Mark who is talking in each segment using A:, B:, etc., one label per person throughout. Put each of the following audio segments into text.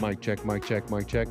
A: Mic check, mic check, mic check.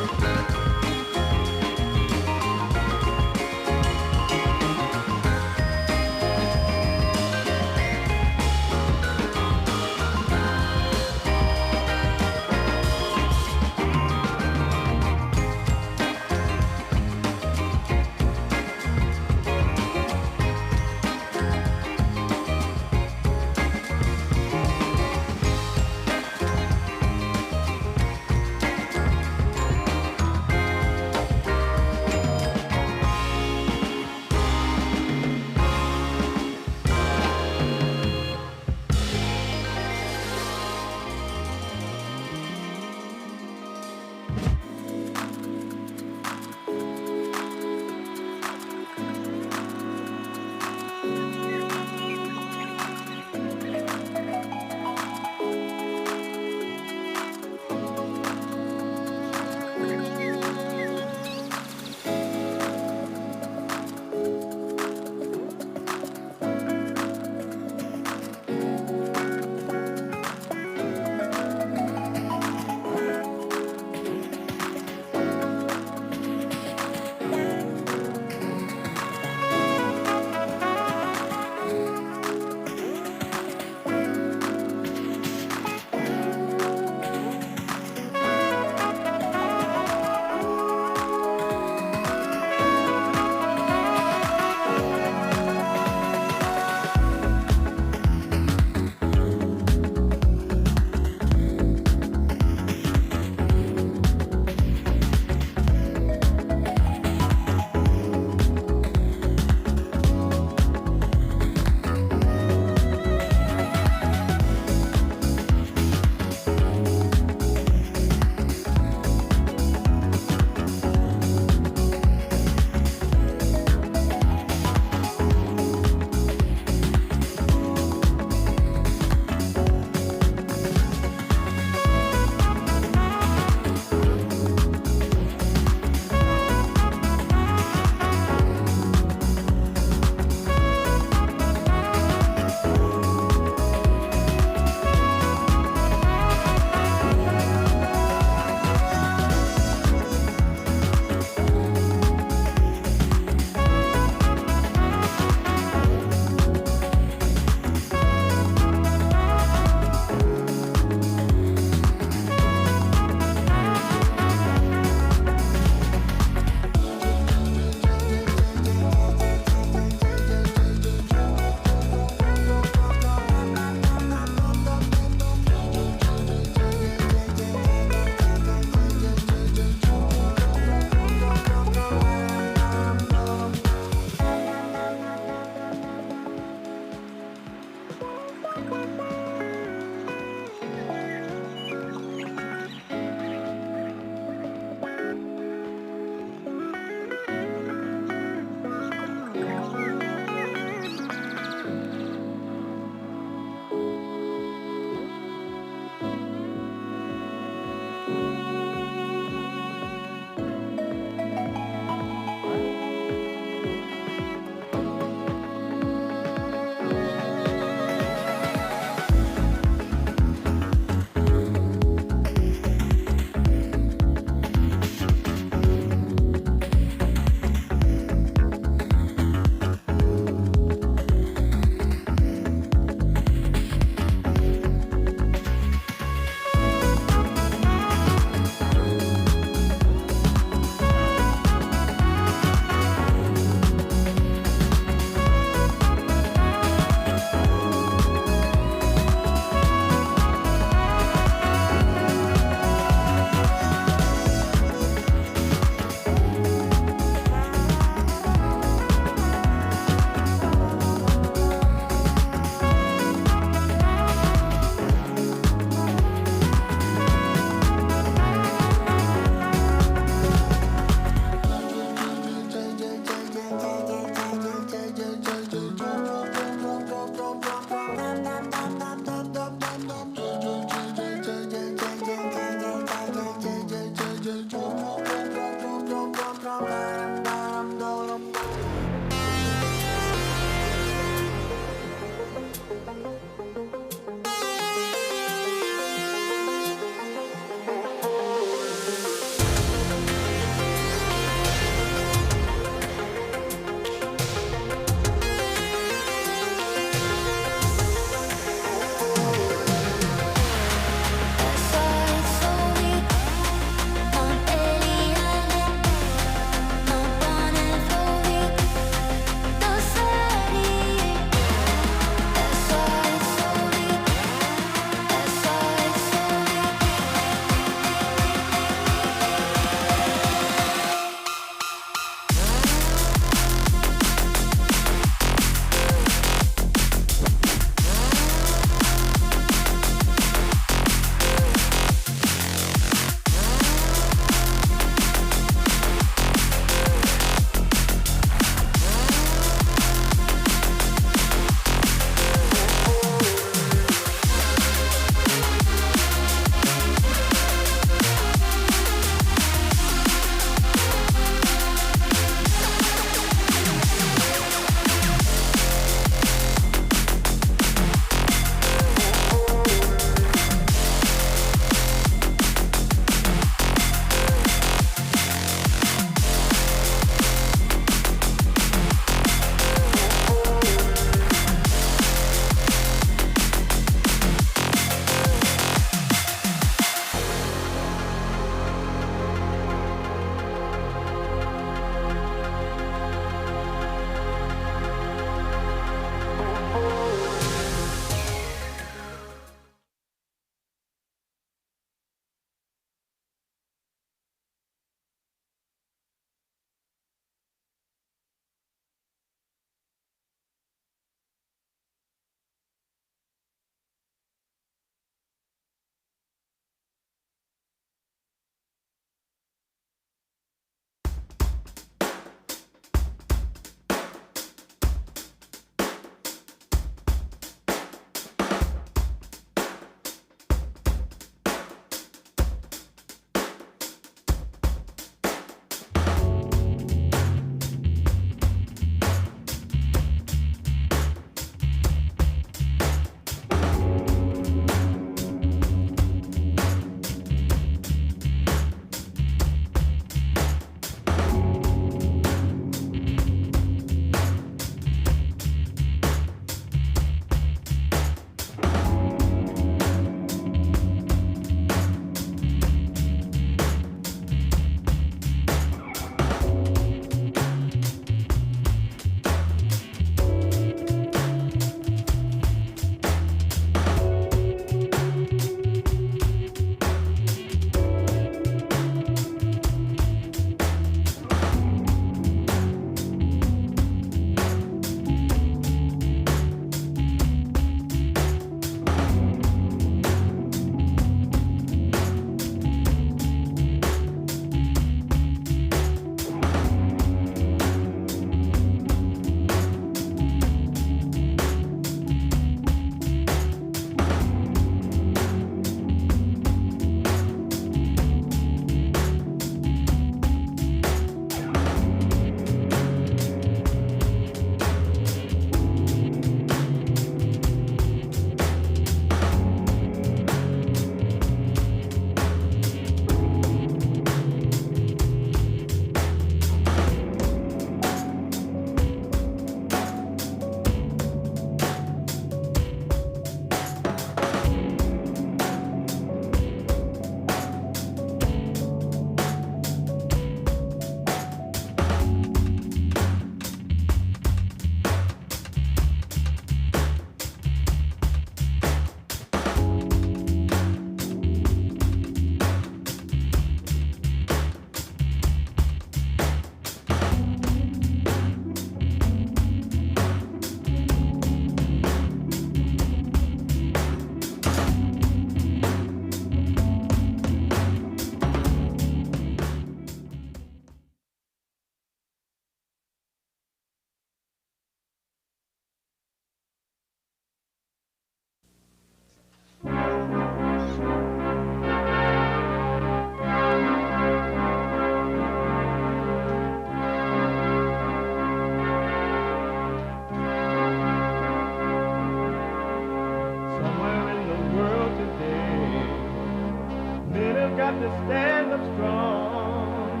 A: got to stand up strong,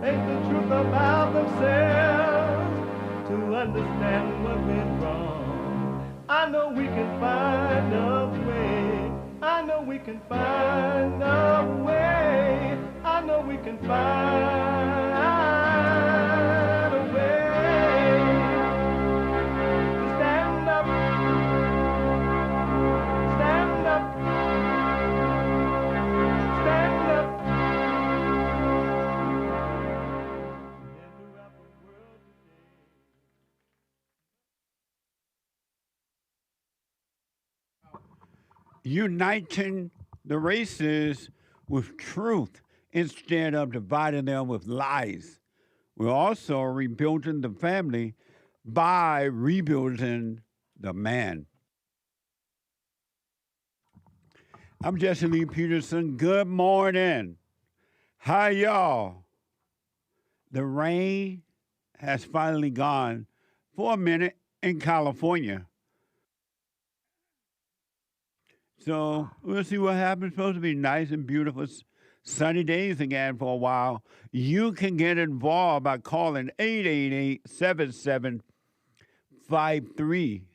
A: think the truth about themselves, to understand what went wrong. I know we can find a way. I know we can find a way. I know we can find a way to stand up, stand up, stand up. Throughout the world today.
B: Uniting the races with truth instead of dividing them with lies. We're also rebuilding the family by rebuilding the man. I'm Jesse Lee Peterson. Good morning. Hi, y'all. The rain has finally gone for a minute in California. So we'll see what happens. It's supposed to be nice and beautiful, sunny days again for a while. You can get involved by calling 888-7753,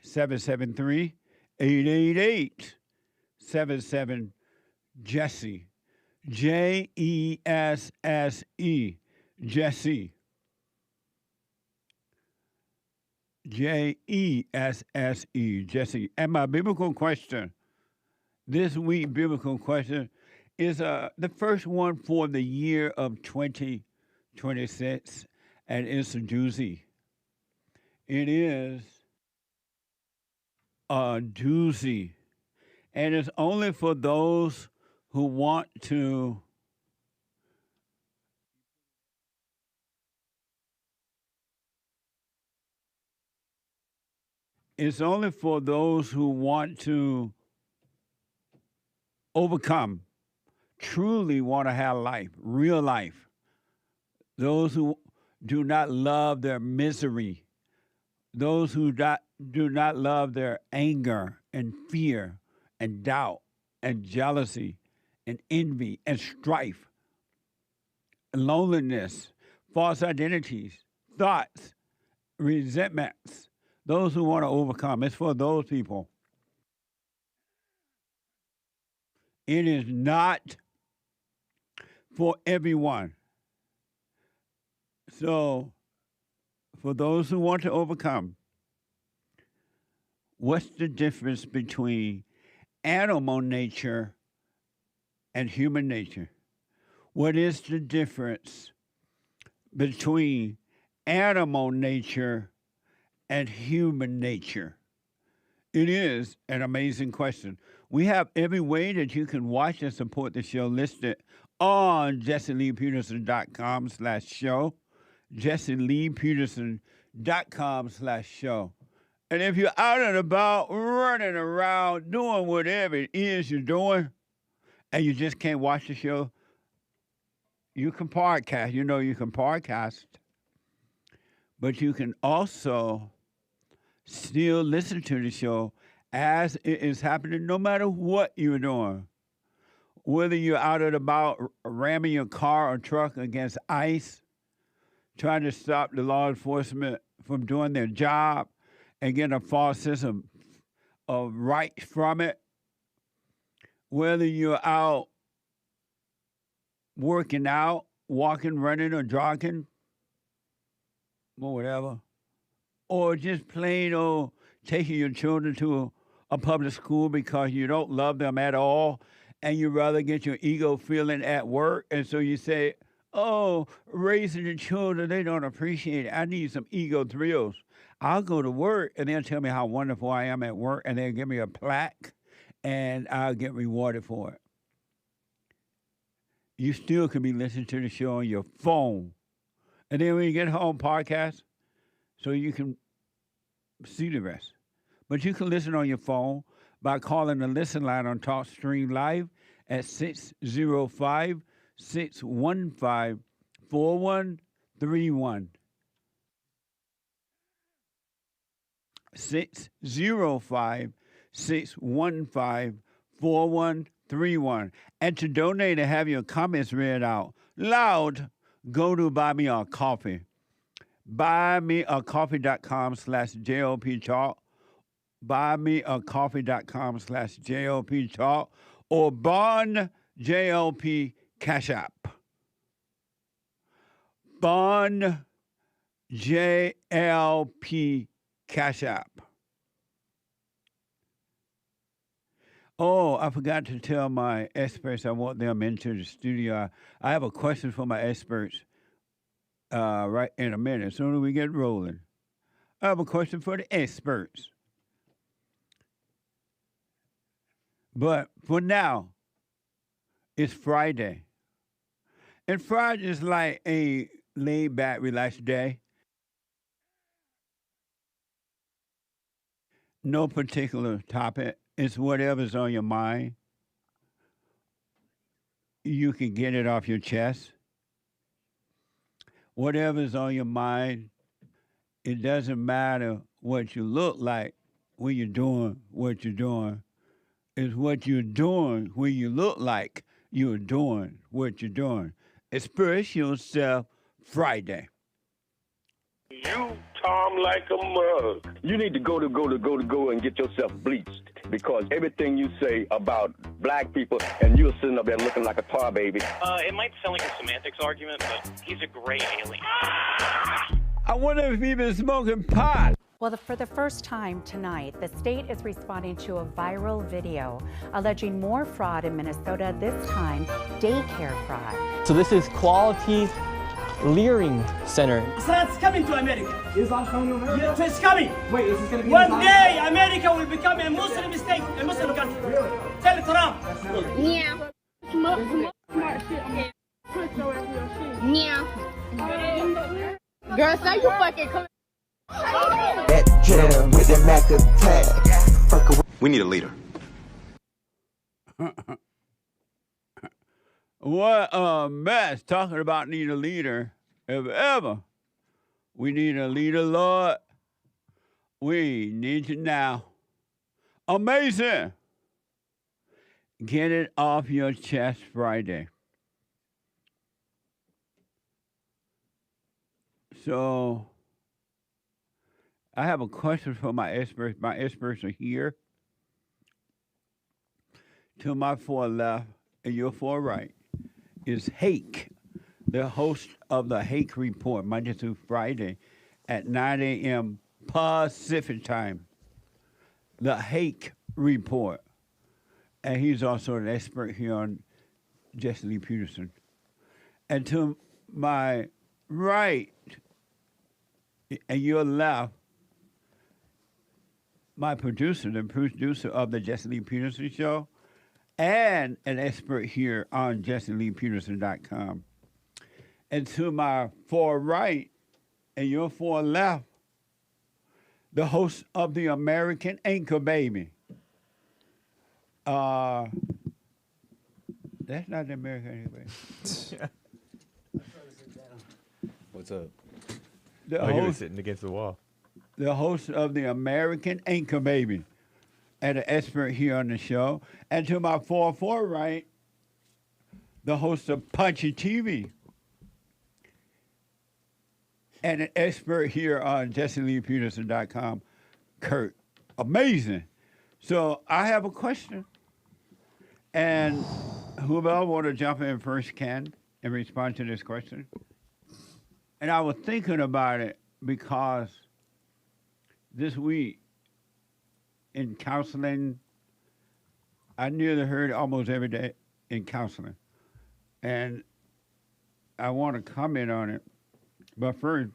B: 773 888-77 Jesse, Jesse, Jesse, Jesse, Jesse. And my biblical question this week, biblical question is the first one for the year of 2026, and it's a doozy. It is a doozy, and it's only for those who want to it's only for those who want to overcome, truly want to have life, real life. Those who do not love their misery, those who do not love their anger and fear and doubt and jealousy and envy and strife, loneliness, false identities, thoughts, resentments. Those who want to overcome. It's for those people. It is not for everyone. So, for those who want to overcome, what's the difference between animal nature and human nature? What is the difference between animal nature and human nature? It is an amazing question. We have every way that you can watch and support the show listed on jesseleepeterson.com/show, jesseleepeterson.com/show. And if you're out and about, running around, doing whatever it is you're doing, and you just can't watch the show, you can podcast. You know you can podcast. But you can also still listen to the show as it is happening, no matter what you're doing. Whether you're out and about ramming your car or truck against ice, trying to stop the law enforcement from doing their job and getting a false sense of right from it. Whether you're out working out, walking, running, or jogging, or whatever. Or just plain old taking your children to a public school because you don't love them at all and you rather get your ego feeling at work. And so you say, oh, raising the children, they don't appreciate it. I need some ego thrills. I'll go to work and they'll tell me how wonderful I am at work and they'll give me a plaque and I'll get rewarded for it. You still can be listening to the show on your phone. And then when you get home, podcast, so you can see the rest. But you can listen on your phone by calling the listen line on TalkStream Live at 605-615-4131. 605-615-4131. 631. And to donate and have your comments read out loud, go to Buy Me a Coffee. buymeacoffee.com/JLP Talk. buymeacoffee.com/JLP Talk. Or Bond JLP Cash App. Bond JLP Cash App. Oh, I forgot to tell my experts I want them into the studio. I have a question for my experts right in a minute, as soon as we get rolling. I have a question for the experts. But for now, it's Friday. And Friday is like a laid-back, relaxed day. No particular topic. It's whatever's on your mind. You can get it off your chest. Whatever's on your mind, it doesn't matter what you look like when you're doing what you're doing. It's what you're doing when you look like you're doing what you're doing. Express yourself Friday.
C: You, Tom, like a mug. You need to go and get yourself bleached because everything you say about black people and you're sitting up there looking like a tar baby.
D: It might sound like a semantics argument, but he's a gray alien.
B: I wonder if he's been smoking pot.
E: Well, for the first time tonight, the state is responding to a viral video alleging more fraud in Minnesota, this time daycare fraud.
F: So this is Quality Leering Center.
G: Islam's coming to America.
H: Islam coming to America?
G: Yeah, it's coming.
H: Wait, is this going to be
G: One day, America will become a Muslim state, a Muslim country.
H: Really?
G: Tell Trump.
I: Yeah. Yeah. Girl, say you fucking come.
J: That jam with the Mac attack.
K: We need a leader.
B: What a mess. Talking about need a leader. If ever we need a leader, Lord, we need you now. Amazing. Get it off your chest Friday. So I have a question for my experts. My experts are here. To my far left and your far right is Hake, the host of the Hake Report, Monday through Friday at 9 a.m. Pacific time. The Hake Report. And he's also an expert here on Jesse Lee Peterson. And to my right and your left, my producer, the producer of the Jesse Lee Peterson Show, and an expert here on JesseLeePeterson.com. And to my far right and your far left, the host of the American Anchor Baby. That's not the American Anchor Baby.
L: What's up?
B: The
L: he was
B: host,
L: sitting against the wall.
B: the host of the American Anchor Baby, and an expert here on the show. And to my far right, the host of Punchie TV, and an expert here on JesseLeePeterson.com, Kurt. Amazing. So I have a question, and whoever want to jump in first can and respond to this question. And I was thinking about it because this week in counseling, I nearly heard almost every day in counseling. And I want to comment on it. But first,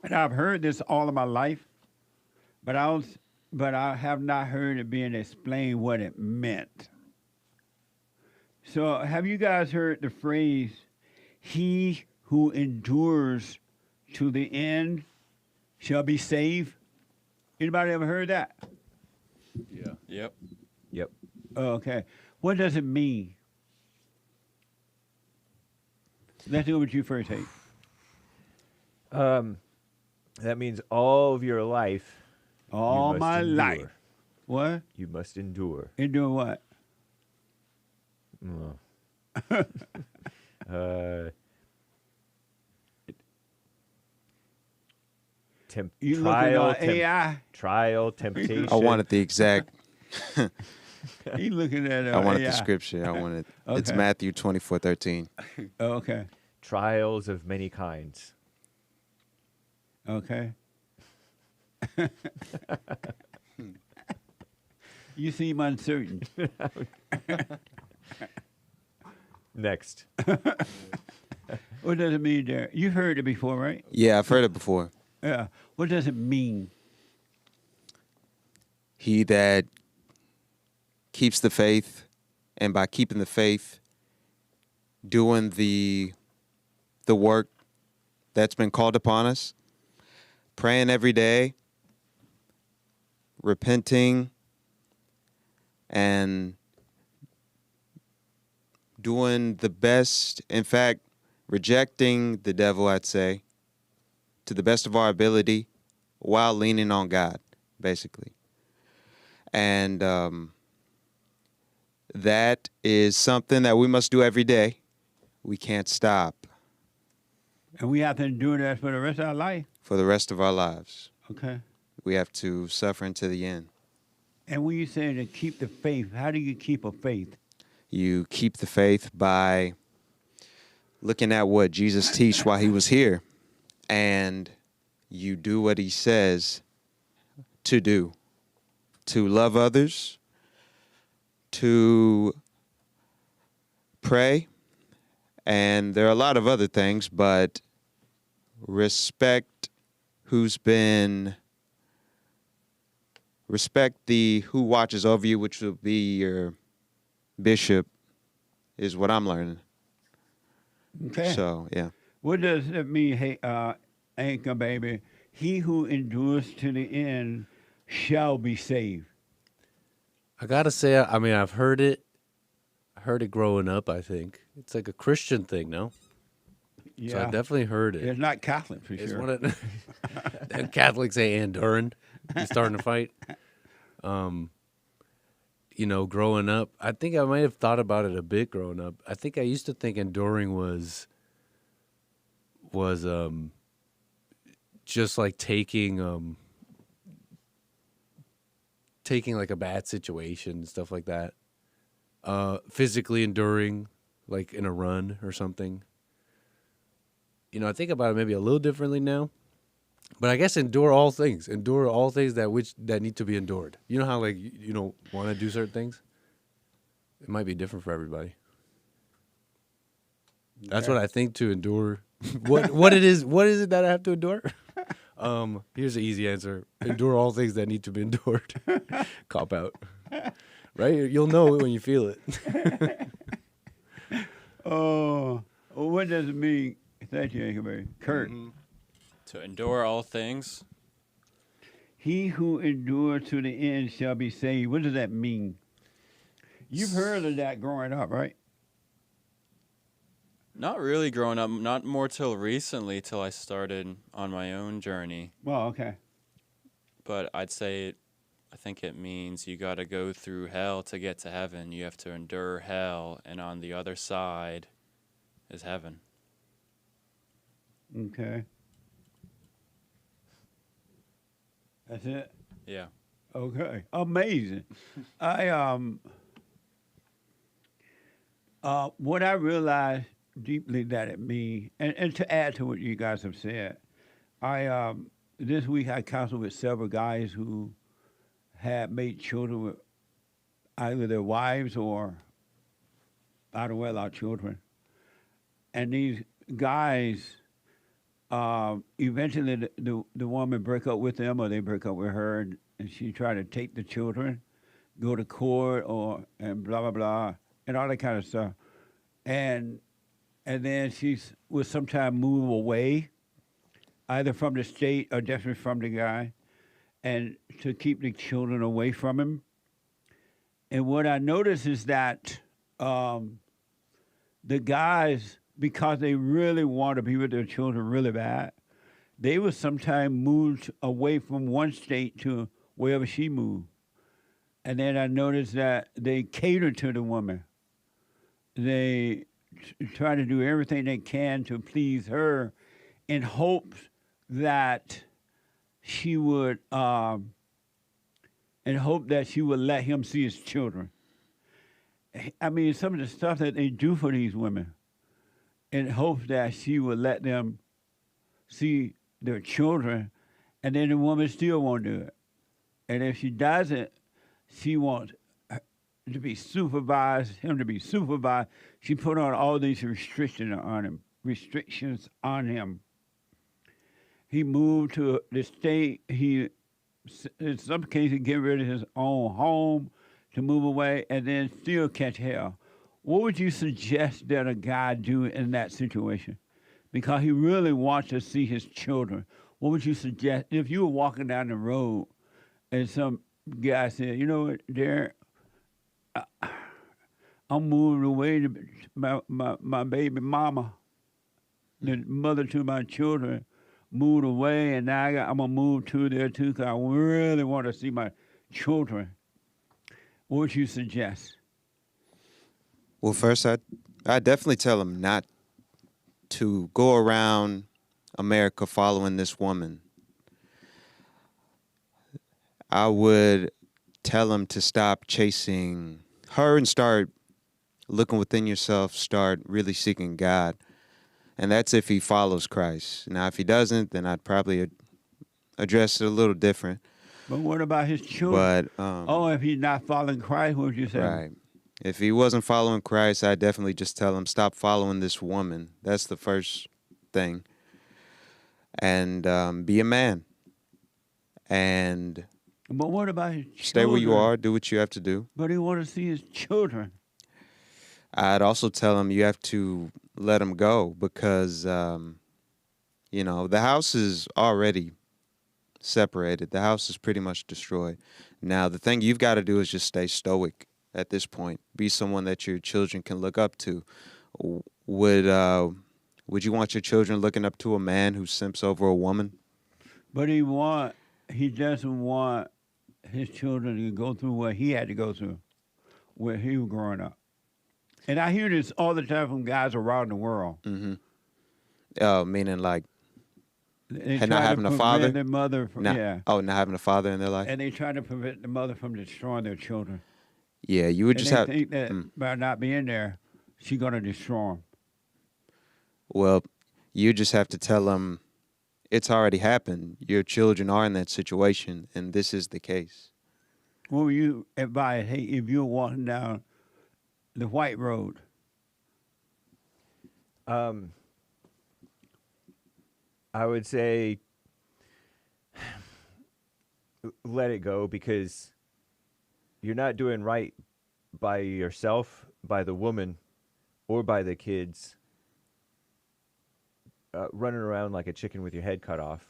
B: and I've heard this all of my life, but I have not heard it being explained what it meant. So have you guys heard the phrase, he who endures to the end shall be saved? Anybody ever heard that?
L: Yeah. Yep.
B: Okay. What does it mean? Let's do it with you first, Hank.
L: That means all of your life.
B: All
L: you must
B: my
L: endure.
B: life. What?
L: You must endure.
B: Endure what? You
L: trial,
B: looking at AI?
L: trial, temptation.
M: I wanted the exact.
B: You looking at
M: I wanted
B: AI.
M: the scripture. I wanted. It's
B: Okay.
M: Matthew 24:13.
B: Okay.
L: Trials of many kinds.
B: Okay. You seem uncertain.
L: Next.
B: What does it mean there? You've heard it before, right?
M: Yeah, I've heard it before.
B: Yeah. What does it mean?
M: He that keeps the faith, and by keeping the faith, doing the work that's been called upon us, praying every day, repenting, and doing the best, in fact, rejecting the devil, I'd say, to the best of our ability, while leaning on God, basically. And that is something that we must do every day. We can't stop.
B: And we have to endure that for the rest of our life.
M: For the rest of our lives.
B: Okay.
M: We have to suffer until the end.
B: And when you say to keep the faith, how do you keep a faith?
M: You keep the faith by looking at what Jesus teach while he was here. And you do what he says to do. To love others, to pray, and there are a lot of other things, but respect who watches over you, which will be your bishop, is what I'm learning.
B: Okay.
M: So, yeah.
B: What does it mean, hey, anchor baby? He who endures to the end shall be saved.
N: I gotta say, I mean, I've heard it. I heard it growing up. I think it's like a Christian thing, no?
B: Yeah,
N: so I definitely heard it.
B: It's not Catholic for
N: It's
B: sure.
N: one of and Catholics say enduring. He's starting to fight. You know, growing up, I think I might have thought about it a bit growing up. I think I used to think enduring was just like taking like a bad situation and stuff like that. Physically enduring, like in a run or something. You know, I think about it maybe a little differently now. But I guess endure all things. Endure all things that need to be endured. You know how like you don't want to do certain things? It might be different for everybody. That's what I think to endure. What is it that I have to endure? Here's an easy answer. Endure all things that need to be endured. Cop out. Right? You'll know it when you feel it.
B: Oh, what does it mean? Thank you, Anchorman. Kurt.
O: Mm-hmm. To endure all things.
B: He who endures to the end shall be saved. What does that mean? You've heard of that growing up, right?
O: Not really growing up, not more till recently, till I started on my own journey.
B: Well, okay.
O: But I'd say, I think it means you got to go through hell to get to heaven. You have to endure hell, and on the other side is heaven.
B: Okay. That's it?
O: Yeah.
B: Okay. Amazing. What I realized deeply that it means, and to add to what you guys have said, this week I counseled with several guys who had made children with either their wives or out of wedlock children. And these guys, eventually the woman break up with them or they break up with her, and she tried to take the children, go to court and blah, blah, blah, and all that kind of stuff. And then she would sometimes move away, either from the state or definitely from the guy, and to keep the children away from him. And what I noticed is that the guys, because they really want to be with their children really bad, they would sometimes move away from one state to wherever she moved. And then I noticed that they catered to the woman. they try to do everything they can to please her in hopes that she would let him see his children. I mean, some of the stuff that they do for these women in hopes that she would let them see their children, and then the woman still won't do it. And if she doesn't, she wants to be supervised, him to be supervised. She put on all these restrictions on him. He moved to the state. He, in some cases, get rid of his own home to move away and then still catch hell. What would you suggest that a guy do in that situation? Because he really wants to see his children. What would you suggest if you were walking down the road and some guy said, you know what, Derrick, I'm moving away to my baby mama, the mother to my children, moved away, and now I'm going to move to there too because I really want to see my children. What would you suggest?
M: Well, first, I definitely tell him not to go around America following this woman. I would tell him to stop chasing her and start looking within yourself, start really seeking God. And that's if he follows Christ. Now, if he doesn't, then I'd probably address it a little different.
B: But what about his children?
M: But
B: if he's not following Christ, what would you say?
M: Right. If he wasn't following Christ, I'd definitely just tell him, stop following this woman. That's the first thing. And be a man. And
B: but what about his children?
M: Stay where you are, do what you have to do.
B: But he wants to see his children.
M: I'd also tell him you have to let him go because, you know, the house is already separated. The house is pretty much destroyed. Now, the thing you've got to do is just stay stoic at this point. Be someone that your children can look up to. Would you want your children looking up to a man who simps over a woman?
B: But he doesn't want his children to go through what he had to go through, where he was growing up. And I hear this all the time from guys around the world.
M: Mm-hmm. Meaning like
B: not
M: having a father?
B: Their mother from, yeah.
M: Oh, not having a father in their life?
B: And they try to prevent the mother from destroying their children.
M: Yeah, you would just have...
B: think that by not being there, she's going to destroy them.
M: Well, you just have to tell them it's already happened. Your children are in that situation, and this is the case.
B: What would you advise, hey, if you're walking down the white road?
L: I would say let it go because you're not doing right by yourself, by the woman, or by the kids. Running around like a chicken with your head cut off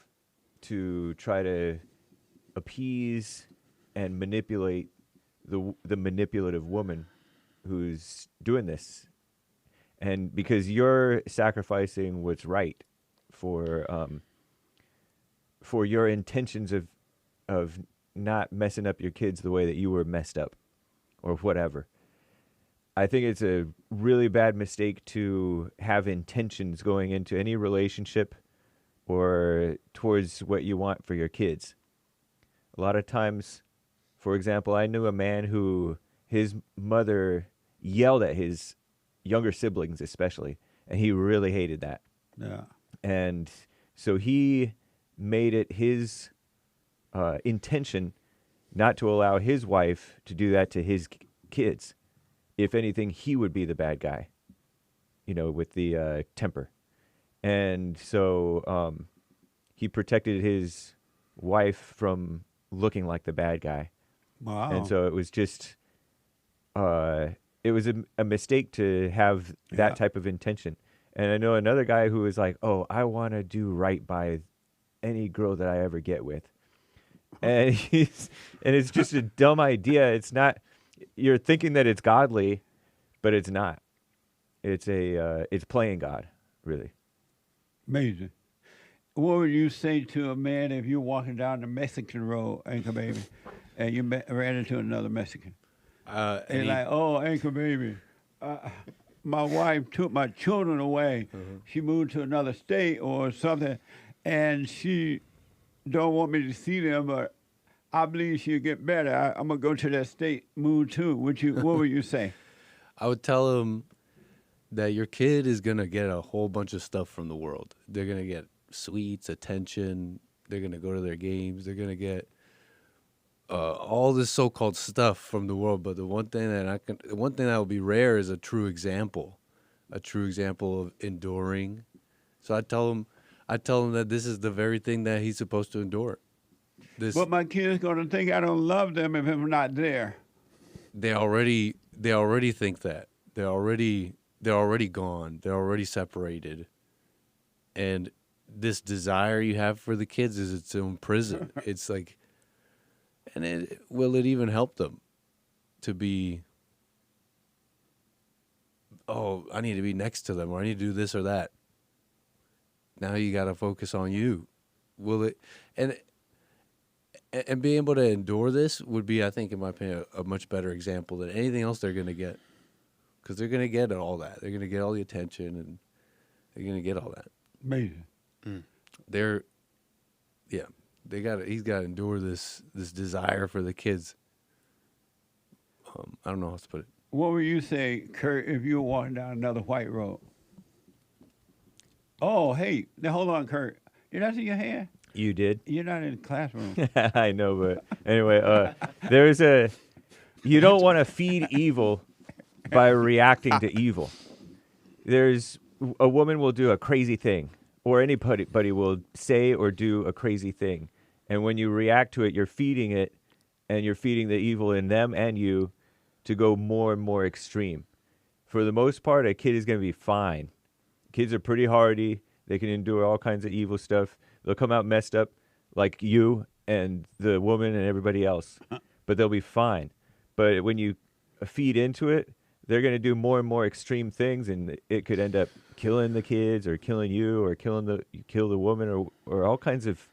L: to try to appease and manipulate the manipulative woman who's doing this. And because you're sacrificing what's right for your intentions of not messing up your kids the way that you were messed up or whatever. I think it's a really bad mistake to have intentions going into any relationship or towards what you want for your kids. A lot of times, for example, I knew a man who his mother yelled at his younger siblings especially, and he really hated that.
B: Yeah.
L: And so he made it his intention not to allow his wife to do that to his kids. If anything, he would be the bad guy, you know, with the temper. And so he protected his wife from looking like the bad guy.
B: Wow.
L: And so it was just, it was a mistake to have that type of intention. And I know another guy who was like, oh, I want to do right by any girl that I ever get with. And it's just a dumb idea. It's not... You're thinking that it's godly, but it's not. It's playing God, really.
B: Amazing. What would you say to a man if you're walking down the Mexican road, Anchor Baby, and you ran into another Mexican? And like, oh, Anchor Baby, my wife took my children away. She moved to another state or something, and she don't want me to see them, but I believe she'll get better. I'm gonna go to that state, move too. What would you say?
N: I would tell him that your kid is gonna get a whole bunch of stuff from the world. They're gonna get sweets, attention. They're gonna go to their games. They're gonna get all this so-called stuff from the world. But the one thing that will be rare is a true example of enduring. So I tell him that this is the very thing that he's supposed to endure.
B: But my kid's gonna think I don't love them if I'm not there.
N: They already think that. They're already gone. They're already separated. And this desire you have for the kids is its own prison. It's like, and will it even help them to be, oh, I need to be next to them, or I need to do this or that. Now you got to focus on you. Will it, and being able to endure this would be, I think, in my opinion, a much better example than anything else they're going to get. Because they're going to get all that. They're going to get all the attention, and they're going to get all that.
B: Amazing.
N: He's got to endure this desire for the kids. I don't know how else to put it.
B: What would you say, Kurt, if you were walking down another white road? Oh, hey, now hold on, Kurt. Did I see your hand?
L: You did.
B: You're not in the classroom.
L: I know, but anyway, you don't want to feed evil by reacting to evil. A woman will do a crazy thing, or anybody will say or do a crazy thing. And when you react to it, you're feeding it, and you're feeding the evil in them and you to go more and more extreme. For the most part, a kid is going to be fine. Kids are pretty hardy. They can endure all kinds of evil stuff. They'll come out messed up like you and the woman and everybody else, but they'll be fine. But when you feed into it, they're going to do more and more extreme things, and it could end up killing the kids or killing you or kill the woman or all kinds of.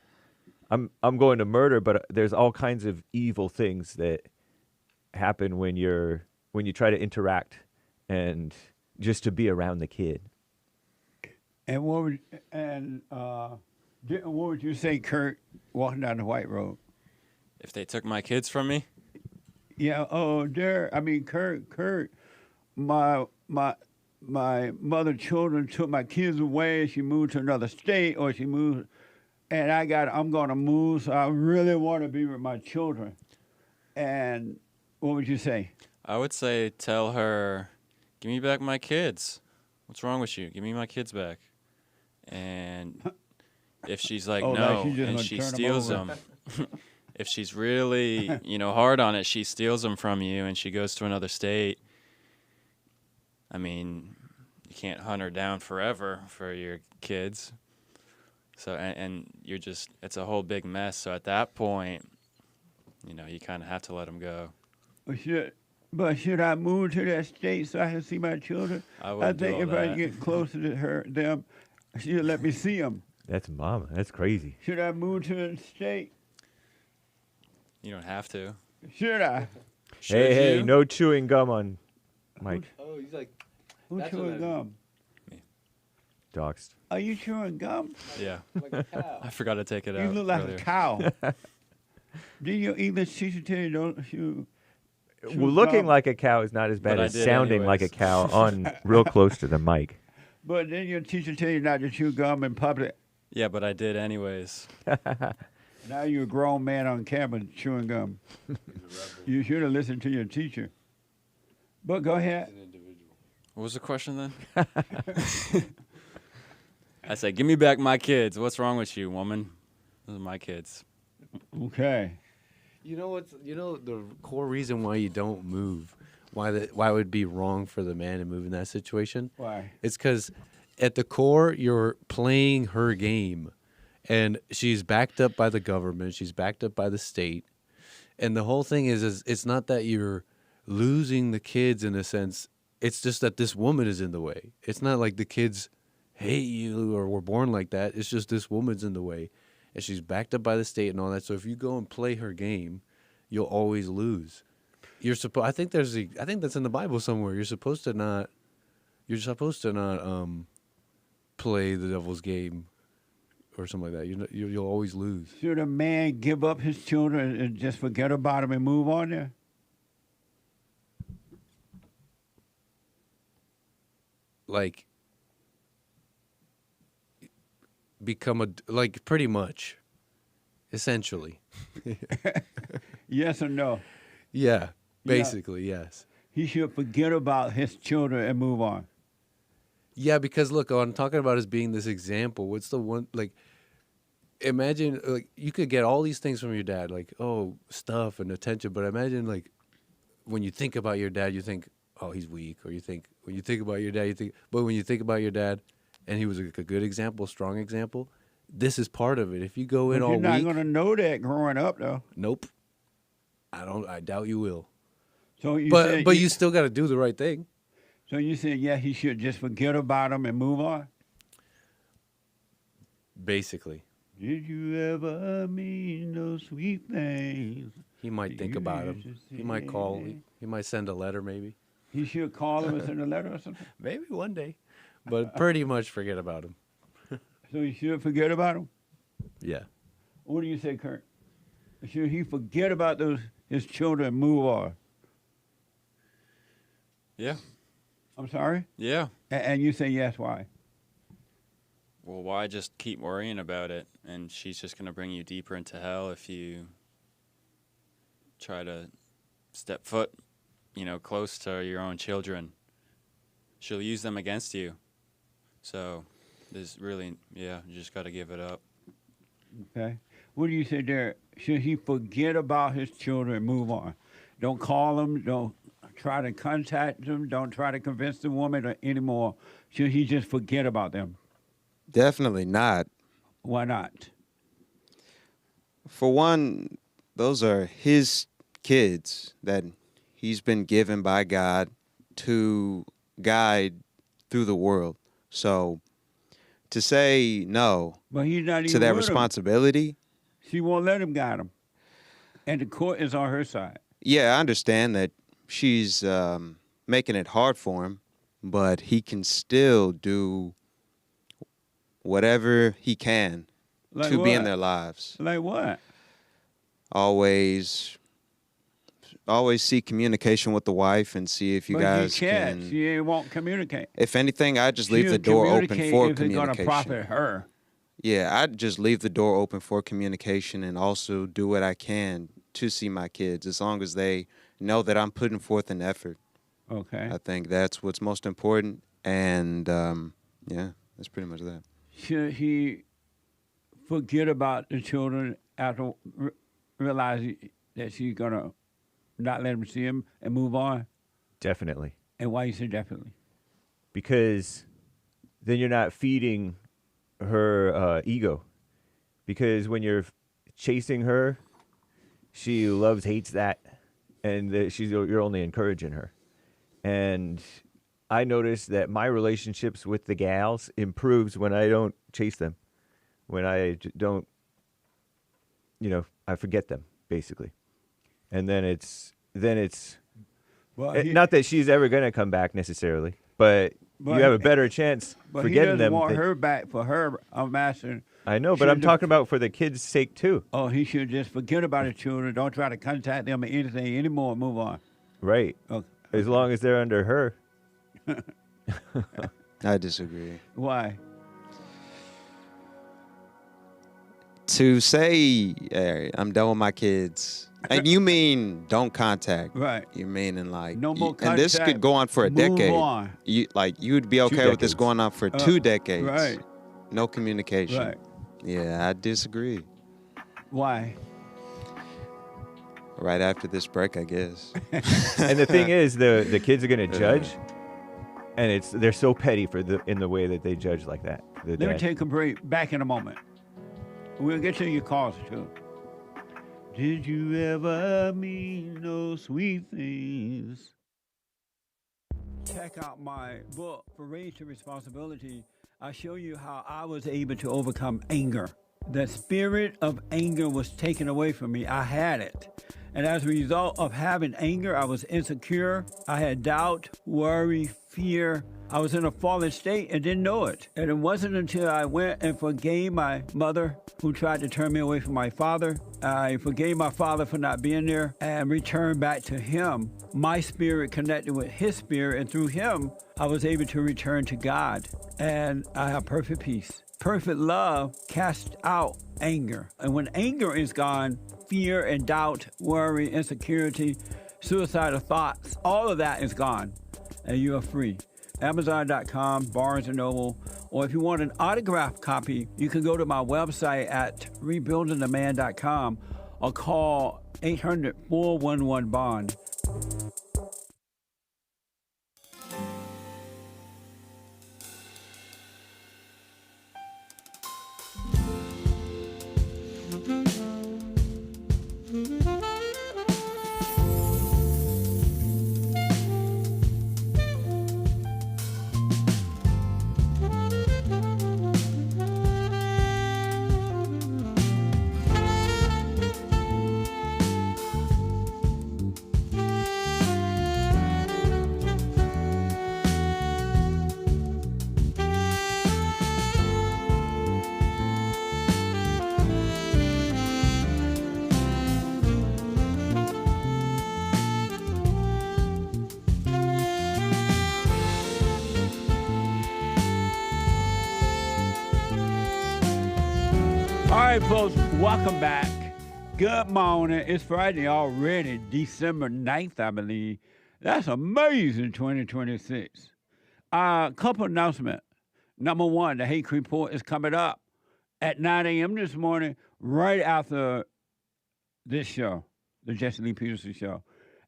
L: I'm going to murder, but there's all kinds of evil things that happen when you try to interact and just to be around the kid.
B: And what would you say, Kurt, walking down the white road?
O: If they took my kids from me?
B: Yeah. Oh, Kurt. My mother children took my kids away. She moved to another state, or she moved, and I'm gonna move. So I really want to be with my children. And what would you say?
O: I would say tell her, give me back my kids. What's wrong with you? Give me my kids back. And if she's like, no, and she steals them, if she's really, hard on it, she steals them from you and she goes to another state. I mean, you can't hunt her down forever for your kids. So, and you're just, it's a whole big mess. So at that point, you kind of have to let them go.
B: But should I move to that state so I can see my children? I think if I get closer to them, she'll let me see them.
L: That's mama. That's crazy.
B: Should I move to the state?
O: You don't have to.
B: Should I?
L: Hey, no chewing gum on Mike.
N: Oh, he's like,
B: who's chewing gum?
O: Me.
L: Doxed.
B: Are you chewing gum?
O: Yeah.
N: Like a cow.
O: I forgot to take it out.
B: You look like
O: earlier.
B: a cow. Did your English teacher tell you don't you?
L: Well, looking like a cow is not as bad as sounding like a cow on real close to the mic.
B: But then your teacher tell you not to chew gum in public.
O: Yeah, but I did anyways.
B: Now you're a grown man on camera chewing gum. You should have listened to your teacher. But go ahead.
O: What was the question then? I said, give me back my kids. What's wrong with you, woman? Those are my kids.
B: Okay.
N: The core reason why you don't move, why it would be wrong for the man to move in that situation?
B: Why?
N: It's because at the core, you're playing her game. And she's backed up by the government. She's backed up by the state. And the whole thing is it's not that you're losing the kids in a sense. It's just that this woman is in the way. It's not like the kids hate you or were born like that. It's just this woman's in the way. And she's backed up by the state and all that. So if you go and play her game, you'll always lose. I think that's in the Bible somewhere. You're supposed to not You're supposed to not play the devil's game or something like that. You'll always lose.
B: Should a man give up his children and just forget about them and move on there?
N: Like, pretty much, essentially.
B: Yes or no?
N: Yeah, basically, yes.
B: He should forget about his children and move on.
N: Yeah, because look, I'm talking about as being this example. What's the one, like, imagine, like, you could get all these things from your dad, like, oh, stuff and attention, but imagine, like, when you think about your dad, you think, oh, he's weak, or when you think about your dad, but when you think about your dad, and he was a good example, strong example, this is part of it. If you go in all weak.
B: You're not going to know that growing up, though.
N: Nope. I doubt you will.
B: So
N: you still got to do the right thing.
B: So you said, yeah, he should just forget about him and move on?
N: Basically.
B: Did you ever mean those sweet things?
N: He might think about him. He might call. He might send a letter, maybe.
B: He should call him and send a letter or something?
N: Maybe one day. But pretty much forget about him.
B: So he should forget about him?
N: Yeah.
B: What do you say, Kurt? Should he forget about his children and move on?
O: Yeah.
B: I'm sorry?
O: Yeah.
B: And you say yes, why?
O: Well, why just keep worrying about it? And she's just going to bring you deeper into hell if you try to step foot, close to your own children. She'll use them against you. So there's really, you just got to give it up.
B: Okay. What do you say, Derrick? Should he forget about his children and move on? Don't call them. Don't try to contact them. Don't try to convince the woman anymore. Should he just forget about them?
M: Definitely not.
B: Why not?
M: For one, those are his kids that he's been given by God to guide through the world. So to say no to that responsibility.
B: She won't let him guide him. And the court is on her side.
M: Yeah, I understand that she's making it hard for him, but he can still do whatever he can to be in their lives.
B: Like what?
M: Always seek communication with the wife and see if you guys can.
B: She won't communicate.
M: If anything, I just leave the door open for communication.
B: If it's going to profit her.
M: Yeah, I'd just leave the door open for communication and also do what I can to see my kids, as long as they know that I'm putting forth an effort.
B: Okay.
M: I think that's what's most important, and that's pretty much that.
B: Should he forget about the children after realizing that she's going to not let him see him and move on?
L: Definitely.
B: And why you say definitely?
L: Because then you're not feeding her ego. Because when you're chasing her, she loves, hates that, and you're only encouraging her. And I noticed that my relationships with the gals improves when I don't chase them, when I don't, I forget them basically, and then it's not that she's ever gonna come back necessarily, but you have a better chance forgetting them.
B: But he doesn't want her back for her. I'm asking.
L: I know, but I'm talking about for the kids' sake too.
B: Oh, he should just forget about his children. Don't try to contact them or anything anymore. Move on.
L: Right.
B: Okay.
L: As long as they're under her.
M: I disagree.
B: Why?
M: To say, hey, I'm done with my kids, and you mean don't contact.
B: Right.
M: You meaning like
B: no more contact.
M: And this could go on for a decade.
B: On.
M: You would be okay with this going on for 2 decades.
B: Right.
M: No communication.
B: Right.
M: Yeah, I disagree.
B: Why?
M: Right after this break, I guess.
L: And the thing is, the kids are gonna judge, and they're so petty in the way that they judge like that.
B: Let me take a break. Back in a moment. We'll get to your calls too. Did you ever mean those sweet things? Check out my book, For Raised to Responsibility. I show you how I was able to overcome anger. The spirit of anger was taken away from me. I had it. And as a result of having anger, I was insecure. I had doubt, worry, fear. I was in a fallen state and didn't know it. And it wasn't until I went and forgave my mother who tried to turn me away from my father. I forgave my father for not being there and returned back to him. My spirit connected with his spirit, and through him, I was able to return to God. And I have perfect peace. Perfect love casts out anger. And when anger is gone, fear and doubt, worry, insecurity, suicidal thoughts, all of that is gone, and you are free. Amazon.com, Barnes & Noble, or if you want an autographed copy, you can go to my website at rebuildingtheman.com or call 800-411-BOND. All right, folks, welcome back. Good morning. It's Friday already, December 9th, I believe. That's amazing, 2026. Couple announcements. Number one, the Hate Report is coming up at 9 a.m. this morning, right after this show, the Jesse Lee Peterson Show.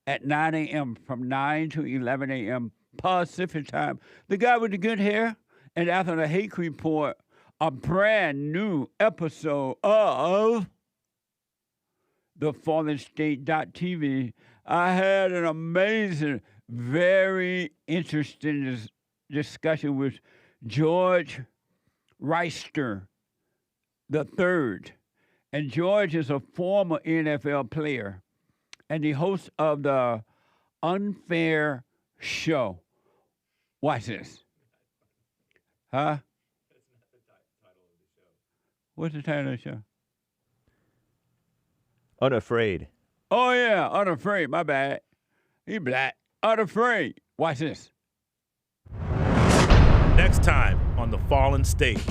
B: At 9 a.m., from 9 to 11 a.m. Pacific time. The guy with the good hair, and after the Hate Report, a brand new episode of the FallenState.tv. I had an amazing, very interesting discussion with George Reister III. And George is a former NFL player and the host of the Unfair Show. Watch this. Huh? What's the title of the show?
L: Unafraid.
B: Oh, yeah, Unafraid. My bad. He black. Unafraid. Watch this.
P: Next time on The Fallen State.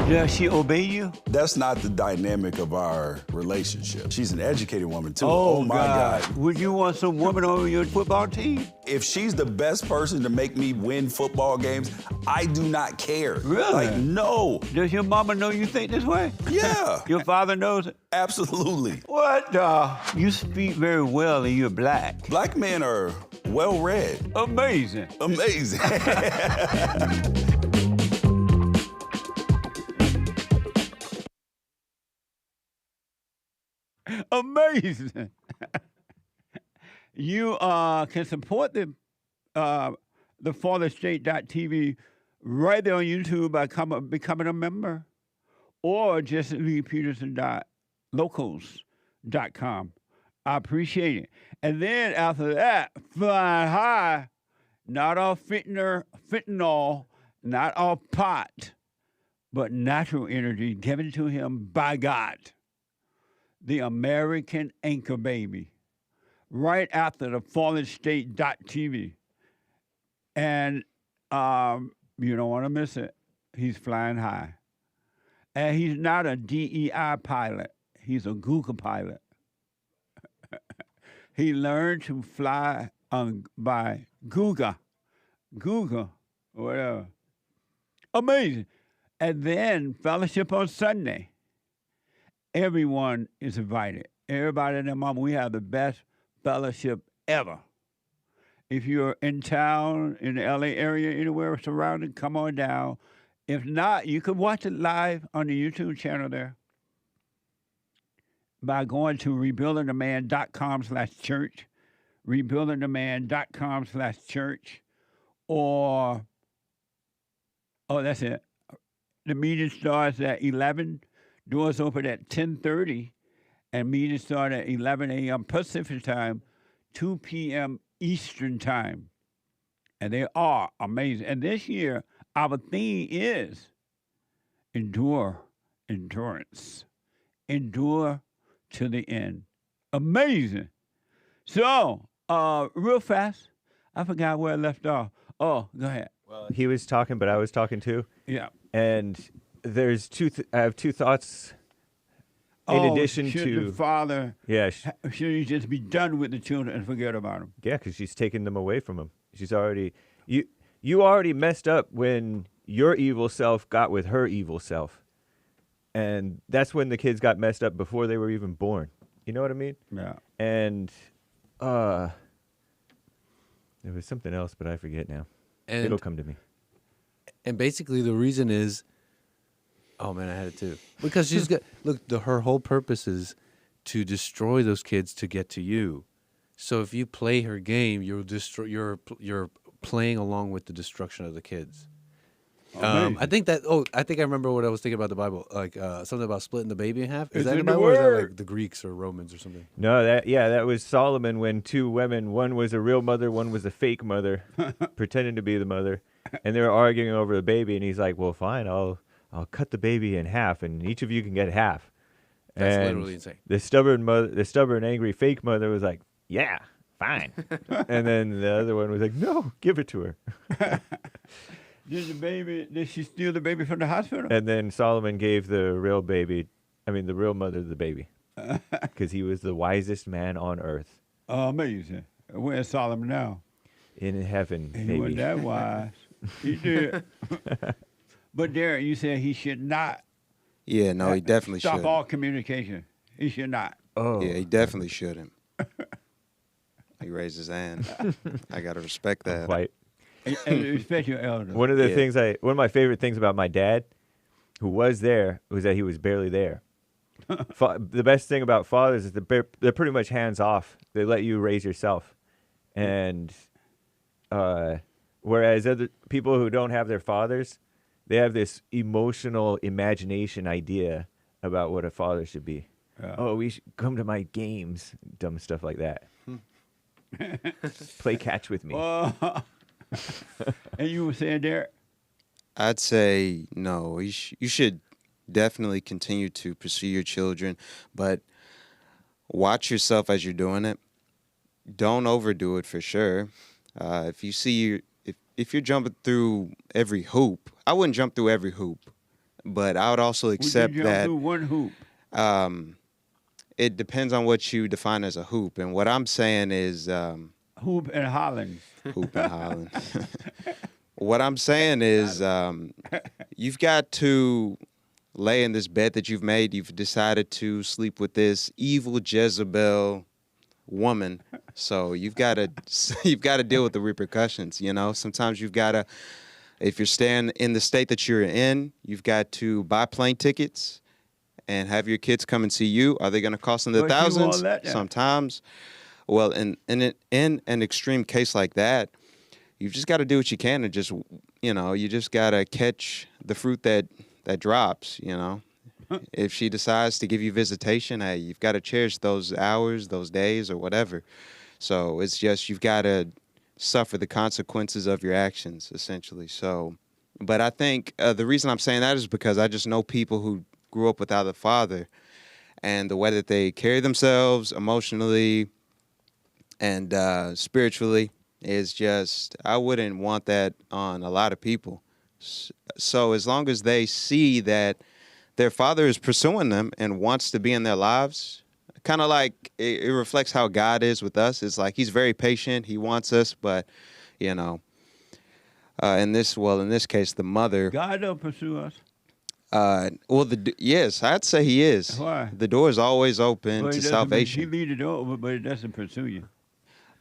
B: Does she obey you?
Q: That's not the dynamic of our relationship. She's an educated woman, too.
B: Oh,
Q: my God.
B: Would you want some woman on your football team?
Q: If she's the best person to make me win football games, I do not care.
B: Really?
Q: Like, no.
B: Does your mama know you think this way?
Q: Yeah.
B: Your father knows it?
Q: Absolutely.
B: What? You speak very well and you're black.
Q: Black men are well-read.
B: Amazing.
Q: Amazing.
B: Amazing. You can support the FallenState.tv right there on YouTube by becoming a member, or just LeePeterson.locals.com. I appreciate it. And then after that, flying high, not all fentanyl, not all pot, but natural energy given to him by God. The American Anchor Baby, right after the FallenState.tv. And you don't want to miss it. He's flying high. And he's not a DEI pilot. He's a Google pilot. He learned to fly by Google, whatever. Amazing. And then fellowship on Sunday. Everyone is invited. Everybody and their mama, we have the best fellowship ever. If you're in town, in the LA area, anywhere surrounding, come on down. If not, you can watch it live on the YouTube channel there by going to rebuildingtheman.com/church, rebuildingtheman.com/church, or, that's it. The meeting starts at 11. Doors open at 10:30, and meetings start at 11 a.m. Pacific time, 2 p.m. Eastern time. and they are amazing. And this year, our theme is endurance. Endure to the end. Amazing. So, real fast, I forgot where I left off. Oh, go ahead.
L: Well, he was talking, but I was talking too.
B: Yeah.
L: And there's I have two thoughts. In addition
B: should
L: to
B: the father,
L: yeah,
B: should he just be done with the children and forget about them?
L: Yeah, because she's taking them away from him. She's already you already messed up when your evil self got with her evil self, and that's when the kids got messed up before they were even born. You know what I mean?
B: Yeah.
L: And there was something else, but I forget now.
N: And
L: it'll come to me.
N: And basically, the reason is. Oh man, I had it too. Because she's got her whole purpose is to destroy those kids to get to you. So if you play her game, you're playing along with the destruction of the kids. I think I remember what I was thinking about the Bible, like something about splitting the baby in half. Is that in the Bible, or is that like the Greeks or Romans or something?
L: No, that was Solomon when two women, one was a real mother, one was a fake mother, pretending to be the mother, and they were arguing over the baby, and he's like, "Well, fine, I'll cut the baby in half, and each of you can get half."
N: That's
L: and
N: literally insane.
L: The stubborn, angry fake mother was like, "Yeah, fine," and then the other one was like, "No, give it to her."
B: Did she steal the baby from the hospital?
L: And then Solomon gave the real mother the baby, because he was the wisest man on earth.
B: Amazing. Where's Solomon now?
L: In heaven,
B: He
L: baby.
B: wasn't that wise. He did. But Derrick, you said he should not.
M: Yeah, no, he definitely
B: stop
M: should.
B: all communication. He should not.
L: Oh,
M: yeah, he definitely shouldn't. He raised his hand. I gotta respect that.
L: Quite.
B: And respect your elders.
L: One of one of my favorite things about my dad, who was there, was that he was barely there. The best thing about fathers is they're pretty much hands off. They let you raise yourself, and whereas other people who don't have their fathers, they have this emotional imagination idea about what a father should be.
B: Yeah.
L: Oh, we should come to my games, dumb stuff like that. Play catch with me.
B: And you were saying, Derrick?
M: I'd say no. You should definitely continue to pursue your children, but watch yourself as you're doing it. Don't overdo it for sure. If you see if you're jumping through every hoop, I wouldn't jump through every hoop, but I would also accept
B: Would you jump
M: that
B: through one hoop?
M: It depends on what you define as a hoop, and what I'm saying is
B: hoop and Holland.
M: Hoop and Holland. What I'm saying is you've got to lay in this bed that you've made. You've decided to sleep with this evil Jezebel woman, so you've got to deal with the repercussions. You know, sometimes you've got to, if you're staying in the state that you're in, you've got to buy plane tickets and have your kids come and see you. Are they going to cost them the thousands? Sometimes. Well, in an extreme case like that, you've just got to do what you can and just, you just got to catch the fruit that drops, If she decides to give you visitation, hey, you've got to cherish those hours, those days, or whatever. So it's just you've got to suffer the consequences of your actions, essentially. So, but I think the reason I'm saying that is because I just know people who grew up without a father, and the way that they carry themselves emotionally and spiritually is just, I wouldn't want that on a lot of people. So as long as they see that their father is pursuing them and wants to be in their lives, kind of like it reflects how God is with us. It's like he's very patient. He wants us, but, in this case, the mother.
B: God don't pursue us.
M: Yes, I'd say he is.
B: Why?
M: The door is always open to salvation.
B: He leaves the door open, but it doesn't pursue you.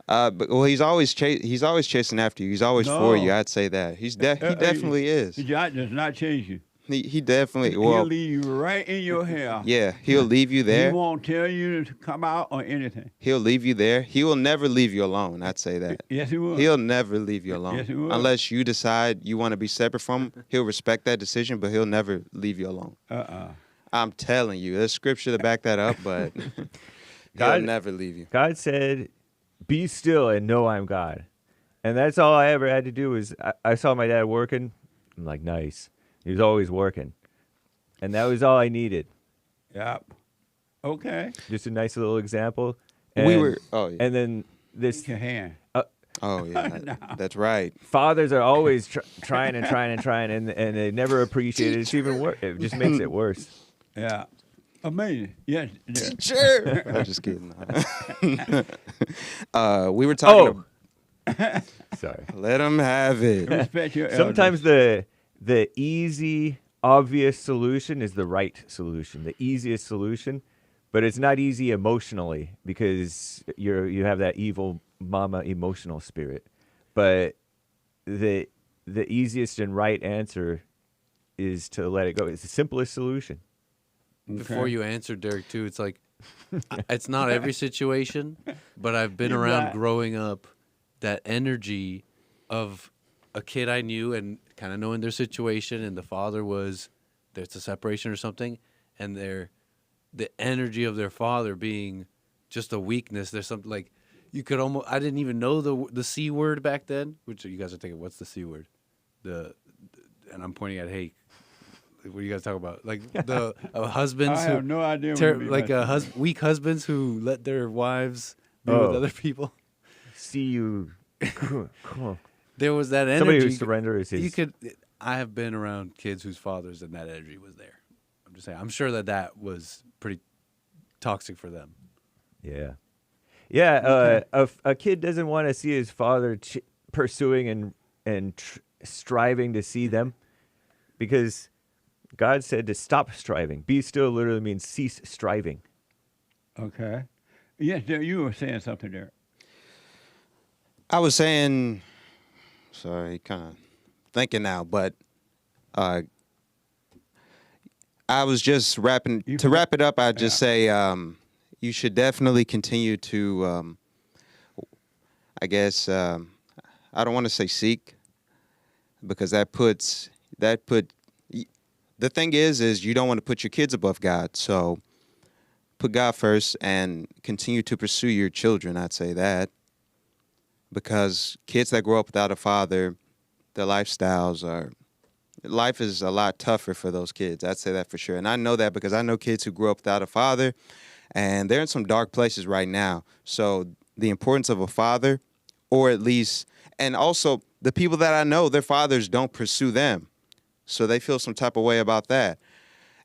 M: He's always chasing after you. He's always for you. I'd say that. He definitely is.
B: God does not chase you.
M: He definitely.
B: He'll leave you right in your hair.
M: Yeah, he'll leave you there.
B: He won't tell you to come out or anything.
M: He'll leave you there. He will never leave you alone. I'd say that.
B: Yes, he will.
M: He'll never leave you alone.
B: Yes, he will.
M: Unless you decide you want to be separate from him, he'll respect that decision, but he'll never leave you alone. I'm telling you, there's scripture to back that up, but he'll never leave you.
L: God said, "Be still and know I'm God." And that's all I ever had to do was I saw my dad working. I'm like, nice. He was always working. And that was all I needed.
B: Yep. Okay.
L: Just a nice little example. And then this.
B: Your hand.
M: Oh, yeah.
B: No.
M: That's right.
L: Fathers are always trying, and they never appreciate it. It's even worse. It just makes it worse.
B: Yeah. Amazing. Yes.
M: Teacher. I'm just kidding. We were talking.
L: Sorry.
M: Let them have it.
B: Respect your
L: Sometimes the easy, obvious solution is the right solution, the easiest solution, but it's not easy emotionally because you have that evil mama emotional spirit. But the easiest and right answer is to let it go. It's the simplest solution.
N: Before you answer, Derrick, too, it's like, it's not every situation, but I've been around growing up, that energy of a kid I knew and kind of knowing their situation, and the father there's a separation or something, and the energy of their father being just a weakness. There's something like, you could almost, I didn't even know the C word back then, which you guys are thinking, what's the C word? And I'm pointing at, hey, what are you guys talking about? Like husbands
B: I have no idea.
N: Weak husbands who let their wives be with other people.
L: See you. Come on.
N: There was that energy.
L: Somebody who surrenders his.
N: I have been around kids whose fathers and that energy was there. I'm just saying. I'm sure that was pretty toxic for them.
L: Yeah. Yeah. A kid doesn't want to see his father pursuing and striving to see them, because God said to stop striving. Be still literally means cease striving.
B: Okay. Yes, you were saying something there.
M: I was saying, sorry, kind of thinking now, but I was just wrapping. To wrap it up, I'd just say you should definitely continue to, I guess, I don't want to say seek, because the thing is you don't want to put your kids above God. So put God first and continue to pursue your children. I'd say that. Because kids that grow up without a father, their life is a lot tougher for those kids. I'd say that for sure. And I know that because I know kids who grew up without a father, and they're in some dark places right now. So the importance of a father, or at least, and also the people that I know, their fathers don't pursue them. So they feel some type of way about that.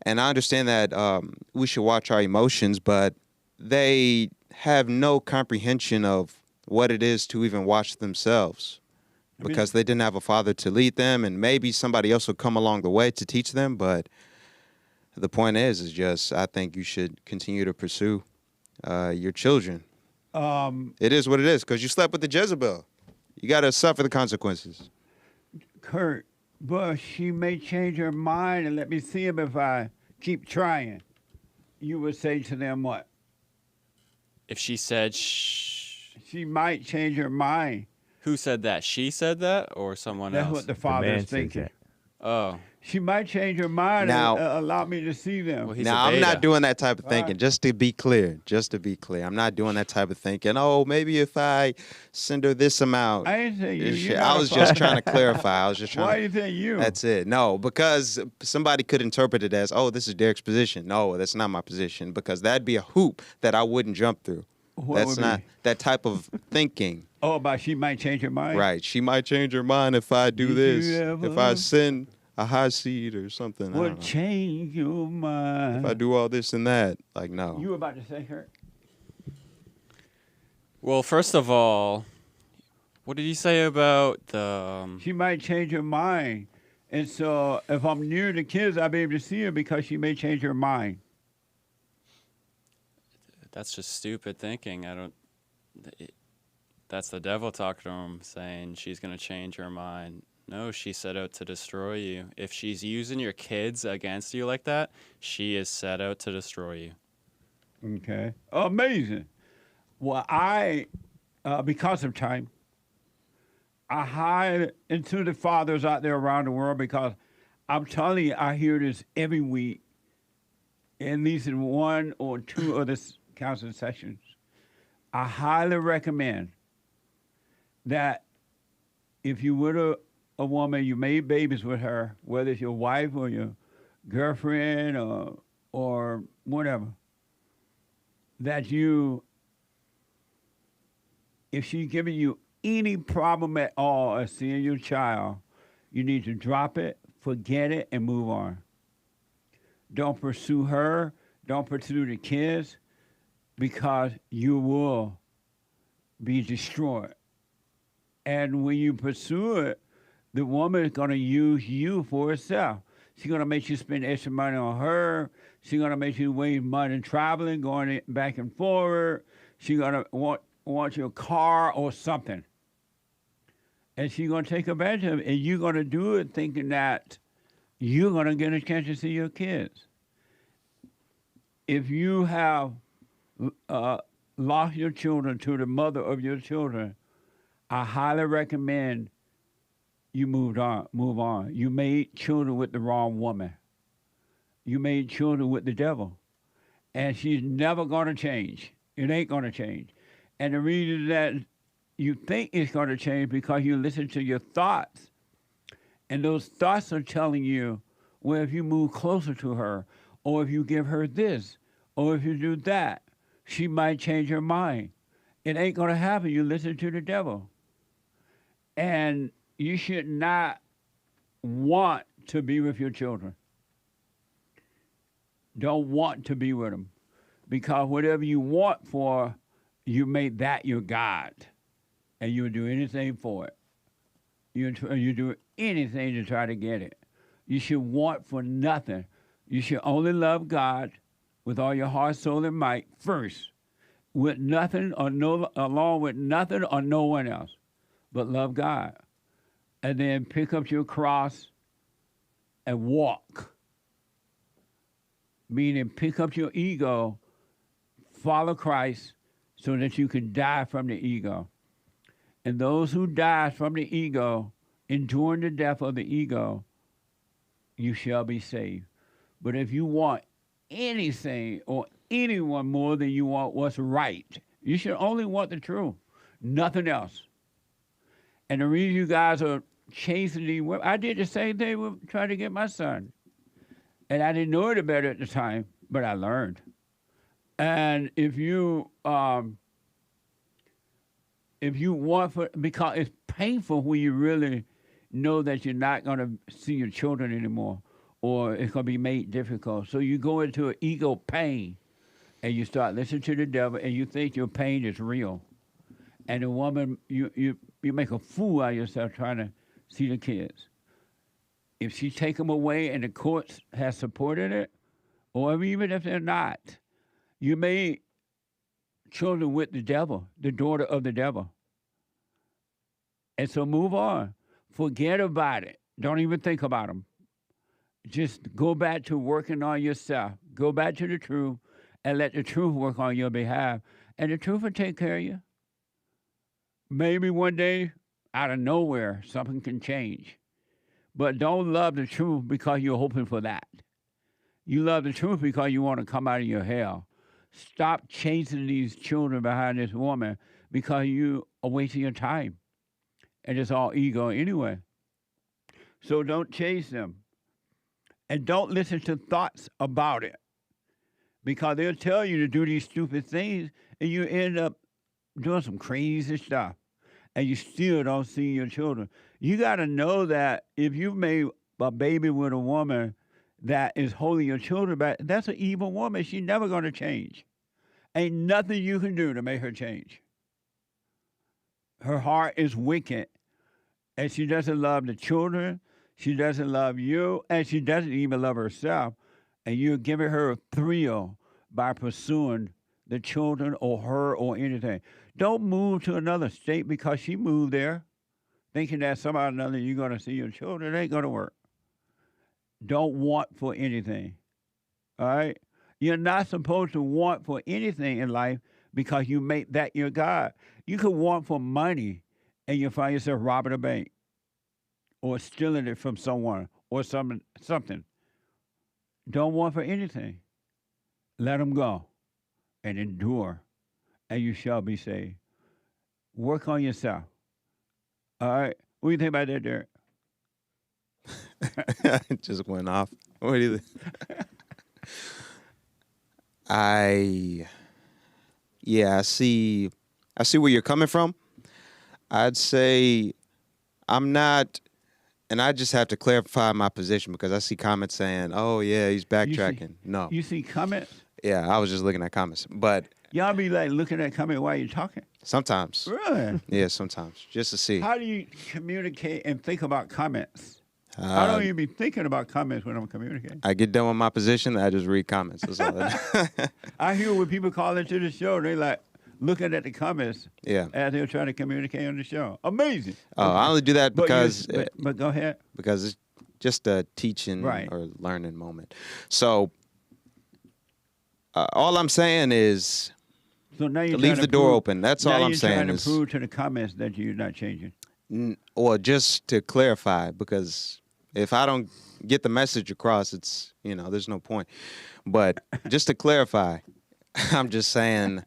M: And I understand that we should watch our emotions, but they have no comprehension of what it is to even watch themselves, because they didn't have a father to lead them, and maybe somebody else will come along the way to teach them. But the point is just, I think you should continue to pursue your children. It is what it is, because you slept with the Jezebel. You got to suffer the consequences.
B: Kurt, but she may change her mind and let me see him if I keep trying. You would say to them what?
O: If she said she
B: might change her mind.
O: Who said that? She said that, or someone else?
B: That's what the father is thinking.
O: Oh.
B: She might change her mind and allow me to see them.
O: Well,
M: now, I'm not doing that type of thinking, just to be clear. I'm not doing that type of thinking. Oh, maybe if I send her this amount.
B: I didn't say you.
M: I was just trying to clarify.
B: Why do you think you?
M: That's it. No, because somebody could interpret it as, oh, this is Derrick's position. No, that's not my position, because that'd be a hoop that I wouldn't jump through. That's not that type of thinking.
B: Oh, about she might change her mind?
M: Right. She might change her mind if I do this. If I send a high seed or something.
B: Would change your mind.
M: If I do all this and that. Like, no.
B: You were about to say, Kurt?
O: Well, first of all, what did you say about the...
B: She might change her mind. And so if I'm near the kids, I'll be able to see her because she may change her mind.
O: That's just stupid thinking. That's the devil talking to him, saying she's going to change her mind. No, she set out to destroy you. If she's using your kids against you like that, she is set out to destroy you.
B: Okay. Amazing. Well, because of time, I hide into the fathers out there around the world, because I'm telling you, I hear this every week, at least in one or two of the counseling sessions. I highly recommend that if you with a woman, you made babies with her, whether it's your wife or your girlfriend or whatever, that if she's giving you any problem at all of seeing your child, you need to drop it, forget it, and move on. Don't pursue her. Don't pursue the kids, because you will be destroyed. And when you pursue it, the woman is going to use you for herself. She's going to make you spend extra money on her. She's going to make you waste money traveling, going back and forward. She's going to want your car or something. And she's going to take advantage of it. And you're going to do it thinking that you're going to get a chance to see your kids. If you have lost your children to the mother of your children, I highly recommend you move on. You made children with the wrong woman. You made children with the devil. And she's never going to change. It ain't going to change. And the reason that you think it's going to change because you listen to your thoughts. And those thoughts are telling you, well, if you move closer to her, or if you give her this, or if you do that, she might change her mind. It ain't going to happen. You listen to the devil. And you should not want to be with your children. Don't want to be with them. Because whatever you want for, you make that your God. And you'll do anything for it. You do anything to try to get it. You should want for nothing. You should only love God with all your heart, soul, and might first. With nothing along with nothing or no one else. But love God. And then pick up your cross and walk. Meaning pick up your ego, follow Christ, so that you can die from the ego. And those who die from the ego, enduring the death of the ego, you shall be saved. But if you want anything or anyone more than you want what's right, you should only want the truth, nothing else. And the reason you guys are chasing these women, I did the same thing with trying to get my son. And I didn't know it better at the time, but I learned. And if you want for, because it's painful when you really know that you're not going to see your children anymore, or it's going to be made difficult. So you go into an ego pain, and you start listening to the devil, and you think your pain is real. And the woman, you make a fool out of yourself trying to see the kids. If she take them away and the courts has supported it, or even if they're not, you made children with the devil, the daughter of the devil. And so move on. Forget about it. Don't even think about them. Just go back to working on yourself. Go back to the truth and let the truth work on your behalf. And the truth will take care of you. Maybe one day, out of nowhere, something can change. But don't love the truth because you're hoping for that. You love the truth because you want to come out of your hell. Stop chasing these children behind this woman because you are wasting your time. And it's all ego anyway. So don't chase them. And don't listen to thoughts about it. Because they'll tell you to do these stupid things and you end up doing some crazy stuff. And you still don't see your children. You got to know that if you made a baby with a woman that is holding your children back, that's an evil woman. She's never going to change. Ain't nothing you can do to make her change. Her heart is wicked. And she doesn't love the children. She doesn't love you. And she doesn't even love herself. And you're giving her a thrill by pursuing the children or her or anything. Don't move to another state because she moved there thinking that somehow or another you're going to see your children. It ain't going to work. Don't want for anything. All right? You're not supposed to want for anything in life because you make that your God. You could want for money and you find yourself robbing a bank or stealing it from someone or something. Don't want for anything. Let them go and endure, and you shall be saved. Work on yourself. All right? What do you think about that, Derrick?
M: It just went off. What do you think? I see where you're coming from. I'd say I'm not, and I just have to clarify my position because I see comments saying, "Oh yeah, he's backtracking." No,
B: you see comments?
M: Yeah, I was just looking at comments, but
B: y'all be like looking at comments while you're talking.
M: Sometimes.
B: Really?
M: Yeah, sometimes just to see.
B: How do you communicate and think about comments? I don't even be thinking about comments when I'm communicating.
M: I get done with my position, I just read comments. That's all.
B: I hear when people call into the show, they like looking at the comments as they're trying to communicate on the show. Amazing.
M: I only do that because...
B: But go ahead.
M: Because it's just a teaching or learning moment. So all I'm saying is leave the door open. That's all I'm saying.
B: Now you're trying to prove to the comments that you're not changing.
M: Or just to clarify, because if I don't get the message across, it's, there's no point. But just to clarify, I'm just saying,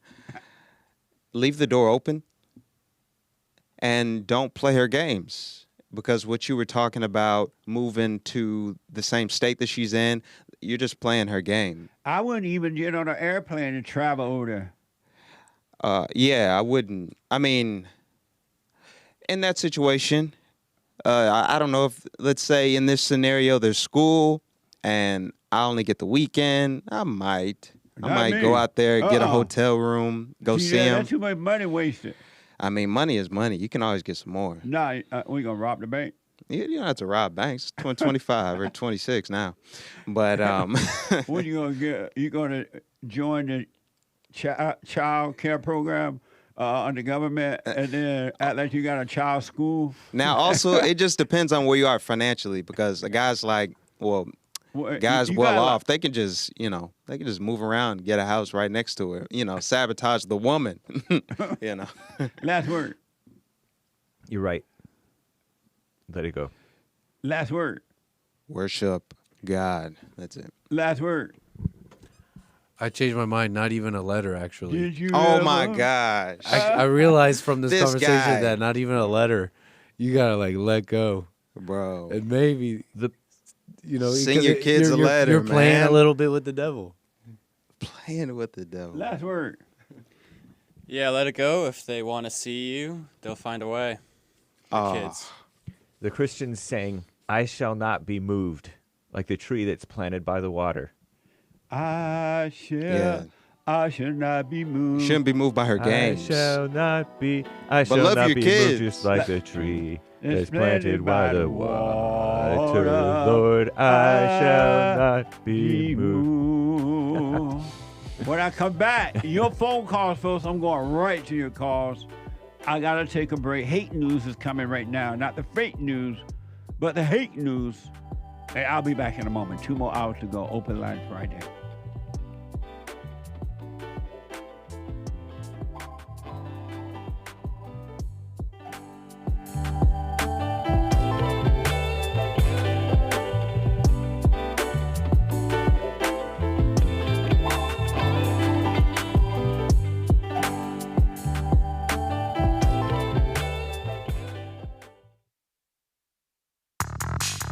M: leave the door open and don't play her games. Because what you were talking about, moving to the same state that she's in, you're just playing her game.
B: I wouldn't even get on an airplane and travel over there.
M: Yeah, I wouldn't. I mean, in that situation, I don't know if, let's say in this scenario, there's school and I only get the weekend. I might go out there, get a hotel room, go see him.
B: That's too much money wasted.
M: I mean, money is money. You can always get some more.
B: Nah, we going to rob the bank.
M: You don't have to rob banks. It's 25 or 26 now. But
B: what you going to get? You going to join the child care program under government and then act like you got a child school?
M: Now, also, it just depends on where you are financially, because the guys guys well off, they can just, move around and get a house right next to her, sabotage the woman,
B: Last word.
L: You're right. Let it go.
B: Last word.
M: Worship God. That's it.
B: Last word.
N: I changed my mind. Not even a letter, actually.
B: Did you?
M: Oh my gosh!
N: I realized from this conversation
M: guy.
N: that not even a letter. You gotta let go,
M: bro.
N: And maybe
M: send your kids a letter.
N: You're playing a little bit with the devil.
M: Playing with the devil.
B: Last word.
O: Yeah, let it go. If they want to see you, they'll find a way. Kids.
L: The Christians saying, "I shall not be moved, like the tree that's planted by the water."
B: I shall not be moved.
M: Shouldn't be moved by her games.
L: I shall not be moved, just like the tree that's planted by the water. Lord, I shall not be moved.
B: When I come back, your phone calls, folks, I'm going right to your calls. I got to take a break. Hate news is coming right now. Not the fake news, but the hate news. Hey, I'll be back in a moment. 2 more hours to go. Open line Friday.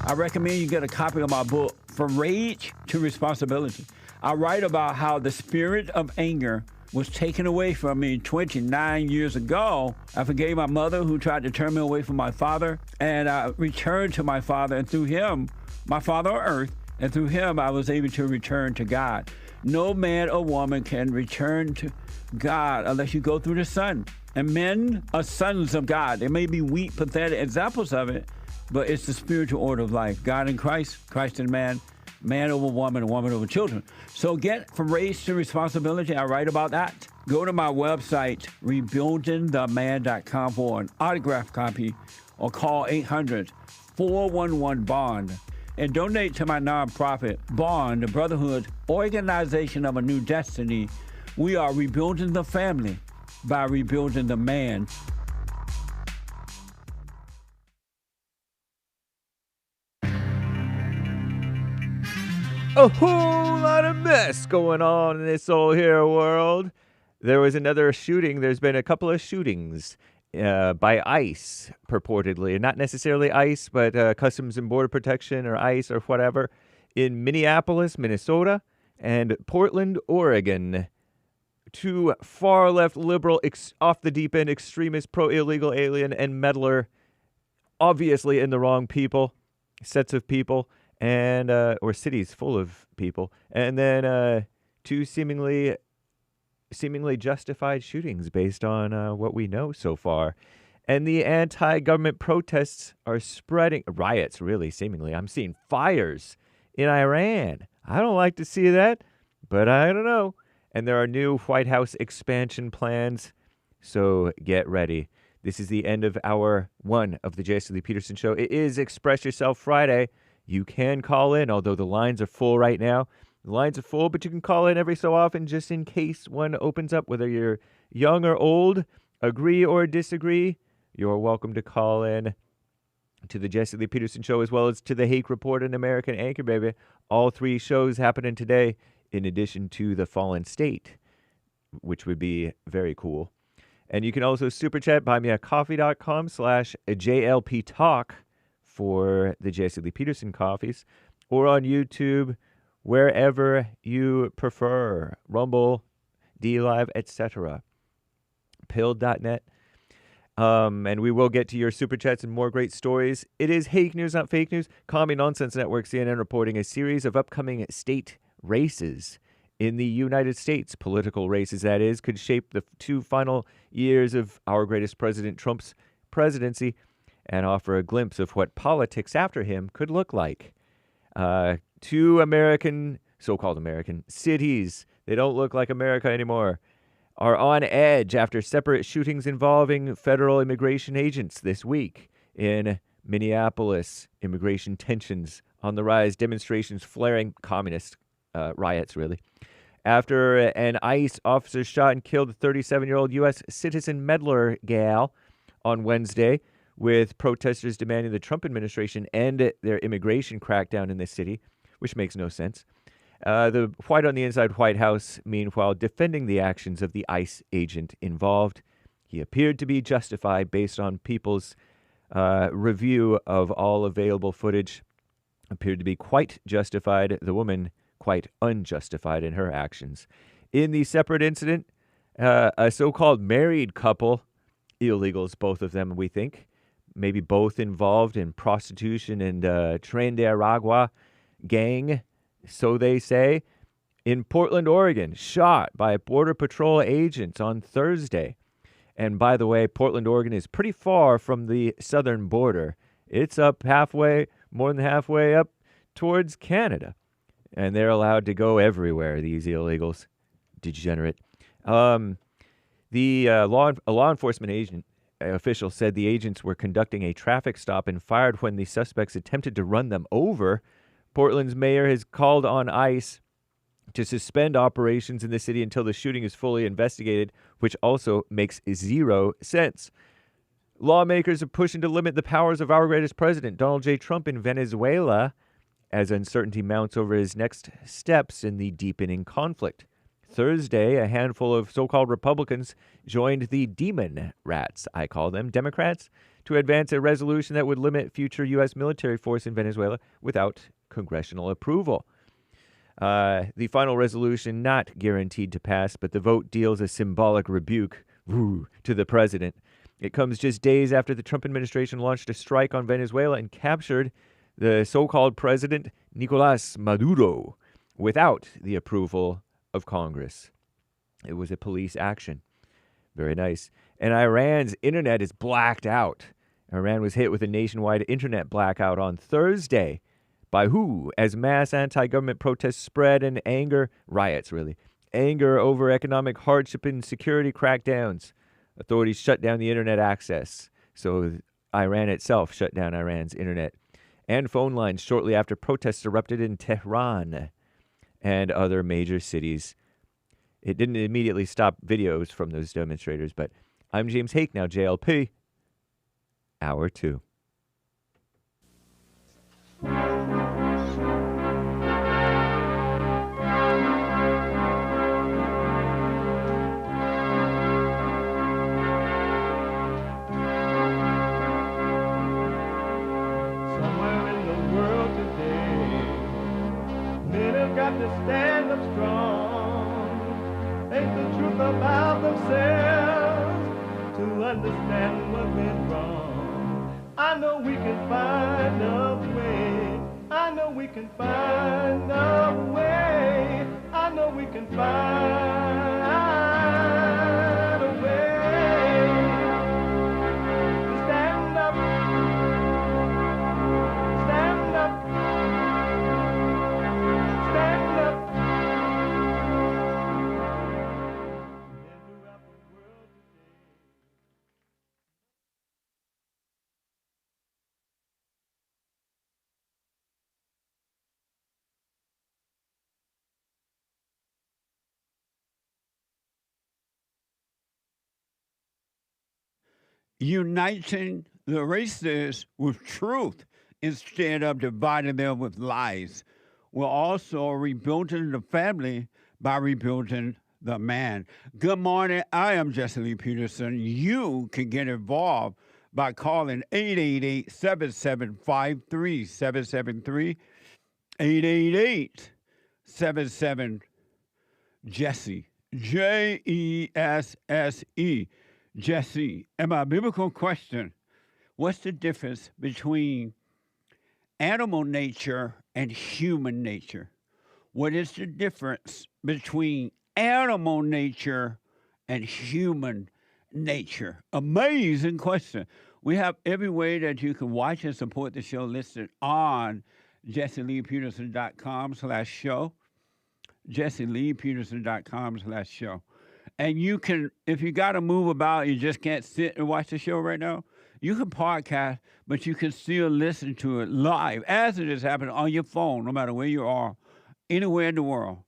B: I recommend you get a copy of my book, From Rage to Responsibility. I write about how the spirit of anger was taken away from me 29 years ago. I forgave my mother who tried to turn me away from my father, and I returned to my father, and through him, my father on earth, and through him, I was able to return to God. No man or woman can return to God unless you go through the Son. And men are sons of God. They may be weak, pathetic examples of it, but it's the spiritual order of life. God in Christ, Christ in man, man over woman, and woman over children. So get From Rage to Responsibility. I write about that. Go to my website, rebuildingtheman.com for an autographed copy, or call 800-411-BOND. And donate to my nonprofit, Bond, the Brotherhood Organization of a New Destiny. We are rebuilding the family by rebuilding the man.
L: A whole lot of mess going on in this old here world. There was another shooting. There's been a couple of shootings by ICE, purportedly. Not necessarily ICE, but Customs and Border Protection or ICE or whatever, in Minneapolis, Minnesota, and Portland, Oregon. Two far-left liberal, off-the-deep-end extremist, pro-illegal alien and meddler, obviously in the wrong people, sets of people, and or cities full of people. And then two seemingly justified shootings based on what we know so far. And the anti-government protests are spreading. Riots, really, seemingly. I'm seeing fires in Iran. I don't like to see that, but I don't know. And there are new White House expansion plans, so get ready. This is the end of hour 1 of the JLP Peterson Show. It is Express Yourself Friday. You can call in, although the lines are full right now. The lines are full, but you can call in every so often just in case one opens up. Whether you're young or old, agree or disagree, you're welcome to call in to the JLP Peterson Show as well as to the Hake Report and American Anchor Baby. All 3 shows happening today, in addition to the Fallen State, which would be very cool. And you can also super chat buymeacoffee.com/JLP Talk for the JLP Peterson coffees, or on YouTube, wherever you prefer, Rumble, DLive, etc. Pilled.net. And we will get to your super chats and more great stories. It is Hake News, not fake news. Commie Nonsense Network, CNN, reporting a series of upcoming state races in the United States. Political races, that is, could shape the 2 final years of our greatest president, Trump's presidency, and offer a glimpse of what politics after him could look like. 2 American, so-called American, cities, they don't look like America anymore, are on edge after separate shootings involving federal immigration agents this week. In Minneapolis, immigration tensions on the rise, demonstrations flaring, communist riots, really. After an ICE officer shot and killed a 37-year-old U.S. citizen meddler gal on Wednesday, with protesters demanding the Trump administration end their immigration crackdown in the city, which makes no sense. The White on the Inside White House, meanwhile, defending the actions of the ICE agent involved. He appeared to be justified based on people's review of all available footage. Appeared to be quite justified. The woman quite unjustified in her actions. In the separate incident, a so-called married couple, illegals, both of them, we think, maybe both involved in prostitution and Tren de Aragua gang, so they say, in Portland, Oregon, shot by Border Patrol agents on Thursday. And by the way, Portland, Oregon is pretty far from the southern border. It's up halfway, more than halfway up towards Canada. And they're allowed to go everywhere, these illegals. Degenerate. A law enforcement agent official said the agents were conducting a traffic stop and fired when the suspects attempted to run them over. Portland's mayor has called on ICE to suspend operations in the city until the shooting is fully investigated, which also makes 0 sense. Lawmakers are pushing to limit the powers of our greatest president, Donald J. Trump, in Venezuela, as uncertainty mounts over his next steps in the deepening conflict. Thursday, a handful of so-called Republicans joined the demon rats, I call them, Democrats, to advance a resolution that would limit future U.S. military force in Venezuela without congressional approval. The final resolution not guaranteed to pass, but the vote deals a symbolic rebuke to the president. It comes just days after the Trump administration launched a strike on Venezuela and captured the so-called president, Nicolas Maduro, without the approval of Congress. It was a police action. Very nice. And Iran's internet is blacked out. Iran was hit with a nationwide internet blackout on Thursday. By who? As mass anti-government protests spread and riots really, anger over economic hardship and security crackdowns. Authorities shut down the internet access. So Iran itself shut down Iran's internet and phone lines shortly after protests erupted in Tehran and other major cities. It didn't immediately stop videos from those demonstrators, but I'm James Hake, now JLP. Hour 2.
A: to stand up strong, think the truth about themselves, to understand what went wrong. I know we can find a way. I know we can find a way. I know we can find a way to stand up, stand up, stand up.
B: Uniting the races with truth instead of dividing them with lies. We're also rebuilding the family by rebuilding the man. Good morning. I am Jesse Lee Peterson. You can get involved by calling 888-7753-773, 888-77-JESSE, Jesse. Jesse, and my biblical question, what's the difference between animal nature and human nature? What is the difference between animal nature and human nature? Amazing question. We have every way that you can watch and support the show listed on JesseLeePeterson.com/show, JesseLeePeterson.com/show. And you can, if you got to move about, you just can't sit and watch the show right now, you can podcast, but you can still listen to it live as it is happening on your phone, no matter where you are, anywhere in the world.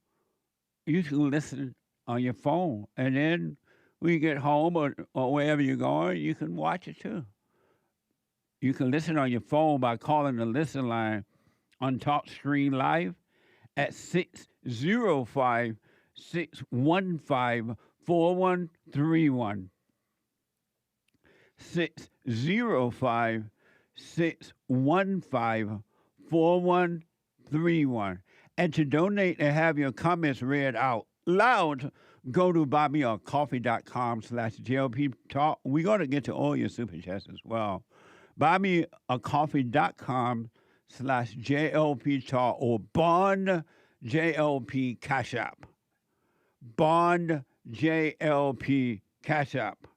B: You can listen on your phone. And then when you get home or wherever you're going, you can watch it too. You can listen on your phone by calling the listen line on TalkStream Live at 605-615-4131. 605-615-4131. And to donate and have your comments read out loud, go to buymeacoffee.com/JLP Talk. We're going to get to all your super chats as well. Buymeacoffee.com/JLP Talk or Bond JLP Cash App. Bond JLP Cash App.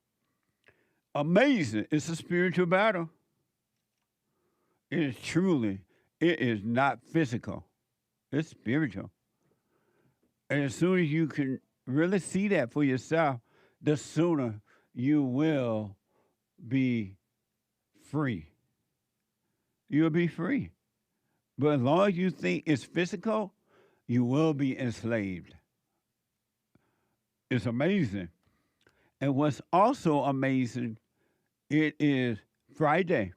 B: Amazing. It's a spiritual battle. It is truly, it is not physical. It's spiritual. And as soon as you can really see that for yourself, the sooner you will be free. You'll be free. But as long as you think it's physical, you will be enslaved. It's amazing. And what's also amazing, it is Friday.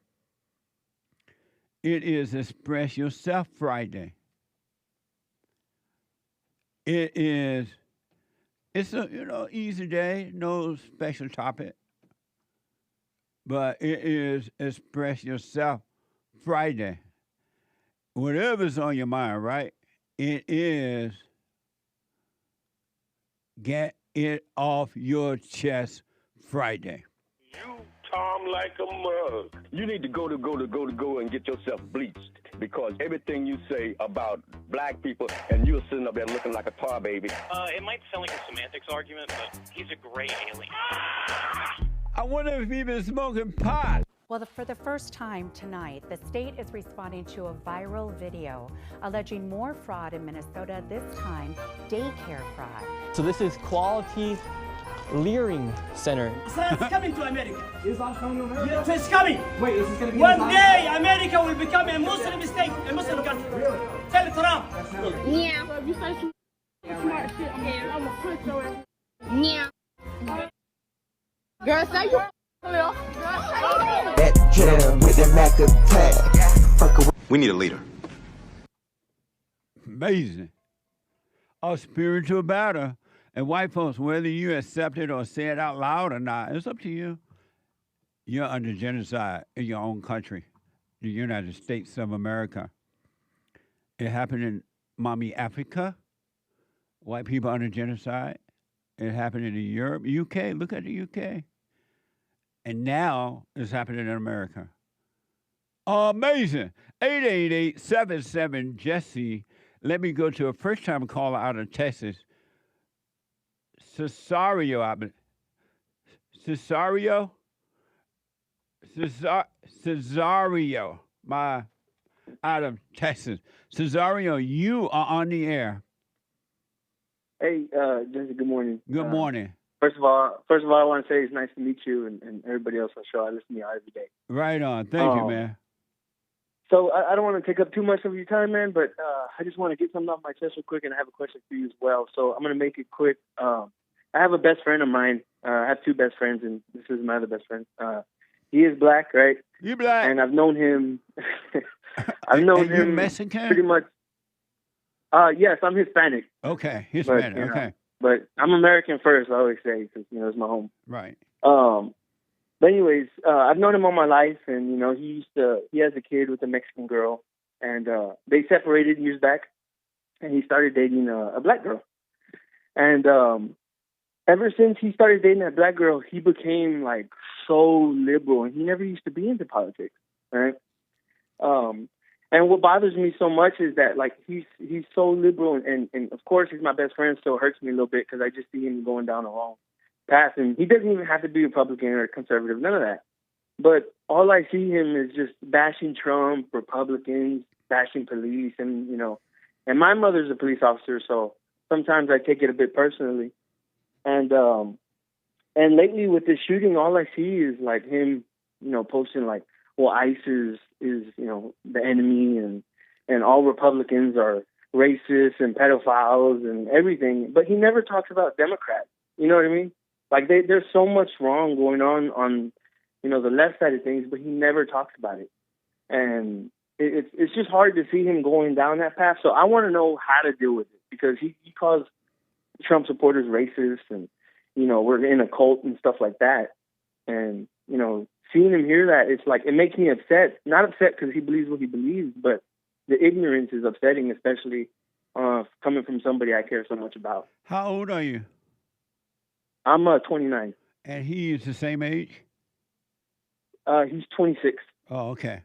B: It is Express Yourself Friday. It's a easy day, no special topic. But it is Express Yourself Friday. Whatever's on your mind, right? It is Get It Off Your Chest Friday.
C: You, Tom, like a mug. You need to go and get yourself bleached because everything you say about black people and you're sitting up there looking like a tar baby.
D: It might sound like a semantics argument, but he's a great alien.
B: I wonder if he's been smoking pot.
E: Well, for the first time tonight, the state is responding to a viral video alleging more fraud in Minnesota, this time daycare fraud.
F: So this is Quality Learning Center.
G: It's coming to America.
H: Islam coming to America?
G: It's coming.
H: Wait, is this going to be
G: One day, America will become a Muslim state, a Muslim country.
H: Really?
G: Tell Trump.
I: Yeah, but if you say some smart shit, man, I'm gonna put your ass. Yeah. Girl, say you.
J: That jam with the Mac attack.
K: We need a leader.
B: Amazing. A spiritual battle. And white folks, whether you accept it or say it out loud or not, it's up to you. You're under genocide in your own country, the United States of America. It happened in Mommy Africa, White people under genocide. It happened in Europe, UK. Look at the UK. And now it's happening in America. Amazing. 888-77-JESSE. Let me go to a first-time caller out of Texas. SESARIO. SESARIO? SESARIO. Out of Texas. SESARIO, you are on the air.
R: Hey, Jesse, good morning.
B: Good morning.
R: First of all, I want to say it's nice to meet you and everybody else on the show. I listen to you every day.
B: Right on. Thank you, man.
R: So I don't want to take up too much of your time, man, but I just want to get something off my chest real quick, and I have a question for you as well. So I'm going to make it quick. I have a best friend of mine. I have two best friends, and this is my other best friend. He is black, right?
B: You black.
R: And I've known him. I've known him
B: you Mexican?
R: pretty much. Yes, I'm Hispanic.
B: Okay, Hispanic.
R: But,
B: okay.
R: But I'm American first, I always say, because, it's my home.
B: Right.
R: But anyways, I've known him all my life, and, he has a kid with a Mexican girl, and they separated years back, and he started dating a black girl. And ever since he started dating that black girl, he became, so liberal, and he never used to be into politics, right? And what bothers me so much is that, he's so liberal, and of course he's my best friend, so it hurts me a little bit because I just see him going down the wrong path. And he doesn't even have to be Republican or conservative, none of that. But all I see him is just bashing Trump, Republicans, bashing police, and, and my mother's a police officer, so sometimes I take it a bit personally. And lately with this shooting, all I see is, him, posting, well, ICE is the enemy, and all Republicans are racist and pedophiles and everything. But he never talks about Democrats. You know what I mean? There's so much wrong going on the left side of things, but he never talks about it. And it's just hard to see him going down that path. So I want to know how to deal with it, because he calls Trump supporters racist, and, we're in a cult and stuff like that. And, seeing him hear that, it's it makes me upset. Not upset because he believes what he believes, but the ignorance is upsetting, especially coming from somebody I care so much about.
B: How old are you?
R: I'm 29.
B: And he is the same age?
R: He's 26.
B: Oh, okay.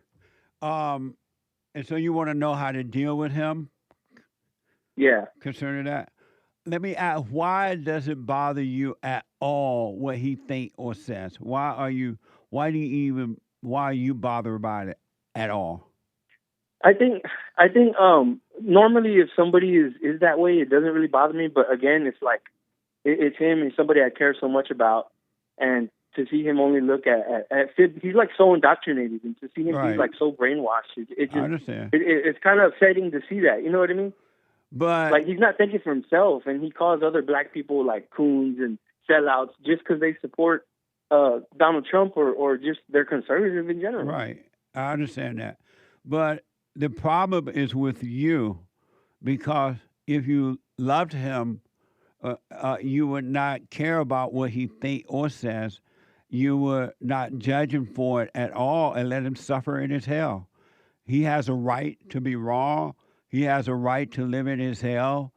B: And so you want to know how to deal with him?
R: Yeah.
B: Concerning that? Let me ask, why does it bother you at all what he thinks or says? Why are you bothered about it at all?
R: I think normally if somebody is that way, it doesn't really bother me. But again, it's it's him and somebody I care so much about, and to see him only look at he's so indoctrinated, and to see him
B: right.
R: be so brainwashed, it just,
B: I understand.
R: It's kind of upsetting to see that. You know what I mean?
B: But
R: he's not thinking for himself, and he calls other black people coons and sellouts just because they support Donald Trump or just they're conservative in general.
B: Right. I understand that. But the problem is with you, because if you loved him, you would not care about what he thinks or says. You would not judge him for it at all and let him suffer in his hell. He has a right to be wrong. He has a right to live in his hell.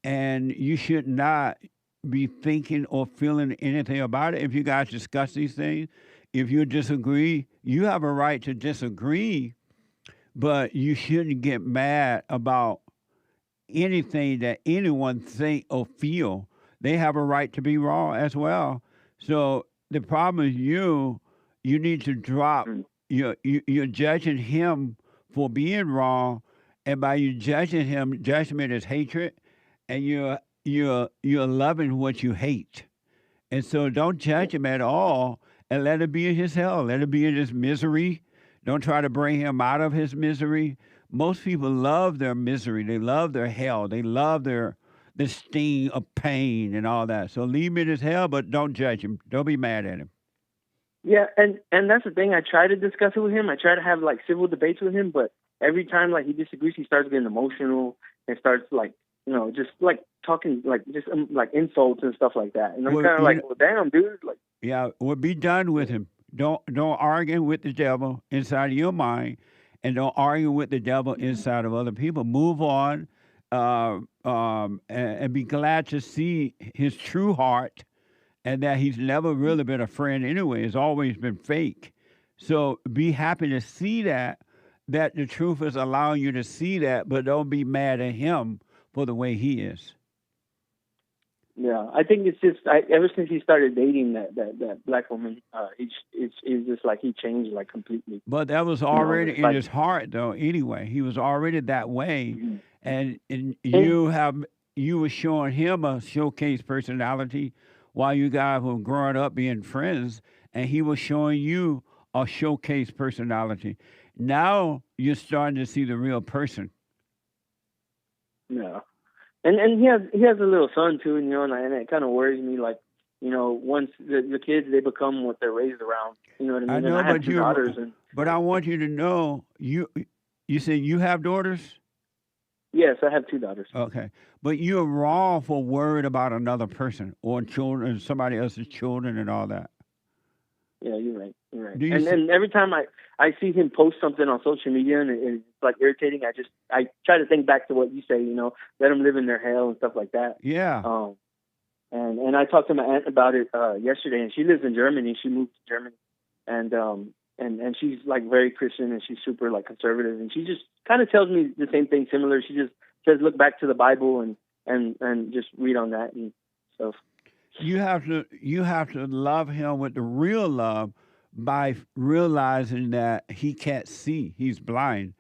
B: And you should not be thinking or feeling anything about it. If you guys discuss these things, if you disagree, you have a right to disagree, but you shouldn't get mad about anything that anyone think or feel. They have a right to be wrong as well. So the problem is you need to drop, you're judging him for being wrong, and by you judging him, judgment is hatred, and you're loving what you hate. And so don't judge him at all, and let him be in his hell. Let him be in his misery. Don't try to bring him out of his misery. Most people love their misery. They love their hell. They love the sting of pain and all that. So leave him in his hell, but don't judge him. Don't be mad at him.
R: Yeah, and that's the thing. I try to discuss it with him. I try to have civil debates with him, but every time he disagrees, he starts getting emotional and starts just talking insults and stuff like that. And I'm kind of well, damn, dude.
B: Yeah, well, be done with him. Don't argue with the devil inside of your mind, and don't argue with the devil inside of other people. Move on. and be glad to see his true heart, and that he's never really been a friend anyway. It's always been fake. So be happy to see that the truth is allowing you to see that, but don't be mad at him for the way he is.
R: Yeah, I think it's just ever since he started dating that black woman, it's just like he changed like completely.
B: But that was already in his heart, though. Anyway, he was already that way, and you were showing him a showcase personality while you guys were growing up being friends, and he was showing you a showcase personality. Now you're starting to see the real person.
R: Yeah. And he has a little son too, and and it kind of worries me. Like, once the kids, they become what they're raised around. You know what I mean?
B: I know,
R: and I have two daughters.
B: But I want you to know, you said you have daughters?
R: Yes, I have two daughters.
B: Okay, but you're wrong for worried about another person or children, somebody else's children, and all that.
R: Yeah, you're right. You're right. And every time I see him post something on social media and it's like irritating, I try to think back to what you say, let them live in their hell and stuff like that.
B: Yeah.
R: And I talked to my aunt about it yesterday, and she lives in Germany. She moved to Germany, and she's like very Christian, and she's super like conservative, and she just kind of tells me the same thing similar. She just says look back to the Bible and just read on that and stuff.
B: You have to love him with the real love by realizing that he can't see. He's blind.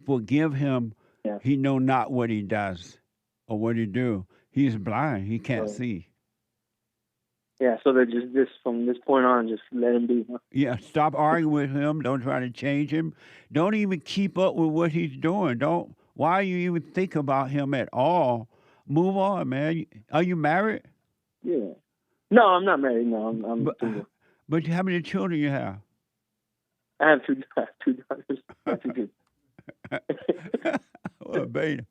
B: Forgive him.
R: Yeah.
B: He know not what he does or what he do. He's blind. He can't see.
R: Yeah, so that just from this point on, just let him be.
B: Yeah, stop arguing with him. Don't try to change him. Don't even keep up with what he's doing. Why you even think about him at all? Move on, man. Are you married?
R: Yeah. No, I'm not married. No, I'm single.
B: But how many children you have?
R: I have two daughters. Not too good.
B: What a beta.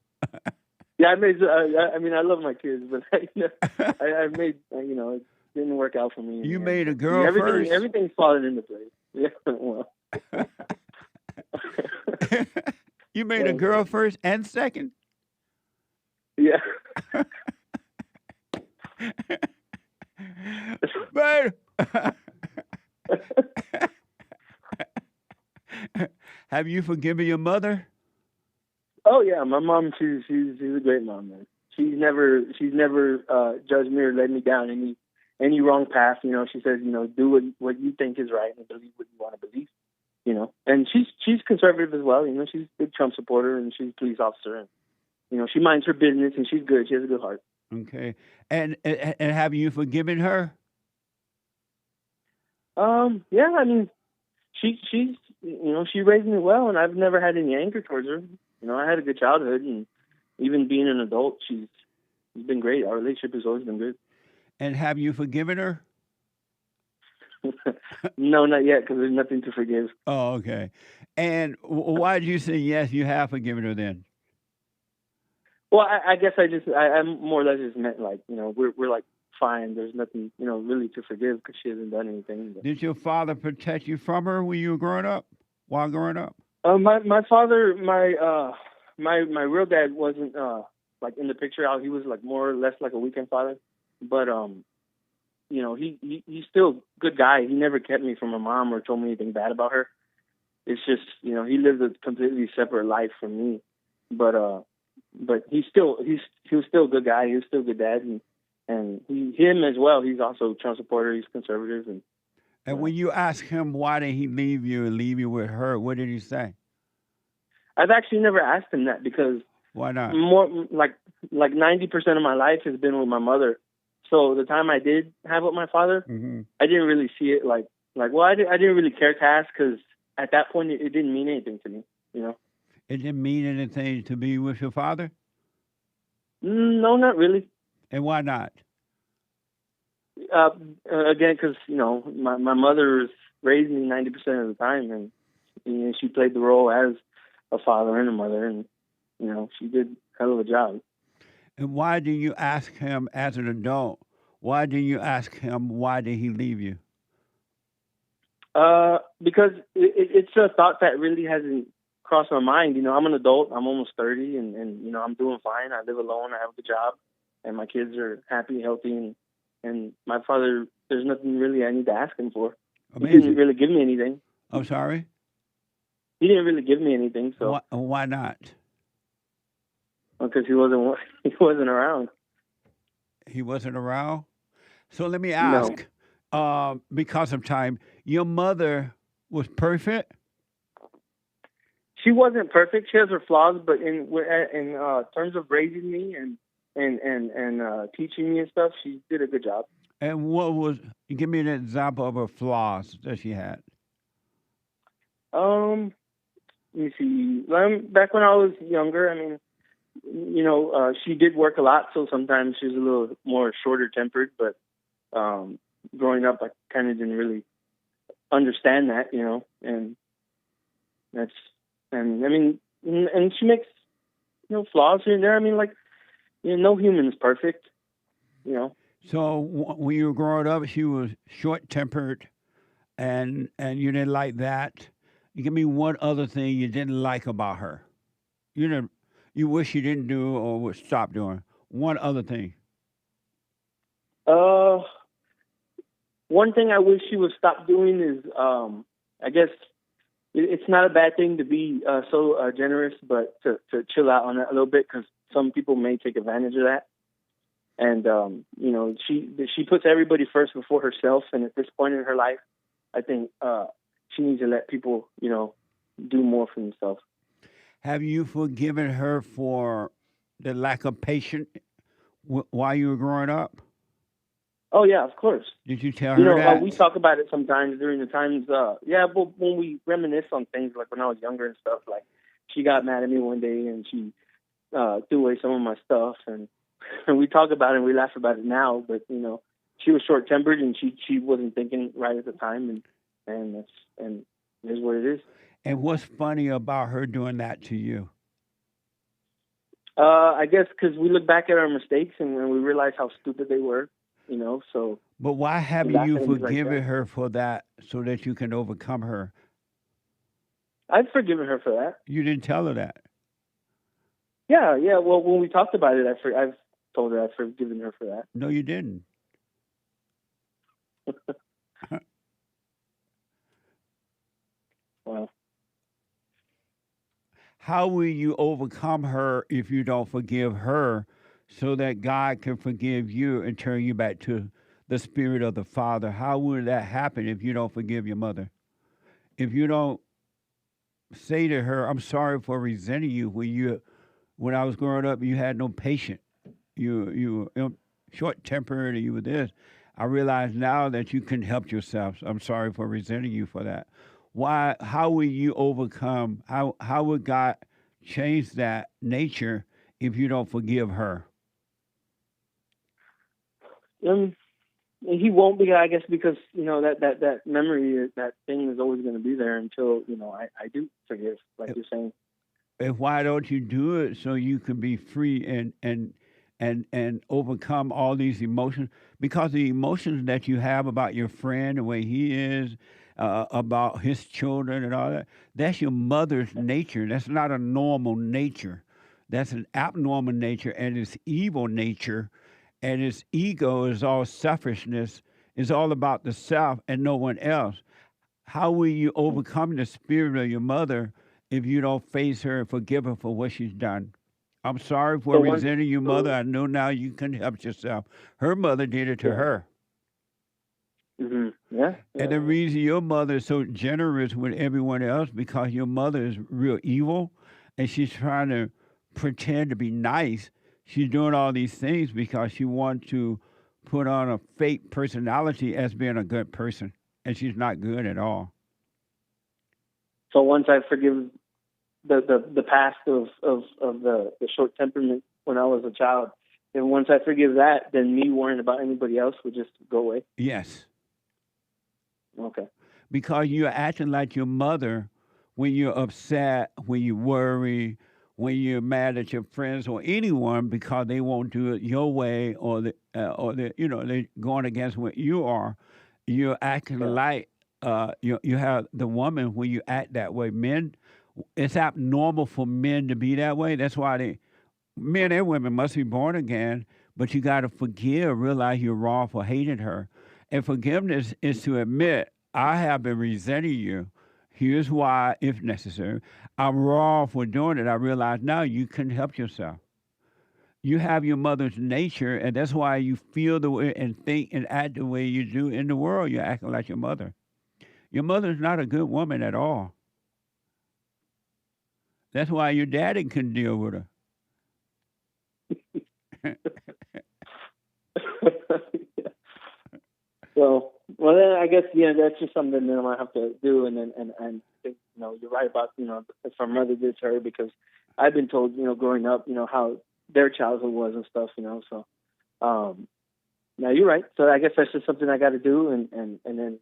R: Yeah, I mean, I love my kids, but I made, it didn't work out for me.
B: You made a girl first.
R: Everything's falling into place. Yeah, well.
B: You made a girl first and second?
R: Yeah.
B: But have you forgiven your mother?
R: Oh yeah, my mom. She's a great mom, man. She's never judged me or led me down any wrong path. She says, do what you think is right and believe what you want to believe. And she's conservative as well. She's a big Trump supporter and she's a police officer, and she minds her business and she's good. She has a good heart.
B: Okay, and have you forgiven her?
R: Yeah, I mean, she's she raised me well, and I've never had any anger towards her. I had a good childhood, and even being an adult, she's been great. Our relationship has always been good.
B: And have you forgiven her?
R: No, not yet, because there's nothing to forgive.
B: Oh, okay. And why did you say yes? You have forgiven her then?
R: Well, I guess I more or less just meant like we're like fine. There's nothing really to forgive because she hasn't done anything. But.
B: Did your father protect you from her when you were growing up? While growing up?
R: My father, my real dad wasn't like in the picture. He was like more or less like a weekend father, but he's still a good guy. He never kept me from my mom or told me anything bad about her. It's just he lived a completely separate life from me, but he was still a good guy. He was still a good dad, and him as well. He's also a Trump supporter. He's conservative,
B: and when you ask him why did he leave you and leave you with her, what did he say?
R: I've actually never asked him that because
B: why not?
R: More like 90% of my life has been with my mother. So the time I did have with my father, I didn't really see it like well, I didn't really care to ask because at that point it didn't mean anything to me.
B: It didn't mean anything to be with your father?
R: No, not really.
B: And why not?
R: Again, because my mother raised me 90% of the time, and she played the role as a father and a mother, and she did a hell of a job.
B: And why do you ask him as an adult? Why do you ask him why did he leave you?
R: Because it's a thought that really hasn't crossed my mind. You know, I'm an adult. I'm almost 30, and you know, I'm doing fine. I live alone. I have a good job, and my kids are happy, healthy, and my father, there's nothing really I need to ask him for.
B: Amazing.
R: He didn't really give me anything.
B: I'm sorry?
R: He didn't really give me anything, so.
B: Why not?
R: Because he wasn't around.
B: He wasn't around? So let me ask, because of time, your mother was perfect?
R: She wasn't perfect. She has her flaws, but in terms of raising me and teaching me and stuff, she did a good job.
B: And give me an example of her flaws that she had.
R: Let me see. Back when I was younger, I mean, you know, she did work a lot, so sometimes she was a little more shorter tempered, but growing up, I kind of didn't really understand that, you know, and she makes, you know, flaws here and there. I mean, like, you know, no human is perfect, you know.
B: So when you were growing up, she was short-tempered, and you didn't like that. You give me one other thing you didn't like about her. You wish you didn't do or would stop doing. One other thing.
R: One thing I wish she would stop doing is, I guess, it's not a bad thing to be so generous, but to chill out on that a little bit, because some people may take advantage of that. And you know, she puts everybody first before herself, and at this point in her life, I think she needs to let people, you know, do more for themselves.
B: Have you forgiven her for the lack of patience while you were growing up?
R: Oh yeah, of course.
B: Did you tell her that?
R: We talk about it sometimes during the times. But when we reminisce on things, like when I was younger and stuff, like she got mad at me one day and she threw away some of my stuff, and we talk about it and we laugh about it now. But you know, she was short tempered and she wasn't thinking right at the time, and it is what it is.
B: And what's funny about her doing that to you?
R: I guess because we look back at our mistakes and we realize how stupid they were. You know, so.
B: But why haven't you forgiven her for that so that you can overcome her?
R: I've forgiven her for that.
B: You didn't tell her that.
R: Yeah. Well, when we talked about it, I've told her I've forgiven her for that.
B: No, you didn't.
R: Well.
B: How will you overcome her if you don't forgive her, so that God can forgive you and turn you back to the spirit of the Father? How will that happen if you don't forgive your mother? If you don't say to her, I'm sorry for resenting you when I was growing up, you had no patience. You were short-tempered and you were this. I realize now that you couldn't help yourself. I'm sorry for resenting you for that. Why? How will you overcome? How would God change that nature if you don't forgive her?
R: He won't be, I guess, because, you know, that memory, that thing is always going to be there until, you know, I do forgive, like you're saying.
B: And why don't you do it so you can be free and overcome all these emotions? Because the emotions that you have about your friend, the way he is, about his children and all that, that's your mother's nature. That's not a normal nature. That's an abnormal nature, and it's evil nature. And his ego is all selfishness. It's all about the self and no one else. How will you overcome the spirit of your mother if you don't face her and forgive her for what she's done? I'm sorry for resenting your mother. I know now you can help yourself. Her mother did it to her.
R: Mm-hmm. Yeah.
B: And the reason your mother is so generous with everyone else, because your mother is real evil and she's trying to pretend to be nice. She's doing all these things because she wants to put on a fake personality as being a good person, and she's not good at all.
R: So once I forgive the past of the short temperament when I was a child, and once I forgive that, then me worrying about anybody else would just go away.
B: Yes.
R: Okay.
B: Because you're acting like your mother when you're upset, when you worry, when you're mad at your friends or anyone because they won't do it your way, or they're going against what you are. You're acting like you have the woman when you act that way. Men, It's abnormal for men to be that way. That's why men and women must be born again, but you got to forgive, realize you're wrong for hating her. And forgiveness is to admit, I have been resenting you. Here's why, if necessary. I'm wrong for doing it. I realize now you couldn't help yourself. You have your mother's nature, and that's why you feel the way and think and act the way you do in the world. You're acting like your mother. Your mother's not a good woman at all. That's why your daddy couldn't deal with her.
R: So, well, then I guess that's just something that I'm gonna have to do, and you're right about if her mother did to her, because I've been told growing up how their childhood was and stuff, So, now you're right. So I guess that's just something I got to do, and then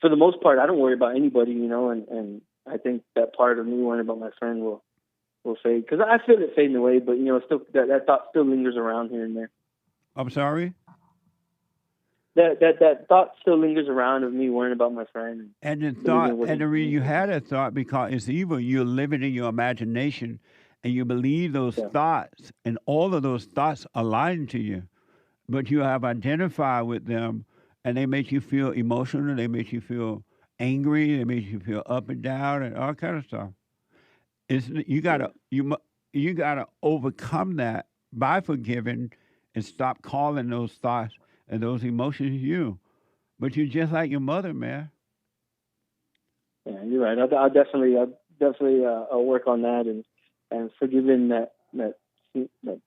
R: for the most part, I don't worry about anybody, and I think that part of me worrying about my friend will fade, because I feel it fading away, but still that thought still lingers around here and there.
B: I'm sorry.
R: That thought still lingers around of me worrying about my friend.
B: And the reason you had that thought, because it's evil. You're living in your imagination, and you believe those thoughts, and all of those thoughts are lying to you. But you have identified with them, and they make you feel emotional. They make you feel angry. They make you feel up and down, and all kind of stuff. You gotta overcome that by forgiving and stop calling those thoughts and those emotions you. But you're just like your mother, man.
R: Yeah, you're right. I'll definitely work on that and forgiving that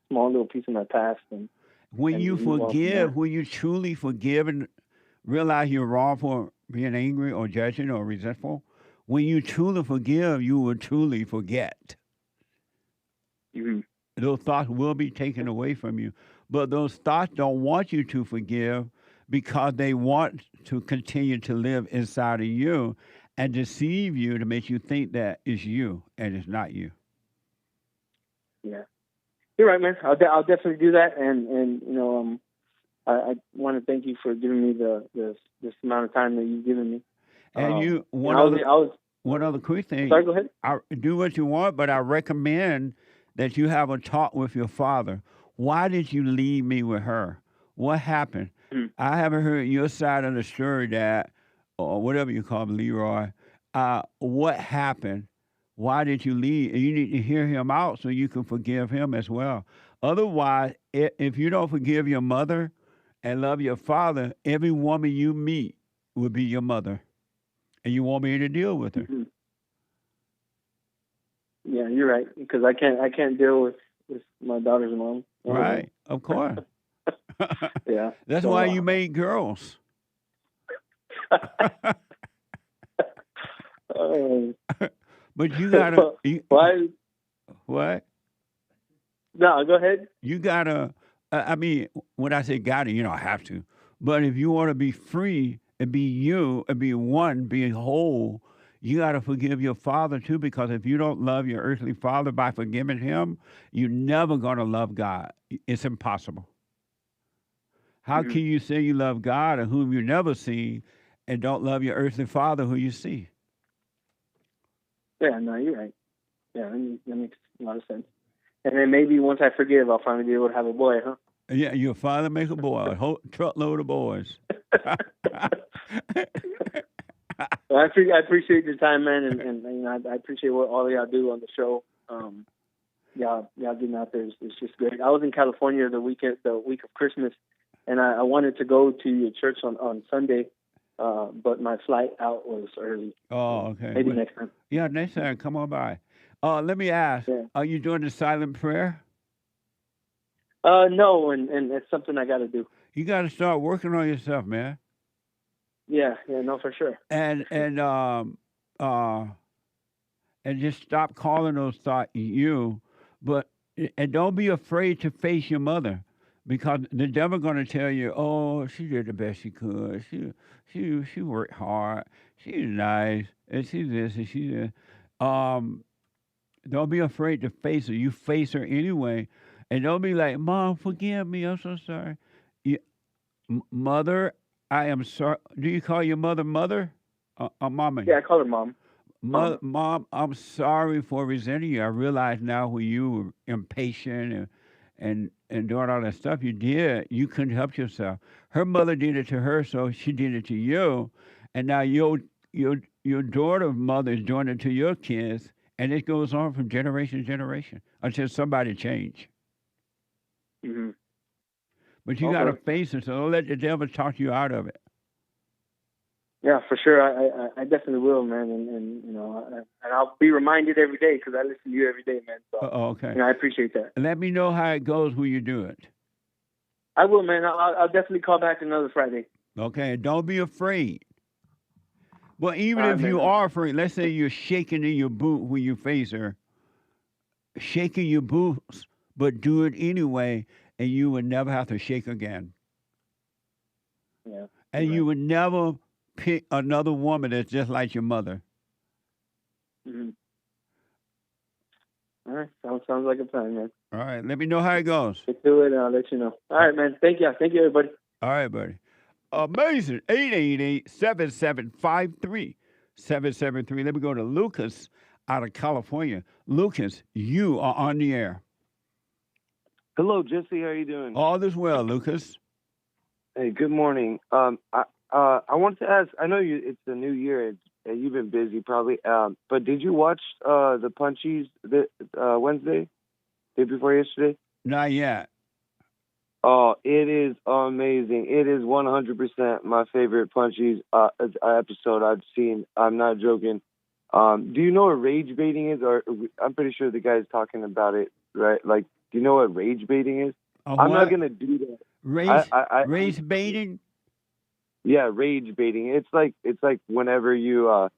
R: small little piece of my past. And
B: when you forgive, when you truly forgive and realize you're wrong for being angry or judging or resentful, when you truly forgive, you will truly forget.
R: Mm-hmm.
B: Those thoughts will be taken away from you. But those thoughts don't want you to forgive because they want to continue to live inside of you and deceive you to make you think that it's you and it's not you.
R: Yeah, you're right, man. I'll definitely do that, and I want to thank you for giving me this amount of time that you've given me.
B: And one other quick thing.
R: Sorry, go ahead.
B: Do what you want, but I recommend that you have a talk with your father. Why did you leave me with her? What happened? I haven't heard your side of the story, Dad, or whatever you call him, Leroy. What happened? Why did you leave? You need to hear him out so you can forgive him as well. Otherwise, if you don't forgive your mother and love your father, every woman you meet will be your mother, and you won't be able to deal with her.
R: Mm-hmm. Yeah, you're right, because I can't deal with my daughter's mom.
B: Right, of course.
R: Yeah.
B: That's why you made girls. But you gotta.
R: Why?
B: What?
R: No, go ahead.
B: You gotta. I mean, when I say gotta, you don't have to. But if you want to be free and be you and be one, be whole, you got to forgive your father too, because if you don't love your earthly father by forgiving him, you're never going to love God. It's impossible. How can you say you love God and whom you never see and don't love your earthly father who you see?
R: Yeah, no, you're right. Yeah, that makes a lot of sense. And then maybe once I forgive, I'll finally be able to have a boy, huh?
B: Yeah, your father make a boy, a whole truckload of boys.
R: Well, I appreciate your time, man, and I appreciate what all of y'all do on the show. Y'all getting out there is just great. I was in California the week of Christmas, and I wanted to go to your church on Sunday, but my flight out was early.
B: Oh, okay.
R: Maybe next time.
B: Yeah, next time, come on by. Let me ask, are you doing the silent prayer?
R: No, and it's something I got to do.
B: You got to start working on yourself, man.
R: Yeah, no, for sure.
B: And just stop calling those thoughts you, and don't be afraid to face your mother, because the devil going to tell you, oh, she did the best she could. She worked hard. She's nice, and she's this and she's that. Don't be afraid to face her. You face her anyway, and don't be like, Mom, forgive me. I'm so sorry. Mother, I am sorry. Do you call your mother mother or mama?
R: Yeah, I call her Mom.
B: Mom, I'm sorry for resenting you. I realize now when you were impatient and doing all that stuff you did, you couldn't help yourself. Her mother did it to her, so she did it to you, and now your daughter's mother is doing it to your kids, and it goes on from generation to generation until somebody change.
R: Mm-hmm.
B: But you got to face it, so don't let the devil talk you out of it.
R: Yeah, for sure. I definitely will, man, and you know, and I'll be reminded every day because I listen to you every day, man. So,
B: okay.
R: You know, I appreciate that.
B: Let me know how it goes when you do it.
R: I will, man. I'll definitely call back another Friday.
B: Okay, and don't be afraid. Well, even if you are afraid, let's say you're shaking in your boot when you face her, shaking your boots, but do it anyway, and you would never have to shake again.
R: Yeah.
B: And you would never pick another woman that's just like your mother.
R: Mm-hmm. All right. Sounds like a plan, man.
B: All right. Let me know how it goes.
R: Let's do it, and I'll let you know. All right, man. Thank you. Thank you, everybody.
B: All right, buddy. Amazing. 888-7753-773. Let me go to Lucas out of California. Lucas, you are on the air.
S: Hello, Jesse. How are you doing?
B: All is well, Lucas.
S: Hey, good morning. I wanted to ask, I know it's the new year, and you've been busy probably, but did you watch the Punchies Wednesday, day before yesterday?
B: Not yet.
S: Oh, it is amazing. It is 100% my favorite Punchies episode I've seen. I'm not joking. Do you know what rage baiting is? Or I'm pretty sure the guy's talking about it, right? Like, do you know what rage baiting is? I'm not going to do that.
B: Rage baiting?
S: Yeah, rage baiting. It's like whenever you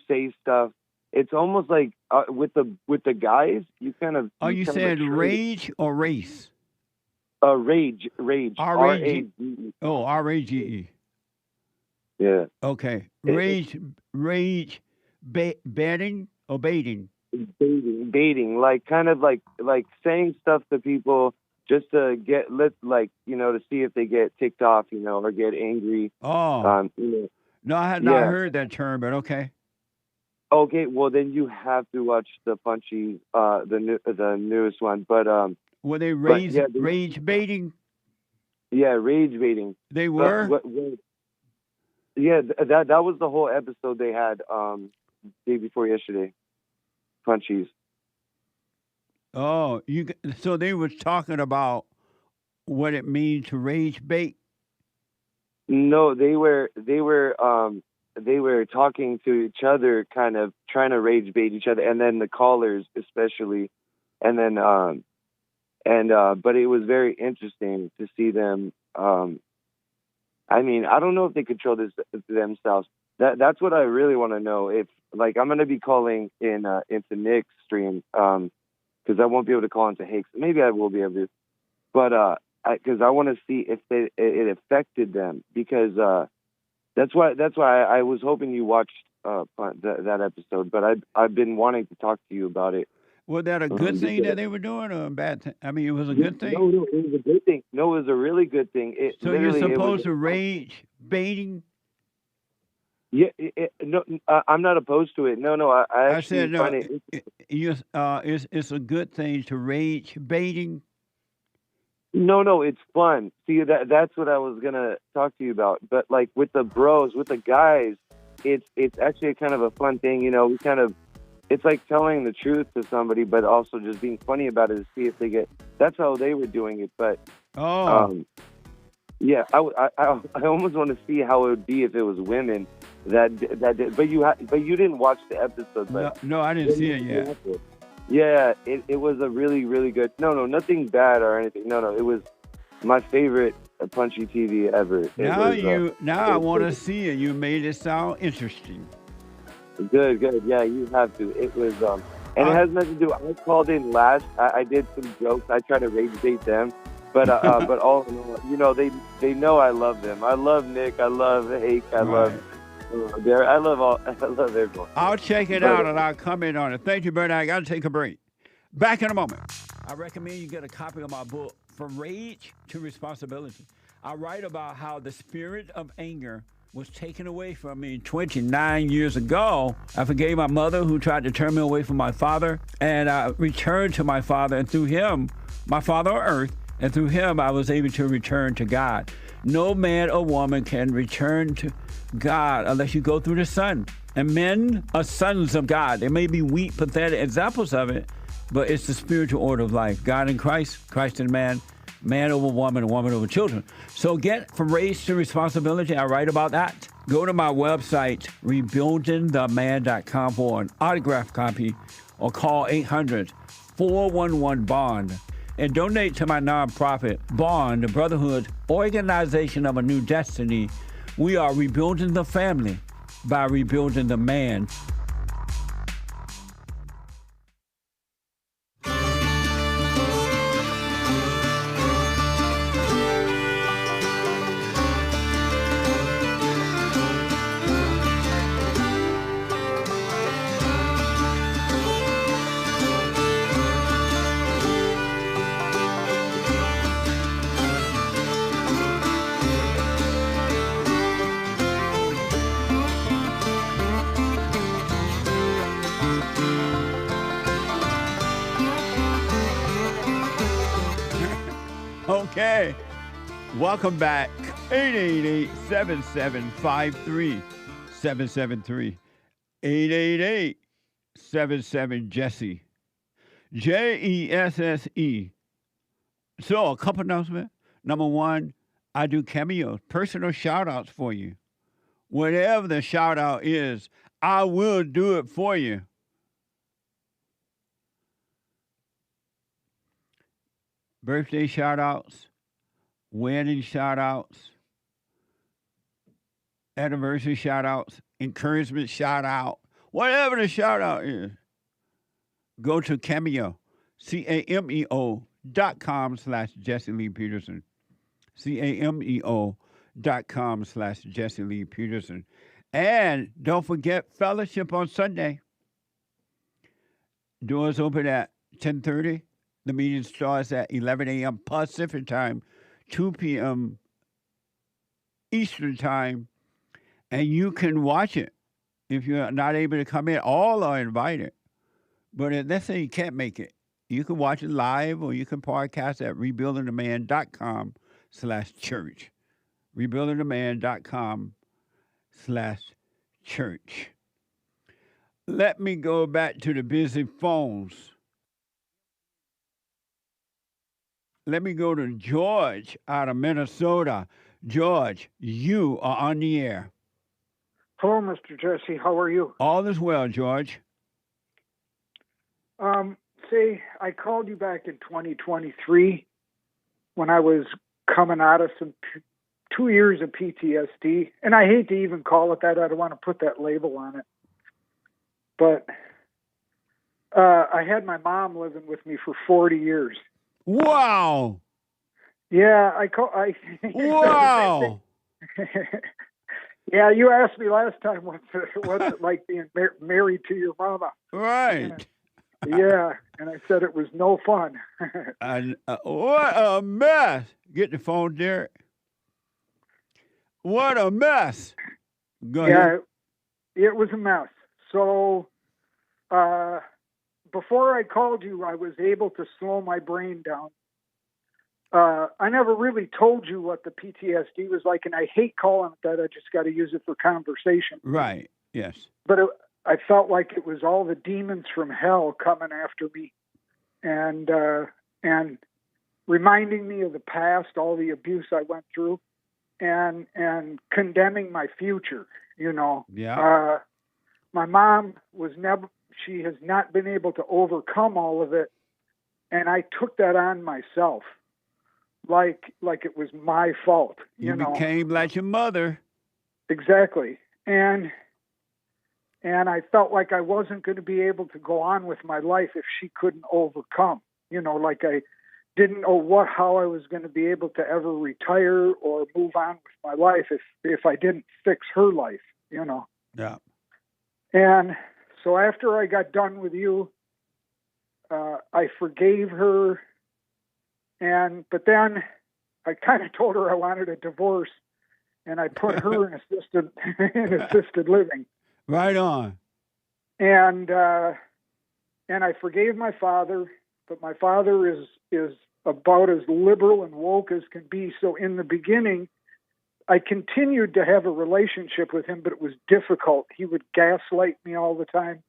S: say stuff, it's almost like with the guys, you kind of.
B: Are you saying rage or race?
S: Rage. R-A-G-E.
B: Oh, R-A-G-E.
S: Yeah.
B: Okay. Rage baiting or baiting?
S: Baiting, like kind of like saying stuff to people just to get to see if they get ticked off, or get angry.
B: Oh. No, I had not heard that term, but okay.
S: Okay, well then you have to watch the Punchies, the newest one. But
B: were they rage baiting?
S: Yeah, rage baiting.
B: They were.
S: Yeah, that was the whole episode they had day before yesterday. Punchies.
B: Oh, so they were talking about what it means to rage bait?
S: No, they were talking to each other, kind of trying to rage bait each other, and then the callers especially, and then but it was very interesting to see them. I mean, I don't know if they control this themselves. That's what I really want to know. If I'm going to be calling into Nick's stream, because I won't be able to call into Hakes. Maybe I will be able to, but because I want to see if it affected them, because that's why I was hoping you watched that episode. But I've been wanting to talk to you about it.
B: Was that a good thing that they were doing, or a bad thing? I mean, it was a good thing.
S: No, it was a good thing. No, it was a really good thing.
B: So you're supposed to rage baiting?
S: Yeah, no, I'm not opposed to it. No, I
B: said no. It's a good thing to rage baiting.
S: No, it's fun. See, that's what I was gonna talk to you about. But like with the bros, with the guys, it's actually kind of a fun thing. We kind of, it's like telling the truth to somebody, but also just being funny about it to see if they get. That's how they were doing it. But yeah, I almost want to see how it would be if it was women that did. But you didn't watch the episode. But
B: no, I didn't see it yet.
S: Yeah, it was a really, really good. No, nothing bad or anything. No, it was my favorite Punchie TV ever.
B: I want to see it. You made it sound interesting.
S: Good. Yeah, you have to. It was and it has nothing to do. I called in last. I did some jokes. I tried to rage bait them, but but all in all, they know I love them. I love Nick. I love Hake. I love. I love everyone.
B: I'll check it out and I'll comment on it. Thank you, Bernie. I got to take a break. Back in a moment. I recommend you get a copy of my book, From Rage to Responsibility. I write about how the spirit of anger was taken away from me 29 years ago. I forgave my mother who tried to turn me away from my father, and I returned to my father, and through him, my father on earth, and through him I was able to return to God. No man or woman can return to God unless you go through the Son. And men are sons of God. They may be weak, pathetic examples of it, but it's the spiritual order of life. God in Christ, Christ in man, man over woman, and woman over children. So get from race to responsibility. I write about that. Go to my website, rebuildingtheman.com for an autographed copy, or call 800-411-BOND. And donate to my nonprofit, Bond, the Brotherhood Organization of a New Destiny. We are rebuilding the family by rebuilding the man. Okay, welcome back. 888-7753-773. 888-77-JESSE. JESSE. So, a couple announcements. Number one, I do cameos, personal shout-outs for you. Whatever the shout-out is, I will do it for you. Birthday shout-outs, wedding shout-outs, anniversary shout-outs, encouragement shout-out, whatever the shout-out is, go to Cameo, CAMEO.com/Jesse Lee Peterson, CAMEO.com/Jesse Lee Peterson. And don't forget fellowship on Sunday. Doors open at 10:30. The meeting starts at 11 a.m. Pacific time, 2 p.m. Eastern time, and you can watch it if you're not able to come in. All are invited. But let's say you can't make it. You can watch it live, or you can podcast at rebuildingtheman.com/church. rebuildingtheman.com/church. Let me go back to the busy phones. Let me go to George out of Minnesota. George, you are on the air.
T: Hello, Mr. Jesse. How are you?
B: All is well, George.
T: I called you back in 2023 when I was coming out of 2 years of PTSD. And I hate to even call it that. I don't want to put that label on it. But I had my mom living with me for 40 years.
B: Wow.
T: Yeah,
B: Wow.
T: Yeah, you asked me last time what's it like being married to your mama.
B: Right.
T: Yeah, and I said it was no fun.
B: And what a mess. Get the phone, Derrick. What a mess. Go ahead.
T: Yeah, it was a mess. So before I called you, I was able to slow my brain down. I never really told you what the PTSD was like, and I hate calling it that. I just got to use it for conversation.
B: Right, yes.
T: But I felt like it was all the demons from hell coming after me and reminding me of the past, all the abuse I went through, and condemning my future, you know.
B: Yeah.
T: My mom she has not been able to overcome all of it, and I took that on myself. Like it was my fault. You know?
B: Became like your mother.
T: Exactly. And I felt like I wasn't going to be able to go on with my life if she couldn't overcome. You know, like I didn't know how I was going to be able to ever retire or move on with my life if I didn't fix her life, you know.
B: Yeah. And
T: so after I got done with you, I forgave her. But then I kind of told her I wanted a divorce. and I put her in assisted living.
B: Right on.
T: And I forgave my father, but my father is about as liberal and woke as can be. So in the beginning, I continued to have a relationship with him, but it was difficult. He would gaslight me all the time.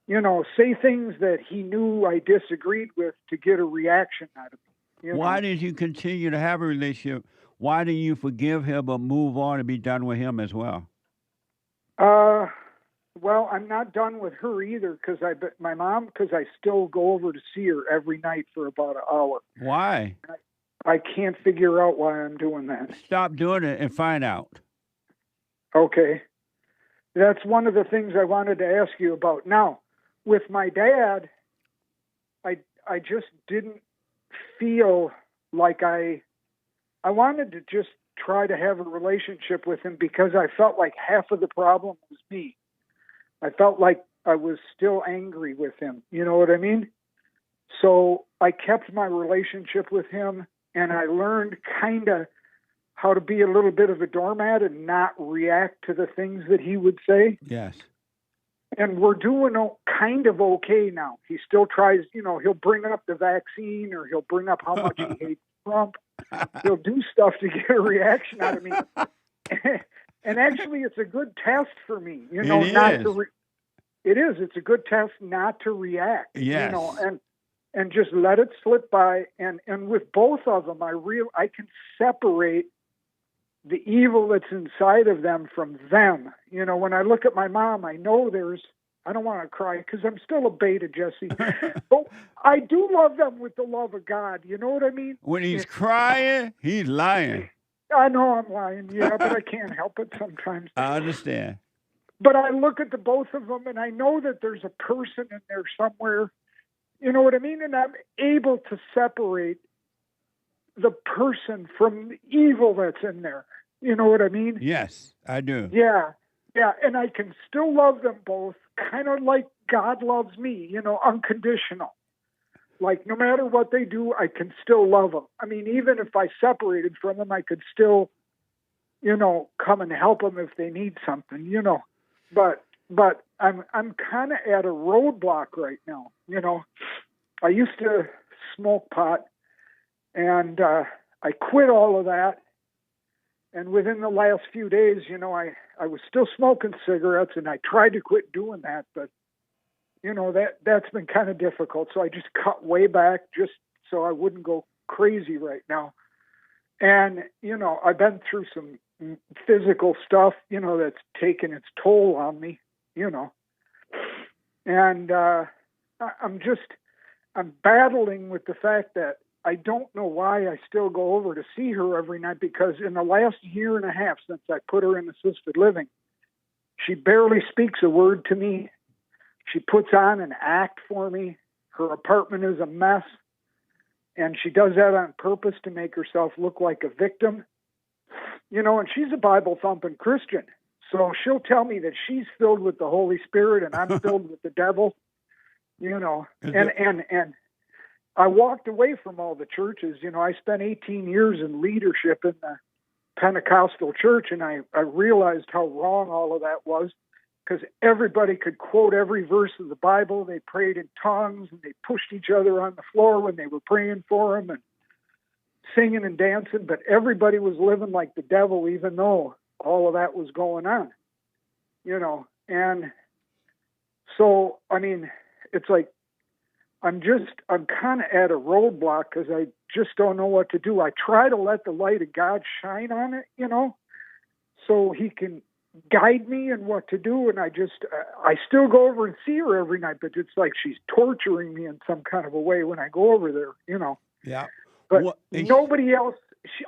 T: You know, say things that he knew I disagreed with to get a reaction out of me.
B: Why did you continue to have a relationship? Why didn't you forgive him but move on and be done with him as well?
T: Well, I'm not done with her either because my mom, because I still go over to see her every night for about an hour.
B: Why?
T: I can't figure out why I'm doing that.
B: Stop doing it and find out.
T: Okay. That's one of the things I wanted to ask you about. Now, with my dad, I just didn't feel like I wanted to just try to have a relationship with him because I felt like half of the problem was me. I felt like I was still angry with him. You know what I mean? So I kept my relationship with him, and I learned kind of how to be a little bit of a doormat and not react to the things that he would say.
B: Yes.
T: And we're doing kind of okay now. He still tries, you know, he'll bring up the vaccine or he'll bring up how much he hates Trump. He'll do stuff to get a reaction out of me. And actually, it's a good test for me, you know, it is. It's a good test not to react,
B: yes.
T: You know, and just let it slip by. And with both of them, I can separate the evil that's inside of them from them. You know, when I look at my mom, I know I don't want to cry because I'm still a beta, Jesse. But I do love them with the love of God. You know what I mean?
B: When he's crying, he's lying.
T: I know I'm lying, yeah, but I can't help it sometimes.
B: I understand.
T: But I look at the both of them, and I know that there's a person in there somewhere. You know what I mean? And I'm able to separate the person from the evil that's in there. You know what I mean?
B: Yes, I do.
T: Yeah. And I can still love them both, kind of like God loves me, you know, unconditional. Like, no matter what they do, I can still love them. I mean, even if I separated from them, I could still, you know, come and help them if they need something, you know. But I'm kind of at a roadblock right now, you know. I used to smoke pot, and I quit all of that. And within the last few days, you know, I was still smoking cigarettes, and I tried to quit doing that, but you know, that's been kind of difficult. So I just cut way back just so I wouldn't go crazy right now. And, you know, I've been through some physical stuff, you know, that's taken its toll on me, you know. And I'm battling with the fact that I don't know why I still go over to see her every night, because in the last year and a half since I put her in assisted living, she barely speaks a word to me. She puts on an act for me. Her apartment is a mess. And she does that on purpose to make herself look like a victim. You know, and she's a Bible-thumping Christian. So she'll tell me that she's filled with the Holy Spirit and I'm filled with the devil. You know, and I walked away from all the churches. You know, I spent 18 years in leadership in the Pentecostal church, and I realized how wrong all of that was. Because everybody could quote every verse of the Bible. They prayed in tongues, and they pushed each other on the floor when they were praying for them and singing and dancing. But everybody was living like the devil, even though all of that was going on. You know, and so, I mean, it's like I'm kind of at a roadblock because I just don't know what to do. I try to let the light of God shine on it, you know, so he can guide me in what to do. And I still go over and see her every night, but it's like she's torturing me in some kind of a way when I go over there, you know.
B: Yeah.
T: But nobody else,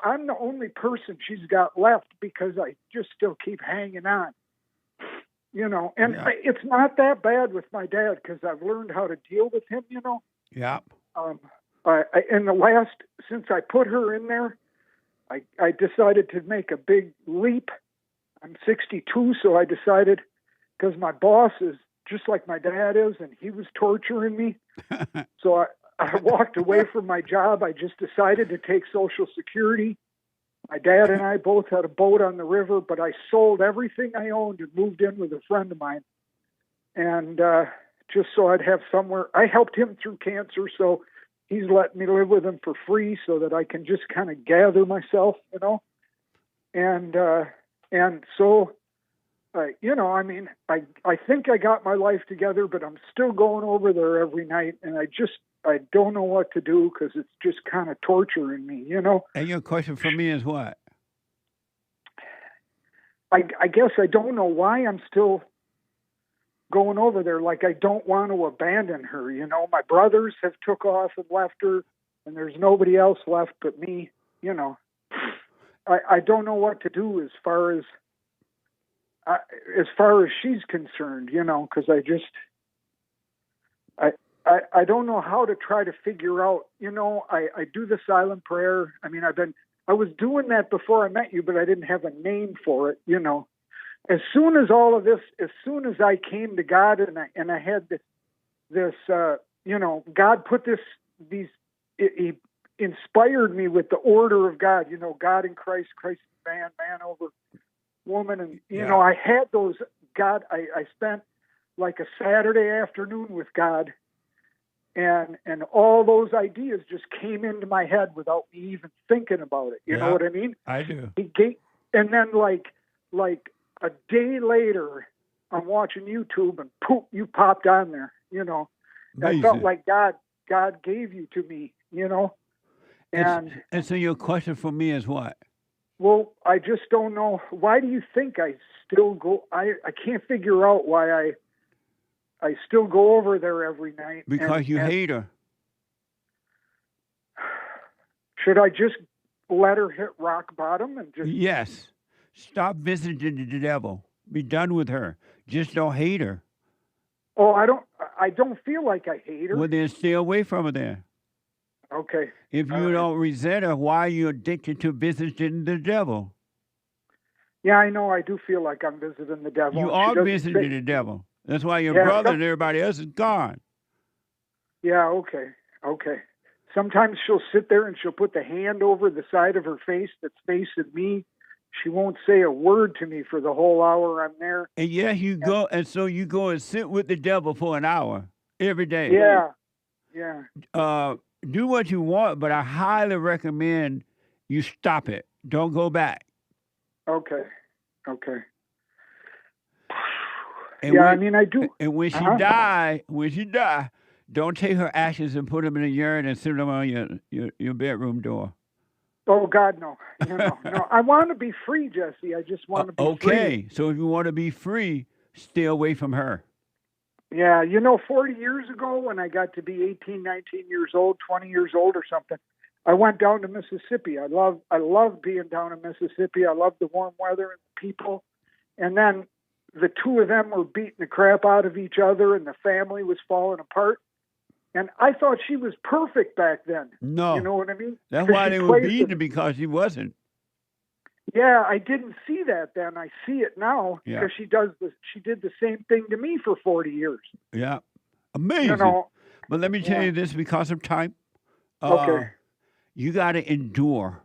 T: I'm the only person she's got left because I just still keep hanging on, you know. And it's not that bad with my dad because I've learned how to deal with him, you know.
B: Yeah.
T: Since I put her in there, I decided to make a big leap. I'm 62, so I decided, because my boss is just like my dad is, and he was torturing me. So I walked away from my job. I just decided to take Social Security. My dad and I both had a boat on the river, but I sold everything I owned and moved in with a friend of mine. And just so I'd have somewhere. I helped him through cancer, so he's letting me live with him for free so that I can just kind of gather myself, you know. And so, you know, I mean, I think I got my life together, but I'm still going over there every night, and I don't know what to do because it's just kind of torturing me, you know.
B: And your question for me is what?
T: I guess I don't know why I'm still going over there. Like, I don't want to abandon her, you know. My brothers have took off and left her, and there's nobody else left but me, you know. I don't know what to do as far as she's concerned, you know, because I don't know how to try to figure out, you know. I do the silent prayer. I mean, I was doing that before I met you, but I didn't have a name for it, you know. As soon as I came to God and I had this, you know, God put he inspired me with the order of God, you know, God in Christ, Christ in man, man over woman. And, you know, I had those, God, I spent like a Saturday afternoon with God, and all those ideas just came into my head without me even thinking about it. You know what I mean?
B: I do.
T: And then like a day later, I'm watching YouTube and poof, you popped on there, you know. I felt like God gave you to me, you know. And
B: so your question for me is what?
T: Well, I just don't know. Why do you think I still go? I can't figure out why I still go over there every night.
B: Because you hate her.
T: Should I just let her hit rock bottom and just?
B: Yes. Stop visiting the devil. Be done with her. Just don't hate her.
T: Oh, I don't feel like I hate her.
B: Well, then stay away from her then.
T: Okay.
B: If you don't resent her, why are you addicted to visiting the devil?
T: Yeah, I know. I do feel like I'm visiting the devil.
B: You are visiting the devil. That's why your brother and everybody else is gone.
T: Yeah, okay. Sometimes she'll sit there and she'll put the hand over the side of her face that's facing me. She won't say a word to me for the whole hour I'm there.
B: And you go and sit with the devil for an hour every day.
T: Yeah.
B: Do what you want, but I highly recommend you stop it. Don't go back.
T: Okay.
B: And
T: I mean, I do.
B: And when she die, don't take her ashes and put them in a urn and sit them on your bedroom door.
T: Oh God, no. No. I want to be free, Jesse. I just want to be free.
B: Okay, so if you want to be free, stay away from her.
T: Yeah, 40 years ago when I got to be 18, 19 years old, 20 years old or something, I went down to Mississippi. I love being down in Mississippi. I love the warm weather and the people. And then the two of them were beating the crap out of each other, and the family was falling apart. And I thought she was perfect back then.
B: No.
T: You know what I mean?
B: That's why they were beating her, because she wasn't.
T: Yeah, I didn't see that then. I see it now because she did the same thing to me for 40 years.
B: Yeah. Amazing. But let me tell you this because of time.
T: Okay.
B: You got to endure.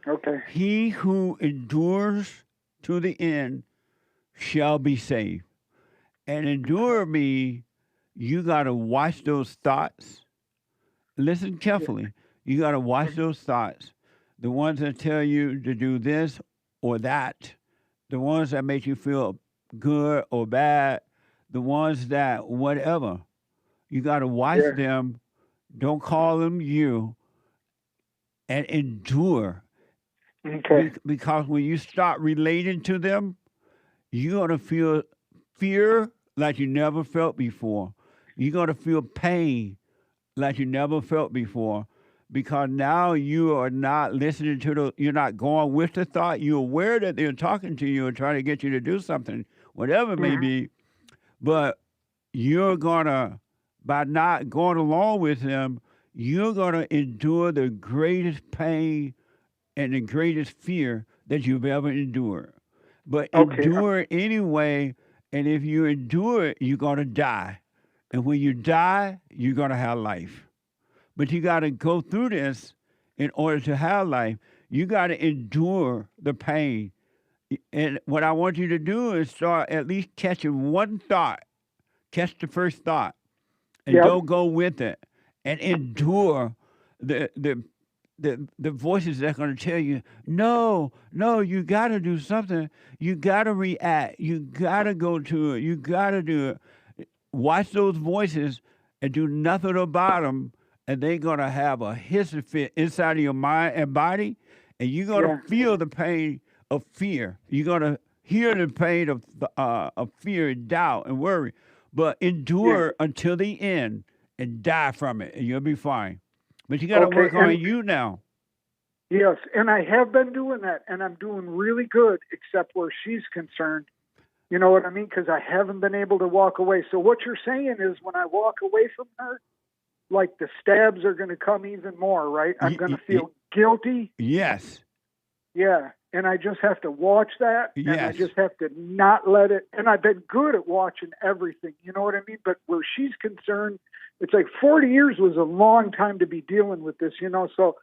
T: Okay.
B: He who endures to the end shall be saved. And endure me, you got to watch those thoughts. Listen carefully. You got to watch those thoughts. The ones that tell you to do this or that. The ones that make you feel good or bad. The ones that whatever. You got to watch them. Don't call them you. And endure.
T: Okay.
B: Because when you start relating to them, you're going to feel fear like you never felt before. You're going to feel pain like you never felt before. Because now you are not listening to you're not going with the thought. You're aware that they're talking to you and trying to get you to do something, whatever it may be. But you're going to, by not going along with them, you're going to endure the greatest pain and the greatest fear that you've ever endured. But endure it anyway, and if you endure it, you're going to die. And when you die, you're going to have life. But you got to go through this in order to have life. You got to endure the pain. And what I want you to do is start at least catching one thought. Catch the first thought. And don't go with it. And endure the voices that are going to tell you, no, you got to do something. You got to react. You got to go to it. You got to do it. Watch those voices and do nothing about them, and they're going to have a hissy fit inside of your mind and body, and you're going to feel the pain of fear. You're going to hear the pain of fear and doubt and worry, but endure until the end and die from it, and you'll be fine. But you got to work on you now.
T: Yes, and I have been doing that, and I'm doing really good, except where she's concerned. You know what I mean? Because I haven't been able to walk away. So what you're saying is when I walk away from her, like the stabs are going to come even more, right? I'm going to feel guilty.
B: Yes.
T: Yeah, and I just have to watch that, and I just have to not let it. And I've been good at watching everything, you know what I mean? But where she's concerned, it's like 40 years was a long time to be dealing with this, you know? So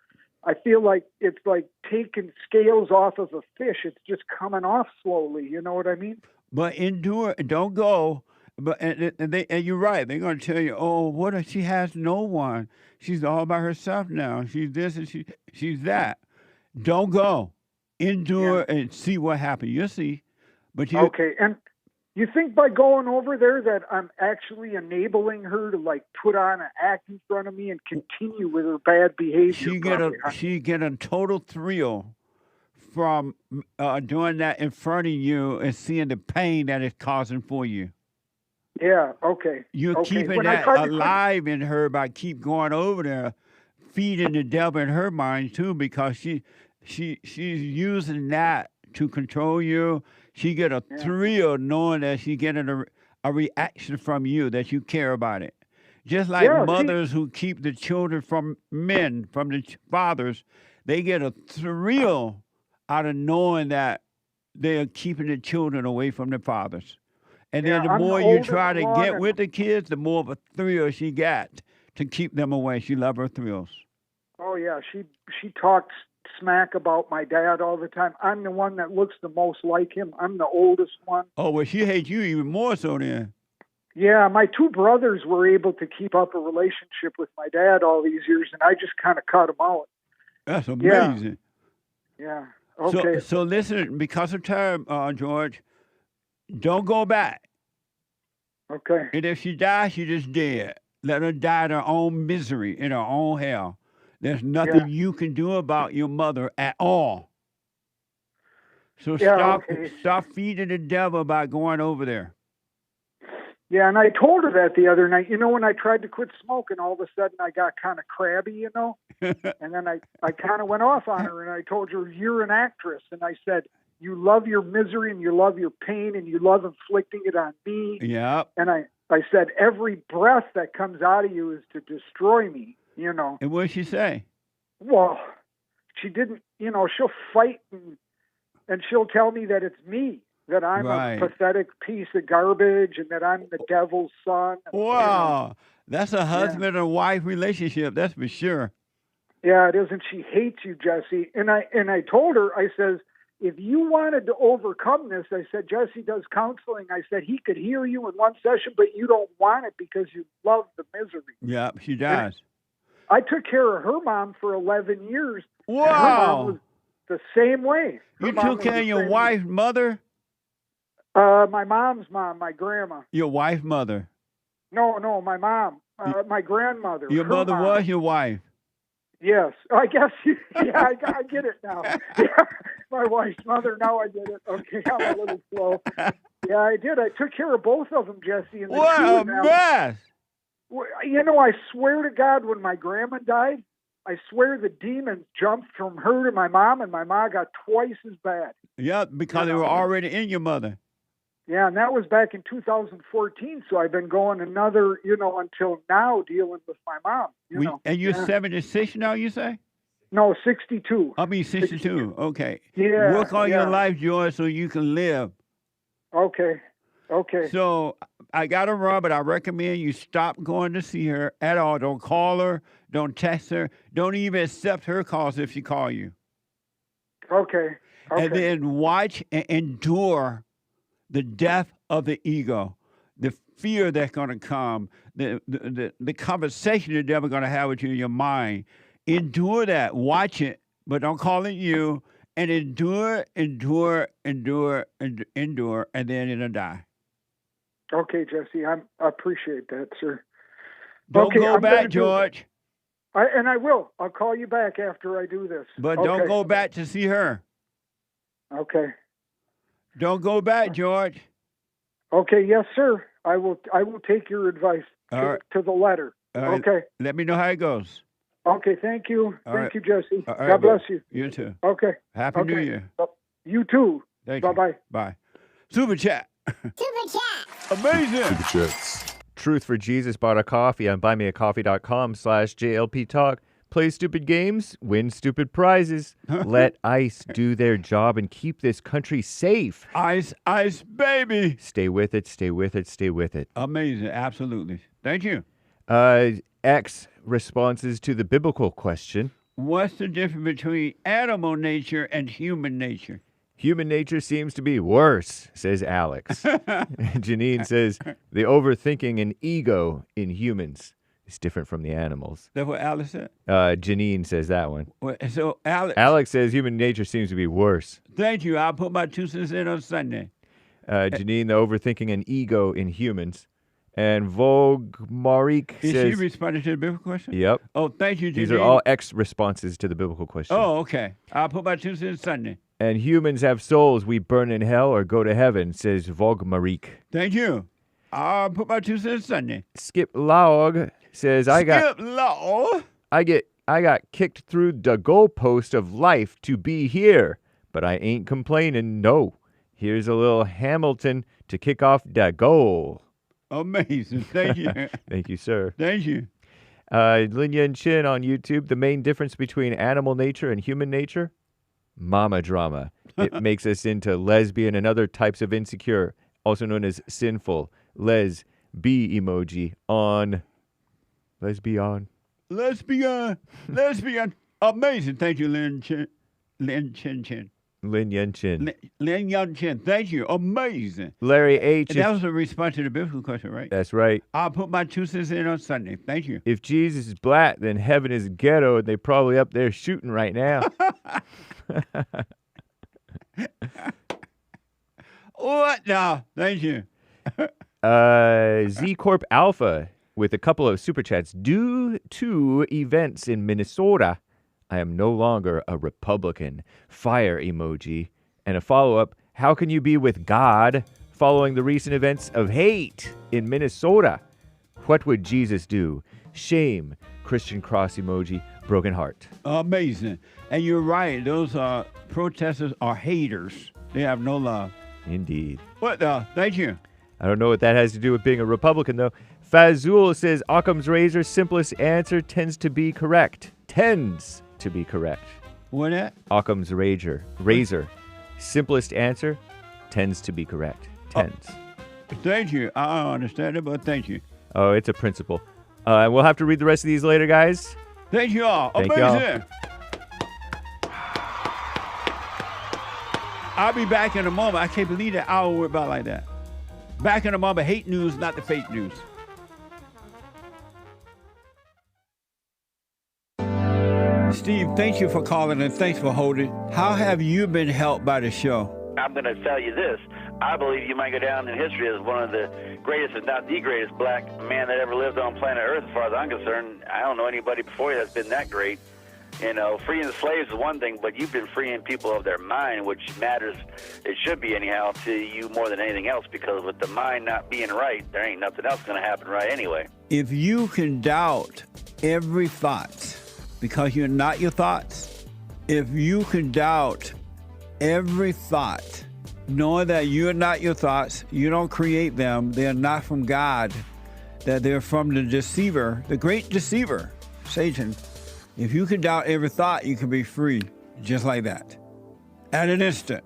T: I feel like it's like taking scales off of a fish. It's just coming off slowly, you know what I mean?
B: But endure, don't go. But and you're right. They're going to tell you, oh, what if she has no one? She's all by herself now. She's this and she's that. Don't go. Endure and see what happens. You'll see. But
T: okay, and you think by going over there that I'm actually enabling her to like put on an act in front of me and continue with her bad behavior?
B: She get a total thrill from doing that in front of you and seeing the pain that it's causing for you.
T: Yeah, okay.
B: You're keeping that alive in her by keep going over there, feeding the devil in her mind too, because she's using that to control you. She get a thrill knowing that she's getting a reaction from you, that you care about it. Just like mothers who keep the children from men, from the fathers, they get a thrill out of knowing that they're keeping the children away from the fathers. And then the more you try to get with the kids, the more of a thrill she got to keep them away. She loves her thrills.
T: Oh, yeah. She talks smack about my dad all the time. I'm the one that looks the most like him. I'm the oldest one.
B: Oh, well, she hates you even more so then.
T: Yeah, my two brothers were able to keep up a relationship with my dad all these years, and I just kind of cut them out.
B: That's amazing.
T: Yeah. Okay.
B: So listen, because of time, George, don't go back.
T: Okay.
B: And if she dies, she just dead. Let her die in her own misery, in her own hell. There's nothing you can do about your mother at all. So stop feeding the devil by going over there.
T: Yeah, and I told her that the other night. You know, when I tried to quit smoking, all of a sudden I got kind of crabby, you know? And then I kind of went off on her, and I told her, you're an actress. And I said, you love your misery, and you love your pain, and you love inflicting it on me.
B: Yeah.
T: And I said, every breath that comes out of you is to destroy me, you know?
B: And what did she say?
T: Well, she didn't, you know, she'll fight, and she'll tell me that it's me. That I'm a pathetic piece of garbage and that I'm the devil's son.
B: Wow.
T: You know.
B: That's a husband and wife relationship, that's for sure.
T: Yeah, it is, and she hates you, Jesse. And I told her, I says, if you wanted to overcome this, I said, Jesse does counseling. I said, he could hear you in one session, but you don't want it because you love the misery.
B: Yeah, she does.
T: And I took care of her mom for 11 years.
B: Wow.
T: Her mom was the same way.
B: You took care of your wife's mother?
T: My mom's mom, my grandma.
B: Your wife's mother?
T: No, my mom, my grandmother.
B: Your mother
T: mom.
B: Was your wife?
T: Yes, I guess. I get it now. Yeah, my wife's mother. Now I get it. Okay, I'm a little slow. Yeah, I did. I took care of both of them, Jesse. And
B: what a mess!
T: You know, I swear to God, when my grandma died, I swear the demons jumped from her to my mom, and my mom got twice as bad.
B: Yeah, because they were already in your mother.
T: Yeah, and that was back in 2014, so I've been going another, until now dealing with my mom.
B: And you're 76 now, you say?
T: No, 62.
B: I mean 62, okay.
T: Yeah.
B: Work on your life, George, so you can live.
T: Okay.
B: So I got to run, but I recommend you stop going to see her at all. Don't call her. Don't text her. Don't even accept her calls if she call you.
T: Okay.
B: And then watch and endure the death of the ego, the fear that's going to come, the conversation the devil's going to have with you in your mind. Endure that. Watch it, but don't call it you. And endure, and then it'll die.
T: Okay, Jesse. I appreciate that, sir.
B: Don't go back, George.
T: I will. I'll call you back after I do this.
B: But don't go back to see her.
T: Okay.
B: Don't go back, George.
T: Okay, yes, sir. I will take your advice to the letter.
B: Right.
T: Okay.
B: Let me know how it goes.
T: Okay, thank you. Thank you, Jesse.
B: All right,
T: God bless you.
B: You too.
T: Okay.
B: Happy New Year.
T: You too.
B: Thank
T: Bye-bye.
B: you. Bye. Super chat.
J: Super chat.
B: Amazing.
L: Super chats. Truth for Jesus bought a coffee on buymeacoffee.com/JLP Talk. Play stupid games, win stupid prizes. Let ICE do their job and keep this country safe.
B: ICE, baby.
L: Stay with it, stay with it, stay with it.
B: Amazing. Absolutely. Thank you.
L: X responses to the biblical question.
B: What's the difference between animal nature and human nature?
L: Human nature seems to be worse, says Alex. Janine says, the overthinking and ego in humans is different from the animals.
B: That's what Alex said?
L: Janine says that one.
B: So
L: Alex says human nature seems to be worse.
B: Thank you. I'll put my 2 cents in on Sunday.
L: Janine, the overthinking and ego in humans. And Vogue Marik says...
B: Is she responding to the biblical question?
L: Yep.
B: Oh, thank you, Janine.
L: These are all X responses to the biblical question.
B: Oh, okay. I'll put my 2 cents Sunday.
L: And humans have souls. We burn in hell or go to heaven, says Vogue Marik.
B: Thank you. I'll put my 2 cents Sunday.
L: Skip Laug says, I got kicked through the goalpost of life to be here, but I ain't complaining, no. Here's a little Hamilton to kick off the goal.
B: Amazing. Thank you.
L: Thank you, sir.
B: Thank you.
L: Lin Yen Chin on YouTube. The main difference between animal nature and human nature? Mama drama. It makes us into lesbian and other types of insecure, also known as sinful. B emoji on. Lesbian.
B: Amazing. Thank you, Lin Yen Chin.
L: Lin Yen Chin.
B: Lin Yen Chin. Thank you. Amazing.
L: Larry H.
B: And that was a response to the biblical question, right?
L: That's right.
B: I'll put my 2 cents in on Sunday. Thank you.
L: If Jesus is black, then heaven is ghetto, and they're probably up there shooting right now.
B: What now? Thank you.
L: Z Corp Alpha with a couple of super chats. Due to events in Minnesota, I am no longer a Republican. Fire emoji. And a follow-up, how can you be with God following the recent events of hate in Minnesota? What would Jesus do? Shame. Christian cross emoji. Broken heart.
B: Amazing. And you're right. Those protesters are haters. They have no love.
L: Indeed.
B: What the? Thank you.
L: I don't know what that has to do with being a Republican, though. Fazul says Occam's razor, simplest answer tends to be correct. Tends to be correct.
B: What that?
L: Occam's razor. Simplest answer tends to be correct. Tends.
B: Thank you. I don't understand it, but thank you.
L: Oh, it's a principle. We'll have to read the rest of these later, guys.
B: Thank you all.
L: Thank
B: Amazing.
L: y'all.
B: I'll be back in a moment. I can't believe that hour went by like that. Back in a moment. Hate news, not the fake news. Steve, thank you for calling and thanks for holding. How have you been helped by the show?
U: I'm going to tell you this. I believe you might go down in history as one of the greatest, if not the greatest, black man that ever lived on planet Earth, as far as I'm concerned. I don't know anybody before you that's been that great. You know, freeing the slaves is one thing, but you've been freeing people of their mind, which matters, it should be anyhow, to you more than anything else, because with the mind not being right, there ain't nothing else going to happen right anyway.
B: If you can doubt every thought because you're not your thoughts, if you can doubt every thought, knowing that you're not your thoughts, you don't create them, they're not from God, that they're from the deceiver, the great deceiver, Satan. If you can doubt every thought, you can be free, just like that. At an instant.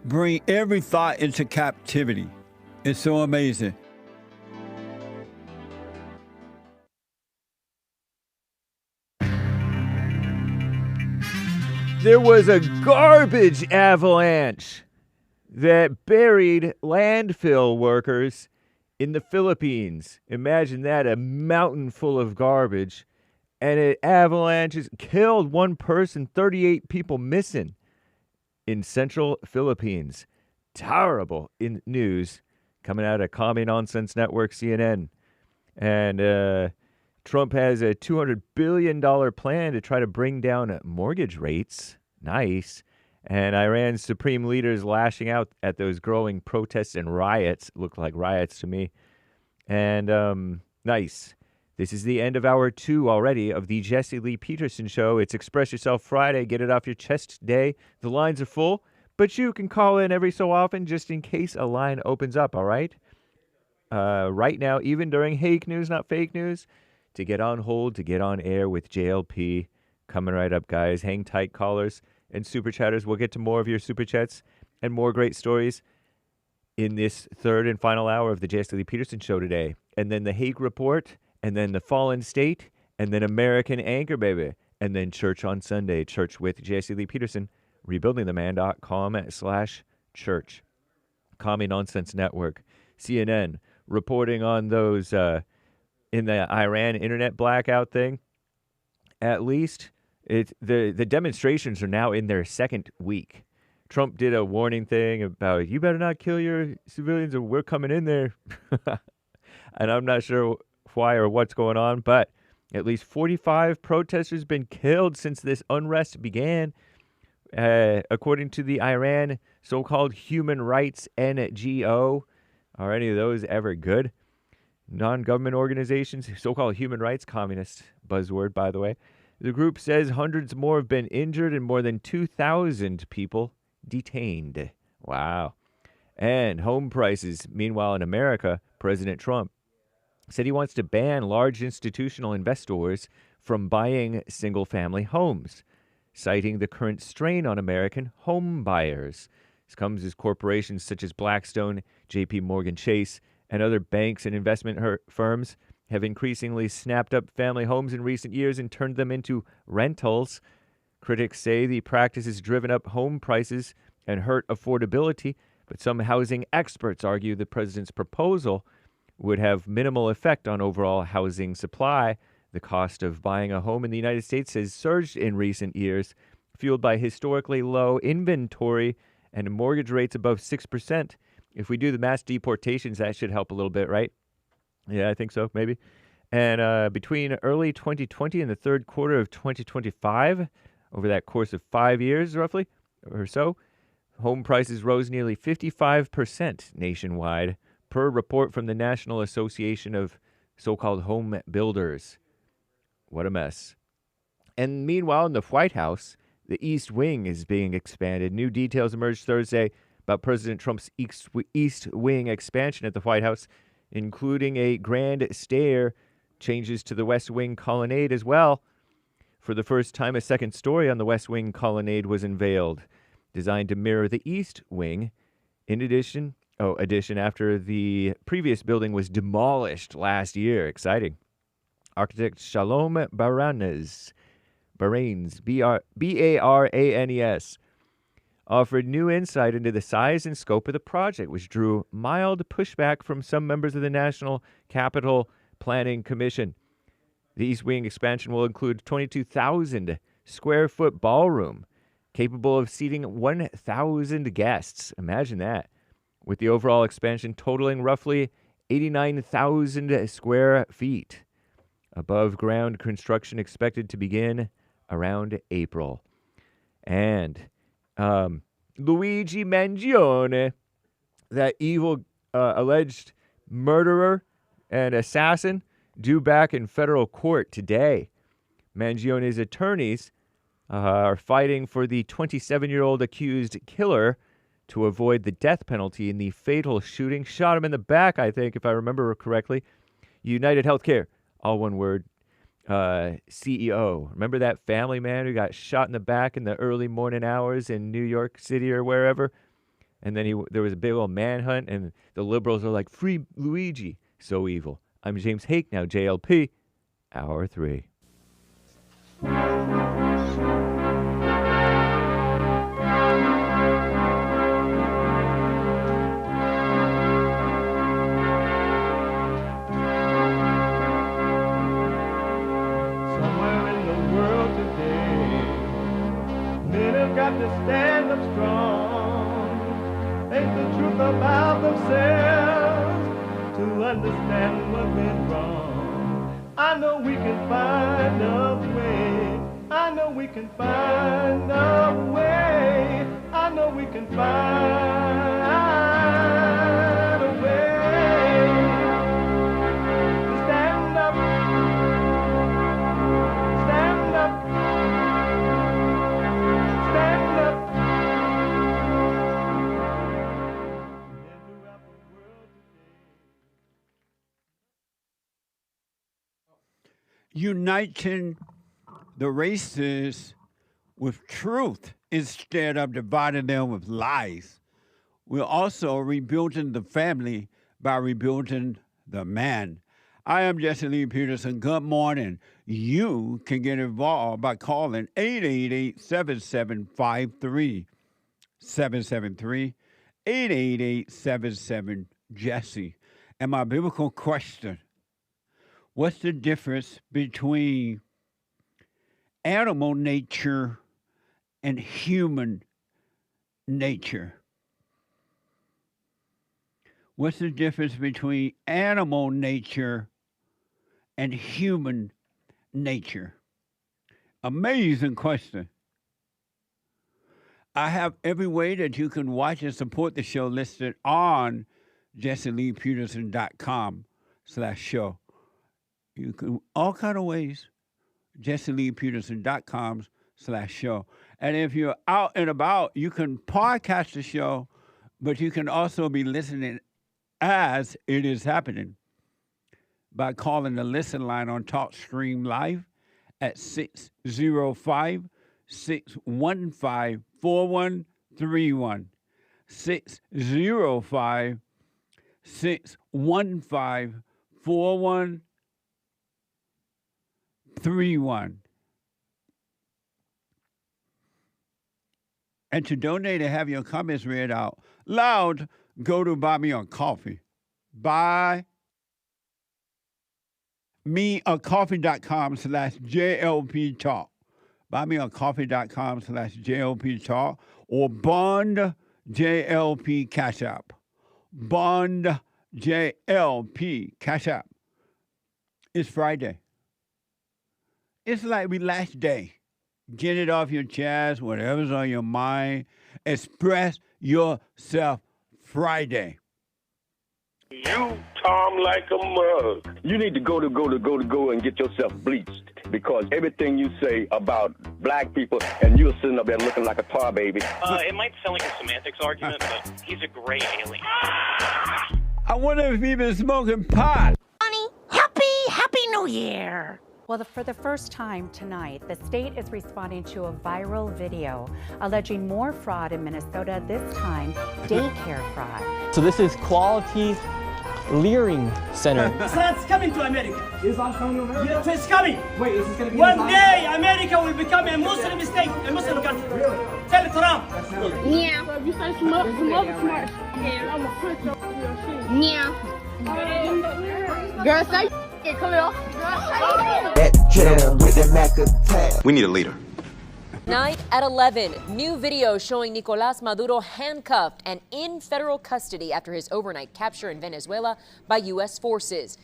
B: Bring every thought into captivity. It's so amazing.
L: There was a garbage avalanche that buried landfill workers in the Philippines. Imagine that, a mountain full of garbage. And it avalanches, killed one person, 38 people missing in central Philippines. Terrible in news coming out of Commie Nonsense Network, CNN. And Trump has a $200 billion plan to try to bring down mortgage rates. Nice. And Iran's supreme leaders lashing out at those growing protests and riots. Look like riots to me. And nice. This is the end of hour 2 already of the Jesse Lee Peterson Show. It's Express Yourself Friday, Get It Off Your Chest Day. The lines are full, but you can call in every so often just in case a line opens up, all right? Right now, even during Hake News, not fake news, to get on hold, to get on air with JLP. Coming right up, guys. Hang tight, callers and super chatters. We'll get to more of your super chats and more great stories in this third and final hour of the Jesse Lee Peterson Show today. And then the Hake Report, and then the Fallen State, and then American Anchor, baby. And then Church on Sunday, Church with Jesse Lee Peterson, rebuildingtheman.com/church. Commie Nonsense Network, CNN, reporting on those in the Iran internet blackout thing. At least the demonstrations are now in their second week. Trump did a warning thing about, you better not kill your civilians or we're coming in there. And I'm not sure why or what's going on, but at least 45 protesters been killed since this unrest began, according to the Iran so-called Human Rights NGO. Are any of those ever good? Non-government organizations, so-called human rights, communist buzzword, by the way. The group says hundreds more have been injured and more than 2,000 people detained. Wow. And home prices. Meanwhile, in America, President Trump said he wants to ban large institutional investors from buying single-family homes, citing the current strain on American home buyers. This comes as corporations such as Blackstone, JP Morgan Chase, and other banks and investment firms have increasingly snapped up family homes in recent years and turned them into rentals. Critics say the practice has driven up home prices and hurt affordability, but some housing experts argue the president's proposal would have minimal effect on overall housing supply. The cost of buying a home in the United States has surged in recent years, fueled by historically low inventory and mortgage rates above 6%. If we do the mass deportations, that should help a little bit, right? Yeah, I think so, maybe. And between early 2020 and the third quarter of 2025, over that course of 5 years, roughly, or so, home prices rose nearly 55% nationwide, per report from the National Association of so-called Home Builders. What a mess. And meanwhile, in the White House, the East Wing is being expanded. New details emerged Thursday about President Trump's East Wing expansion at the White House, including a grand stair, changes to the West Wing colonnade as well. For the first time, a second story on the West Wing colonnade was unveiled, designed to mirror the East Wing. In addition, after the previous building was demolished last year. Exciting. Architect Shalom Baranes, B-A-R-A-N-E-S, offered new insight into the size and scope of the project, which drew mild pushback from some members of the National Capital Planning Commission. The East Wing expansion will include 22,000 square foot ballroom, capable of seating 1,000 guests. Imagine that. With the overall expansion totaling roughly 89,000 square feet. Above ground construction expected to begin around April. And Luigi Mangione, that evil alleged murderer and assassin, due back in federal court today. Mangione's attorneys are fighting for the 27-year-old accused killer to avoid the death penalty in the fatal shooting. Shot him in the back, I think, if I remember correctly. United Healthcare, all one word, CEO. Remember that family man who got shot in the back in the early morning hours in New York City or wherever? And then there was a big old manhunt, and the liberals are like, free Luigi. So evil. I'm James Hake, now JLP, Hour 3.
A: have to stand up strong, face the truth about themselves, to understand what went wrong. I know we can find a way. I know we can find a way. I know we can find a way to stand up, stand up, stand up.
B: Uniting the races with truth instead of dividing them with lies. We're also rebuilding the family by rebuilding the man. I am Jesse Lee Peterson. Good morning. You can get involved by calling 888-7753. 888-77-JESSE. And my biblical question, what's the difference between animal nature and human nature? What's the difference between animal nature and human nature? Amazing question. I have every way that you can watch and support the show listed on JesseLeePeterson.com/show. You can, all kind of ways, JesseLeePeterson.com/show. And if you're out and about, you can podcast the show, but you can also be listening as it is happening by calling the listen line on TalkStream Live at 605-615-4131. 605-615-4131. And to donate and have your comments read out loud, go to Buy Me a Coffee. BuyMeACoffee.com/JLP Talk. BuyMeACoffee.com/JLP Talk or Bond JLP Cash App. Bond JLP Cash App. It's Friday. It's like relax day. Get it off your chest, whatever's on your mind. Express yourself Friday.
C: You, Tom, like a mug. You need to go and get yourself bleached because everything you say about black people and you're sitting up there looking like a tar baby.
D: It might sound like a semantics argument, but he's a gray alien.
B: I wonder if he's been smoking pot.
E: Happy New Year! Well, for the first time tonight, the state is responding to a viral video alleging more fraud in Minnesota, this time daycare fraud.
F: So this is Quality Leering Center.
G: It's coming to America.
H: Islam coming to America?
G: Yeah, it's coming.
H: Wait, is this going to be
G: One day, America will become a Muslim state, a Muslim country.
H: Really?
G: Tell Trump.
I: Yeah. So if you say some other smart shit, I'm going to put your shit. Yeah. Girl, say it. Come here.
J: That killer with the Mac attack.
K: We need a leader.
P: Night at 11, new video showing Nicolás Maduro handcuffed and in federal custody after his overnight capture in Venezuela by U.S. forces.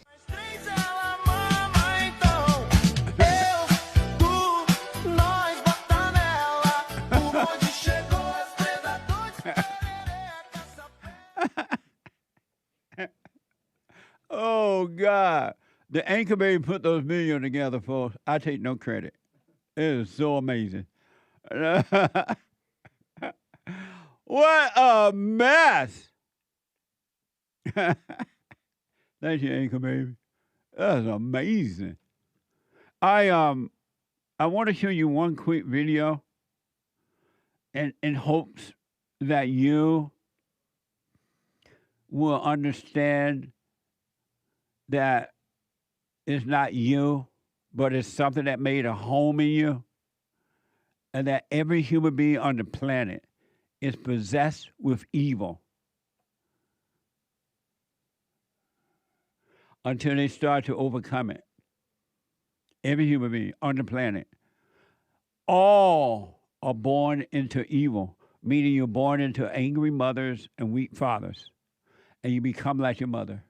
B: Oh, God. The anchor baby put those millions together, folks. I take no credit. It is so amazing. What a mess. Thank you, anchor baby. That's amazing. I want to show you one quick video in hopes that you will understand that it's not you, but it's something that made a home in you, and that every human being on the planet is possessed with evil until they start to overcome it. Every human being on the planet. All are born into evil, meaning you're born into angry mothers and weak fathers, and you become like your mother.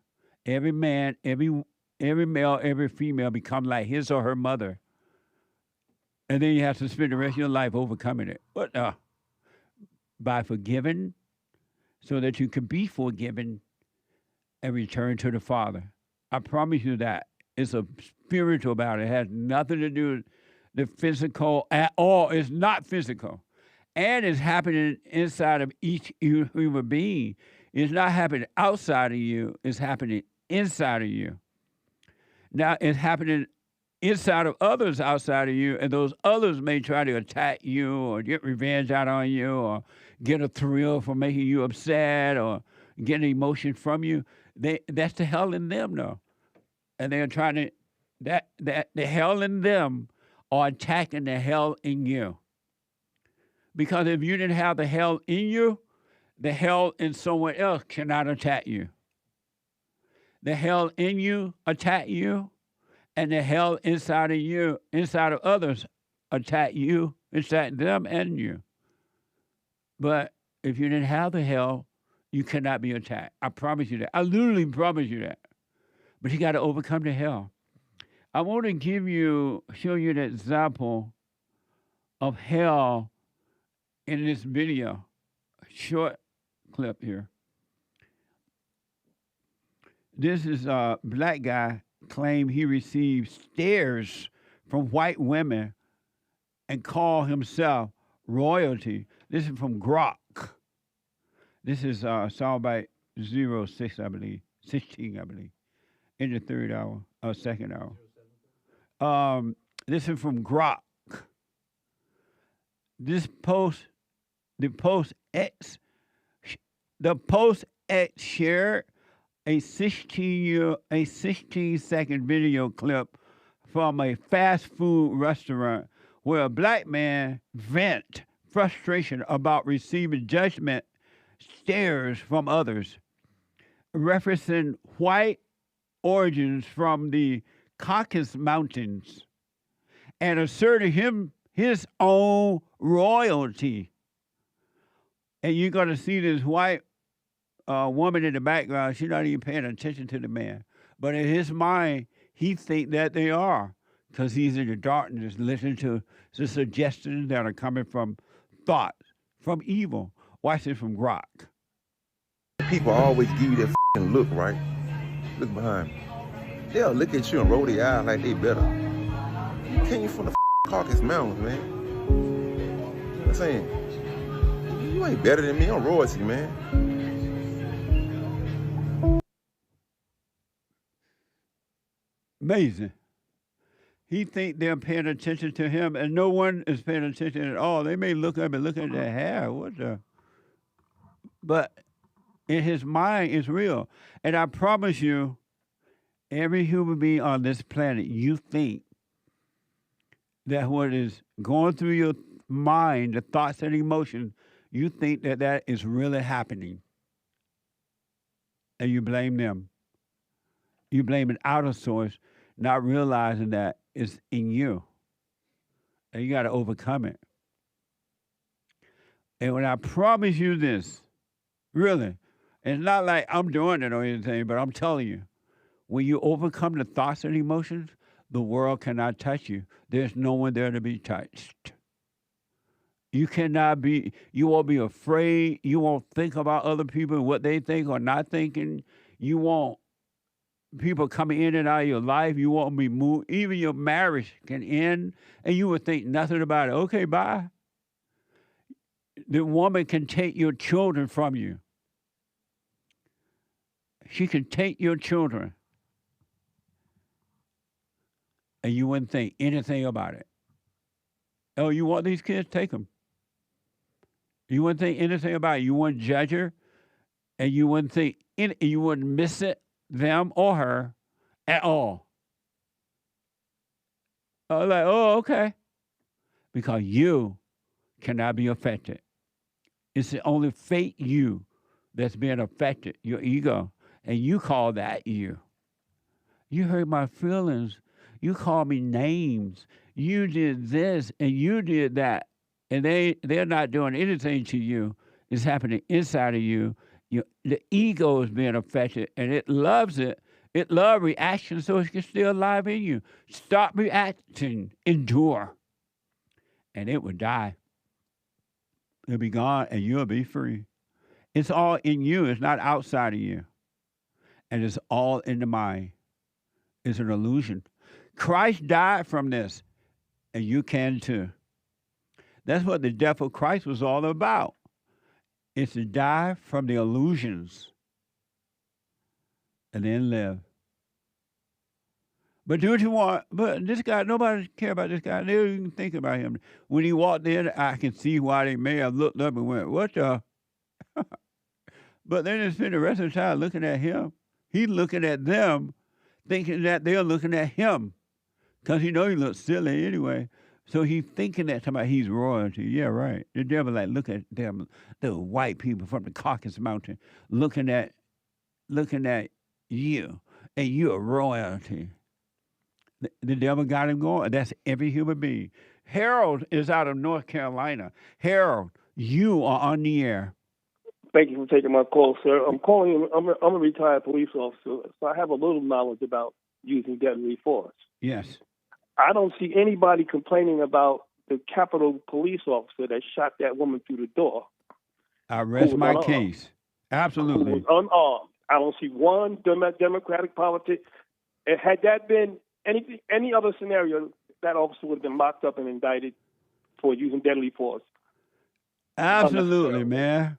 B: Every man, every male, every female become like his or her mother. And then you have to spend the rest of your life overcoming it. What? By forgiving, so that you can be forgiven and return to the Father. I promise you that. It's a spiritual about it. It has nothing to do with the physical at all. It's not physical. And it's happening inside of each human being. It's not happening outside of you. It's happening inside of you. Now, it's happening inside of others outside of you, and those others may try to attack you or get revenge out on you or get a thrill from making you upset or get an emotion from you. That's the hell in them, though. And they're trying to, the hell in them are attacking the hell in you. Because if you didn't have the hell in you, the hell in someone else cannot attack you. The hell in you attack you, and the hell inside of you, inside of others, attack you, attack them and you. But if you didn't have the hell, you cannot be attacked. I promise you that. I literally promise you that. But you got to overcome the hell. I want to show you an example of hell in this video. A short clip here. This is a black guy claim he received stares from white women and call himself royalty. This is from Grok. This is soundbite 06, I believe, 16, I believe, in the third hour, second hour. This is from Grok. The Post X shared a 16-second video clip from a fast food restaurant where a black man vent frustration about receiving judgment stares from others, referencing white origins from the Caucasus Mountains, and asserting his own royalty. And you're going to see this white woman in the background. She's not even paying attention to the man. But in his mind, he thinks that they are, because he's in the darkness listening to the suggestions that are coming from thoughts, from evil. Watch this from Grok.
Q: People always give you that f***ing look, right? Look behind me. They'll look at you and roll their eyes like they better. You came from the Caucasus Mountains, man. I'm saying, you ain't better than me. I'm royalty, man.
B: Amazing. He think they're paying attention to him, and no one is paying attention at all. They may look up and look at their hair. What the? But in his mind, it's real. And I promise you, every human being on this planet, you think that what is going through your mind, the thoughts and emotions, you think that that is really happening. And you blame them. You blame an outer source, not realizing that it's in you. And you got to overcome it. And when I promise you this, really, it's not like I'm doing it or anything, but I'm telling you, when you overcome the thoughts and emotions, the world cannot touch you. There's no one there to be touched. You won't be afraid. You won't think about other people and what they think or not thinking. You won't people coming in and out of your life. You won't be moved. Even your marriage can end and you would think nothing about it. Okay, bye. The woman can take your children from you. She can take your children. And you wouldn't think anything about it. Oh, you want these kids? Take them. You wouldn't think anything about it. You wouldn't judge her, and you wouldn't think you wouldn't miss it, them or her, at all. Like, oh, okay. Because you cannot be affected. It's the only fake you that's being affected, your ego. And you call that you. You hurt my feelings. You call me names. You did this and you did that. and they're not doing anything to you. It's happening inside of you. The ego is being affected, and it loves it. It loves reaction, so it can still alive in you. Stop reacting. Endure. And it will die. It'll be gone, and you'll be free. It's all in you. It's not outside of you. And it's all in the mind. It's an illusion. Christ died from this, and you can too. That's what the death of Christ was all about. It's to die from the illusions and then live. But do what you want. But this guy, nobody care about this guy. They don't even think about him. When he walked in, I can see why they may have looked up and went, what the? But they didn't spend the rest of the time looking at him. He's looking at them, thinking that they're looking at him. Because he knows he looks silly anyway. So he's thinking that somebody he's royalty. Yeah, right. The devil look at them, the white people from the Caucasus Mountain, looking at you, and you're royalty. The devil got him going. That's every human being. Harold is out of North Carolina. Harold, you are on the air.
N: Thank you for taking my call, sir. I'm calling. I'm a retired police officer, so I have a little knowledge about using deadly force.
B: Yes.
N: I don't see anybody complaining about the Capitol police officer that shot that woman through the door.
B: I rest my case. Absolutely.
N: Who was unarmed. I don't see one Democratic politician. Had that been any other scenario, that officer would have been locked up and indicted for using deadly force.
B: Absolutely, man.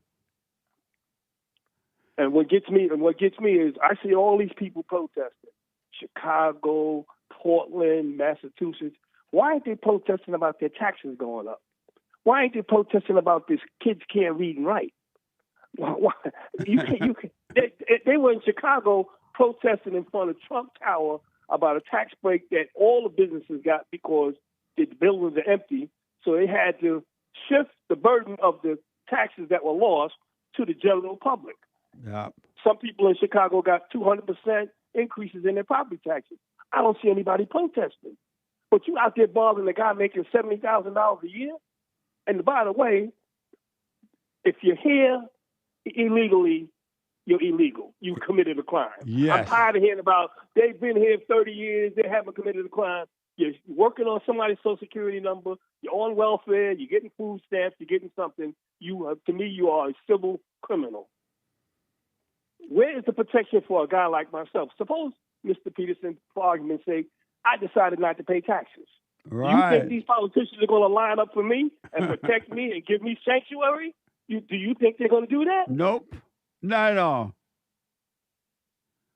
N: And what gets me is I see all these people protesting. Chicago, Portland, Massachusetts. Why ain't they protesting about their taxes going up? Why ain't they protesting about this kids can't read and write? Why? They were in Chicago protesting in front of Trump Tower about a tax break that all the businesses got because the buildings are empty. So they had to shift the burden of the taxes that were lost to the general public.
B: Yeah.
N: Some people in Chicago got 200% increases in their property taxes. I don't see anybody protesting. But you out there bothering a guy making $70,000 a year? And by the way, if you're here illegally, you're illegal. You committed a crime.
B: Yes.
N: I'm tired of hearing about they've been here 30 years, they haven't committed a crime. You're working on somebody's Social Security number. You're on welfare. You're getting food stamps. You're getting something. To me, you are a civil criminal. Where is the protection for a guy like myself? Suppose, Mr. Peterson, for argument's sake, I decided not to pay taxes.
B: Right.
N: Do you think these politicians are going to line up for me and protect me and give me sanctuary? Do you think they're going to do that?
B: Nope. Not at all.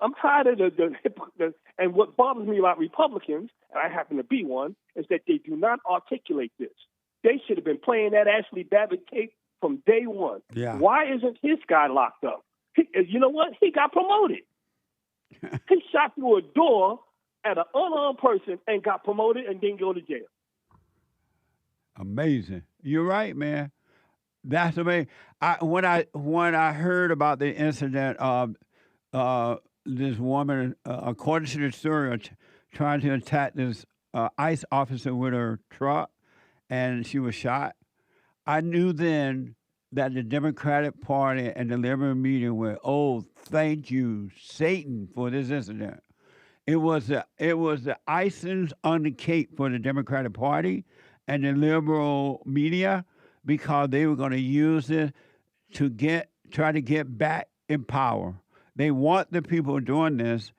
N: I'm tired of the and what bothers me about Republicans, and I happen to be one, is that they do not articulate this. They should have been playing that Ashley Babbitt tape from day one.
B: Yeah.
N: Why isn't his guy locked up? You know what? He got promoted. He shot through a door at an unarmed person and got promoted and didn't go to jail.
B: Amazing. You're right, man. That's amazing. When I heard about the incident of this woman, according to the story, trying to attack this ICE officer with her truck, and she was shot, I knew then that the Democratic Party and the liberal media were, oh, thank you, Satan, for this incident. It was the icing on the cake for the Democratic Party and the liberal media, because they were going to use it to try to get back in power. They want the people doing this.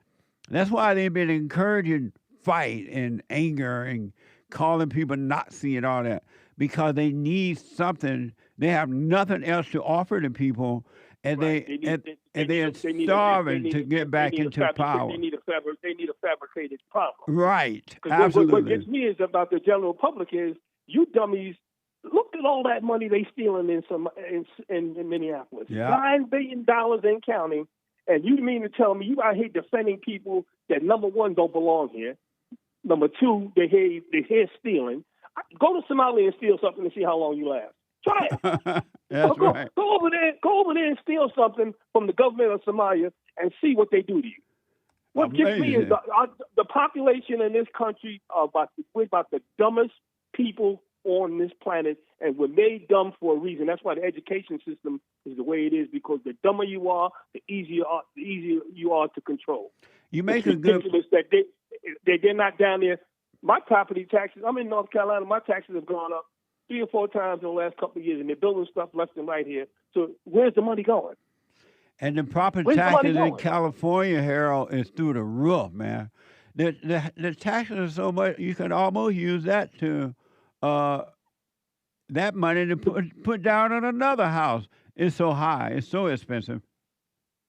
B: That's why they've been encouraging fight and anger and calling people Nazi and all that, because they need something. They have nothing else to offer to people, and right. they're starving to get back into power.
N: They need a fabricated problem.
B: Right. Absolutely.
N: What gets me is about the general public is, you dummies, look at all that money they stealing in Minneapolis.
B: Yeah.
N: $9 billion and counting. And you mean to tell me you out here defending people that, number one, don't belong here. Number two, they're here stealing. Go to Somalia and steal something and see how long you last. Try it.
B: That's right.
N: Go over there and steal something from the government of Somalia and see what they do to you. What gets me is the population in this country we're about the dumbest people on this planet, and we're made dumb for a reason. That's why the education system is the way it is, because the dumber you are, the easier you are to control.
B: You make
N: it's
B: a good
N: ridiculous that they're not down there. My property taxes, I'm in North Carolina, my taxes have gone up 3 or 4 times in the last couple of years, and they're building stuff left and right here. So where's the money going?
B: And the property
N: Where's the money
B: taxes in
N: going?
B: California, Harold, is through the roof, man. The taxes are so much, you can almost use that to that money to put down on another house. It's so high. It's so expensive.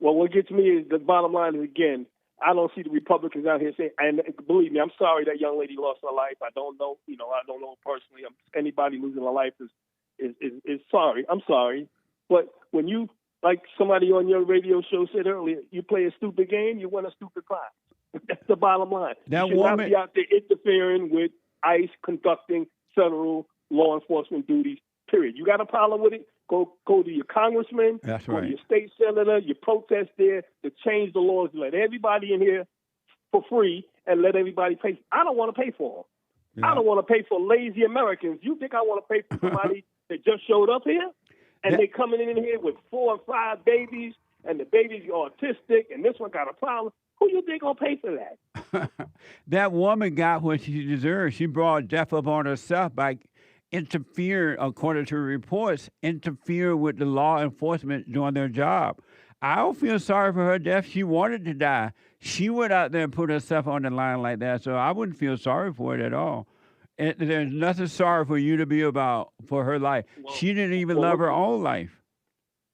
N: Well, what gets me is the bottom line is, again, I don't see the Republicans out here saying, and believe me, I'm sorry that young lady lost her life. I don't know, I don't know personally. Anybody losing a life is sorry. I'm sorry. But when you, like somebody on your radio show said earlier, you play a stupid game, you win a stupid prize. That's the bottom line.
B: That
N: you should not be out there interfering with ICE conducting federal law enforcement duties, period. You got a problem with it? Go to your congressman,
B: That's
N: go
B: right.
N: to your state senator, you protest there to change the laws, let everybody in here for free and let everybody pay. I don't want to pay for them. I don't want to pay for lazy Americans. You think I want to pay for somebody that just showed up here? And they coming in here with 4 or 5 babies, and the babies are autistic, and this one got a problem. Who you think gonna pay for that?
B: That woman got what she deserved. She brought death upon herself by interfering, according to reports, interfere with the law enforcement doing their job. I don't feel sorry for her death. She wanted to die. She went out there and put herself on the line like that, so I wouldn't feel sorry for it at all. And there's nothing sorry for you to be about for her life.
N: Well,
B: she didn't even love her own life.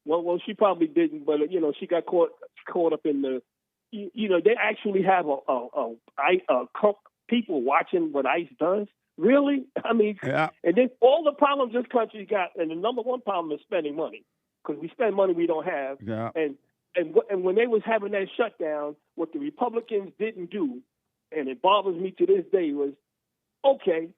N: Well, she probably didn't, but she got caught up in the. They actually have people watching what ICE does. Really? I mean,
B: yeah.
N: And then all the problems this country got, and the number one problem is spending money, because we spend money we don't have.
B: Yeah.
N: And when they was having that shutdown, what the Republicans didn't do, and it bothers me to this day, was, okay,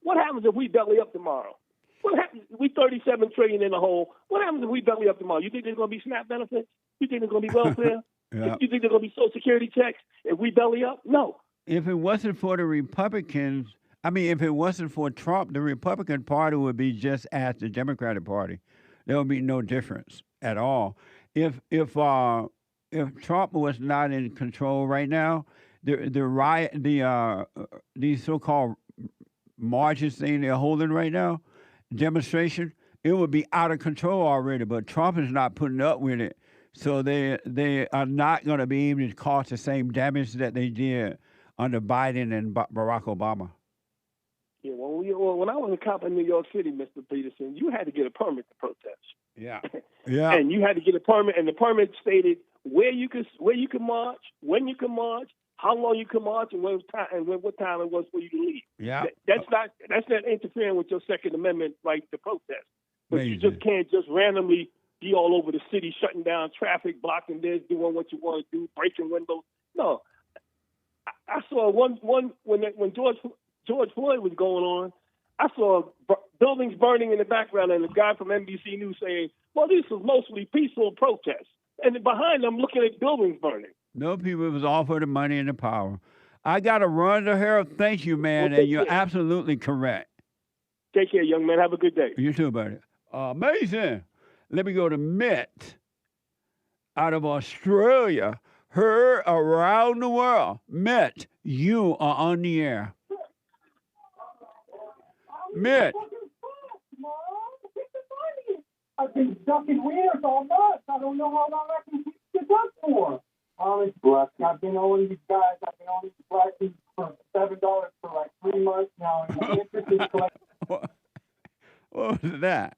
N: what happens if we belly up tomorrow? What happens? We $37 trillion in the hole. What happens if we belly up tomorrow? You think there's going to be SNAP benefits? You think there's going to be welfare?
B: Yeah.
N: You think there's going to be Social Security checks if we belly up? No.
B: If it wasn't for the Republicans, if it wasn't for Trump, the Republican Party would be just as the Democratic Party. There would be no difference at all. If Trump was not in control right now, these so-called marches thing they're holding right now, demonstration, it would be out of control already. But Trump is not putting up with it, so they are not going to be able to cause the same damage that they did under Biden and Barack Obama.
N: Yeah, when I was a cop in New York City, Mr. Peterson, you had to get a permit to protest.
B: Yeah, yeah.
N: And you had to get a permit, and the permit stated where you could march, when you can march, how long you can march, and what time it was for you to leave.
B: Yeah,
N: that's not interfering with your Second Amendment right to protest. But
B: Amazing.
N: You just can't just randomly be all over the city, shutting down traffic, blocking this, doing what you want to do, breaking windows. No, I saw one when George Floyd was going on. I saw buildings burning in the background, and a guy from NBC News saying, "Well, this was mostly peaceful protests," and behind them, looking at buildings burning.
B: No, people, it was all for the money and the power. I got to run to Harold. Thank you, man, and you're absolutely correct.
N: Take care, young man. Have a good day.
B: You too, buddy. Amazing. Let me go to Mitt out of Australia. Heard around the world. Mitt, you are on the air. Mitt.
H: I've been ducking wieners all month. I don't know how long I can keep the duck for. Honest, I've been owing these guys. I've been owing these prices for $7 for like 3 months now. And my interest is collecting.
B: What was that?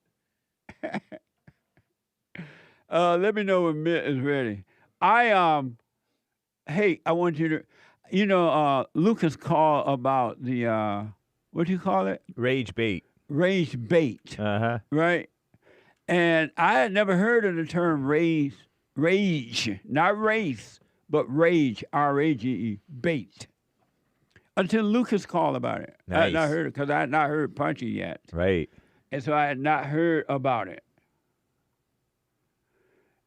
B: Let me know when Mitt is ready. Hey, I want you to, Lucas called about the, what do you call it?
L: Rage bait.
B: Rage bait.
L: Uh-huh.
B: Right? And I had never heard of the term rage, not race, but rage, R-A-G-E, bait, until Lucas called about it.
L: Nice.
B: I had not heard it because I had not heard Punchie yet.
L: Right.
B: And so I had not heard about it.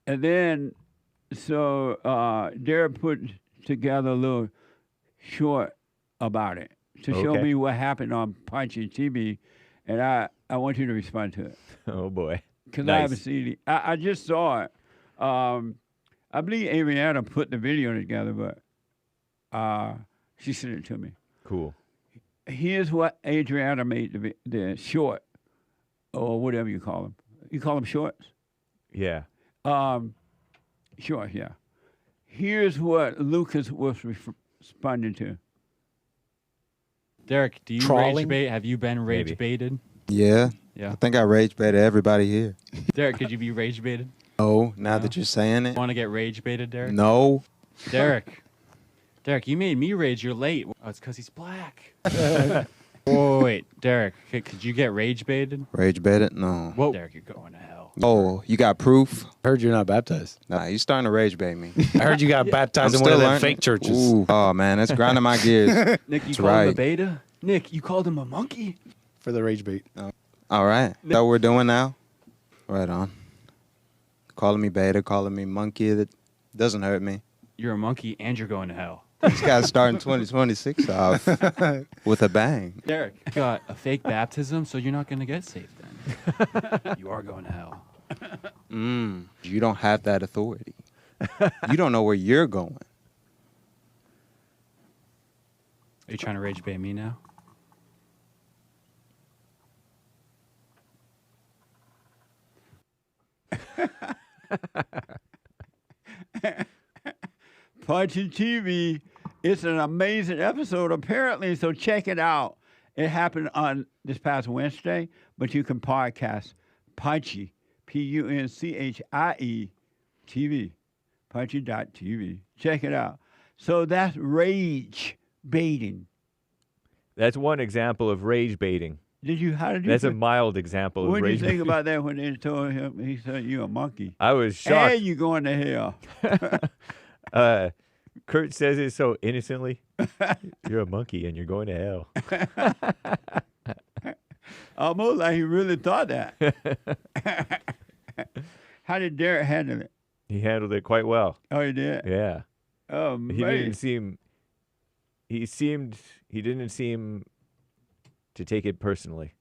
B: And then, so Derrick put together a little short about it to show me what happened on Punchie TV. and I want you to respond to it.
L: Oh boy.
B: Because I haven't seen it. I just saw it. I believe Adriana put the video together, but she sent it to me.
L: Cool.
B: Here's what Adriana made the short, or whatever you call them. You call them shorts?
L: Yeah.
B: Short, yeah. Here's what Lucas was responding to.
O: Derrick, do you
L: Trawling?
O: rage bait? Have you been rage
L: Maybe.
O: baited?
M: Yeah.
O: Yeah.
M: I think I rage baited everybody here.
O: Derrick, could you be rage baited?
M: Oh, now that you're saying it.
O: Want to get rage baited, Derrick?
M: No.
O: Derrick, you made me rage. You're late. Oh, it's because he's black. Oh, wait, Derrick, could you get rage baited?
M: Rage baited? No.
O: Whoa, Derrick, you're going to hell.
M: Oh, you got proof?
V: I heard you're not baptized.
M: Nah, you starting to rage bait me.
V: I heard you got baptized in one of them fake churches.
M: Ooh. Oh, man, that's grinding my gears.
O: Nick, you
M: That's
O: called him a
M: right.
O: beta? Nick, you called him a monkey?
V: For the rage bait.
M: All right. That what we're doing now? Right on. Calling me beta, calling me monkey. That doesn't hurt me.
O: You're a monkey and you're going to hell.
M: This guy's starting 2026 off with a bang.
O: Derrick, you got a fake baptism, so you're not going to get saved then. You are going to hell.
M: You don't have that authority. You don't know where you're going.
O: Are you trying to rage bait me now?
B: Punchie TV. It's an amazing episode, apparently, so check it out. It happened on this past Wednesday, but you can podcast Punchie, Punchie TV, Punchie.tv. Check it out. So that's rage baiting.
L: That's one example of rage baiting.
B: How did you?
L: That's a mild example of
B: What did
L: rage
B: you think
L: baiting.
B: about that when they told him, he said, you a monkey?
L: I was shocked.
B: And you going to hell.
L: Kurt says it so innocently. You're a monkey and you're going to hell.
B: Almost like he really thought that. How did Derrick handle it?
L: He handled it quite well.
B: Oh, he did?
L: Yeah.
B: Oh,
L: He didn't seem to take it personally.